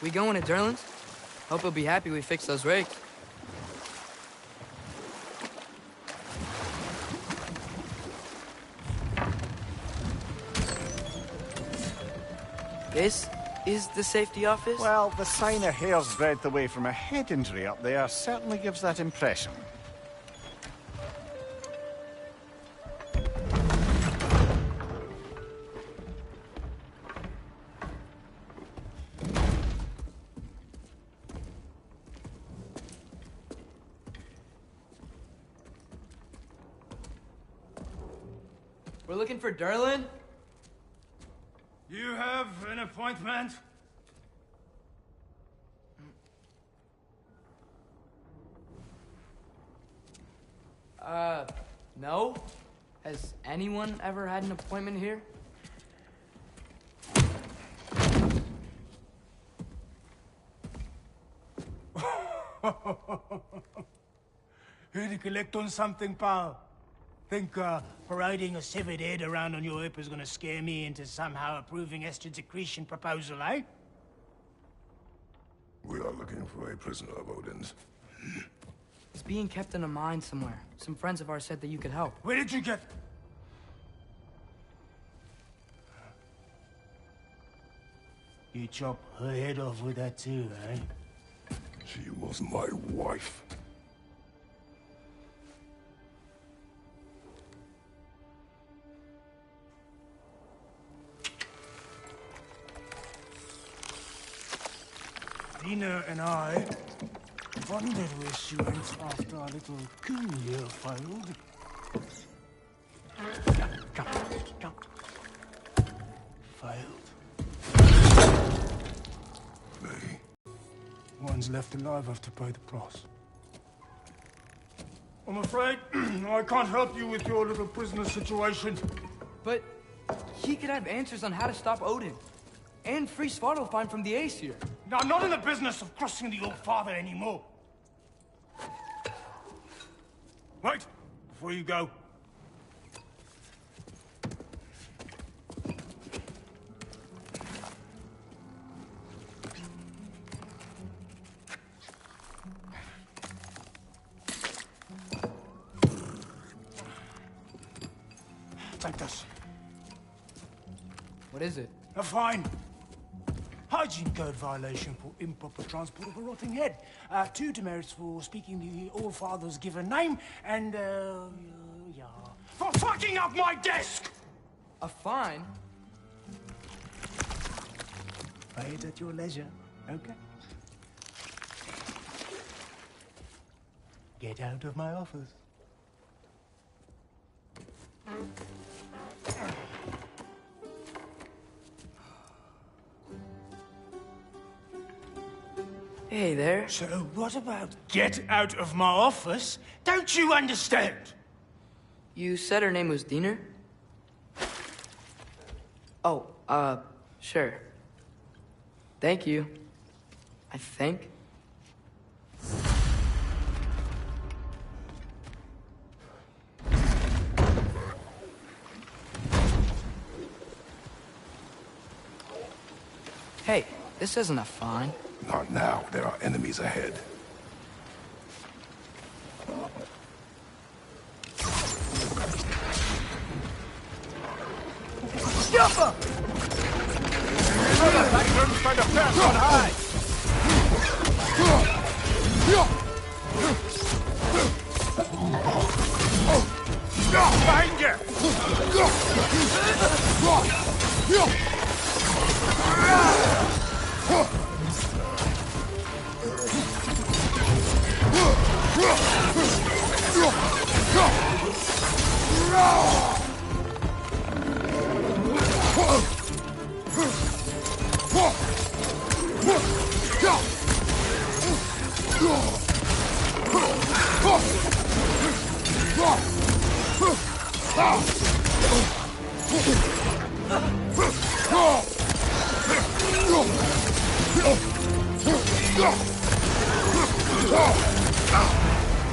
We going to Durlin's? Hope he'll be happy we fixed those rigs. This is the safety office? Well, the sign a hair's breadth away from a head injury up there certainly gives that impression. We're looking for Durlin? You have an appointment? No? Has anyone ever had an appointment here? Here to collect on something, pal? Think, parading a severed head around on your hip is gonna scare me into somehow approving Esther's accretion proposal, eh? We are looking for a prisoner of Odin's. He's being kept in a mine somewhere. Some friends of ours said that you could help. Where did you get... You chop her head off with that too, eh? She was my wife. Dina and I wondered where she went after our little coup here failed. Come. Failed. Me? One's left alive have to pay the price. I'm afraid I can't help you with your little prisoner situation. But he could have answers on how to stop Odin. And free Svartalfheim from the Aesir. Now, I'm not in the business of crossing the old father anymore. Right, before you go. Take this. What is it? A fine. Hygiene code violation for improper transport of a rotting head. 2 demerits for speaking the All-Father's given name, and, yeah. For fucking up my desk! A fine? Pay it at your leisure, okay? Get out of my office. Hey there. So what about get out of my office? Don't you understand? You said her name was Diener? Oh, sure. Thank you. I think. Hey, this isn't a fine. Not now. There are enemies ahead. Jumper! Trying to pass on high. Behind you!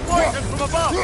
Poison from above!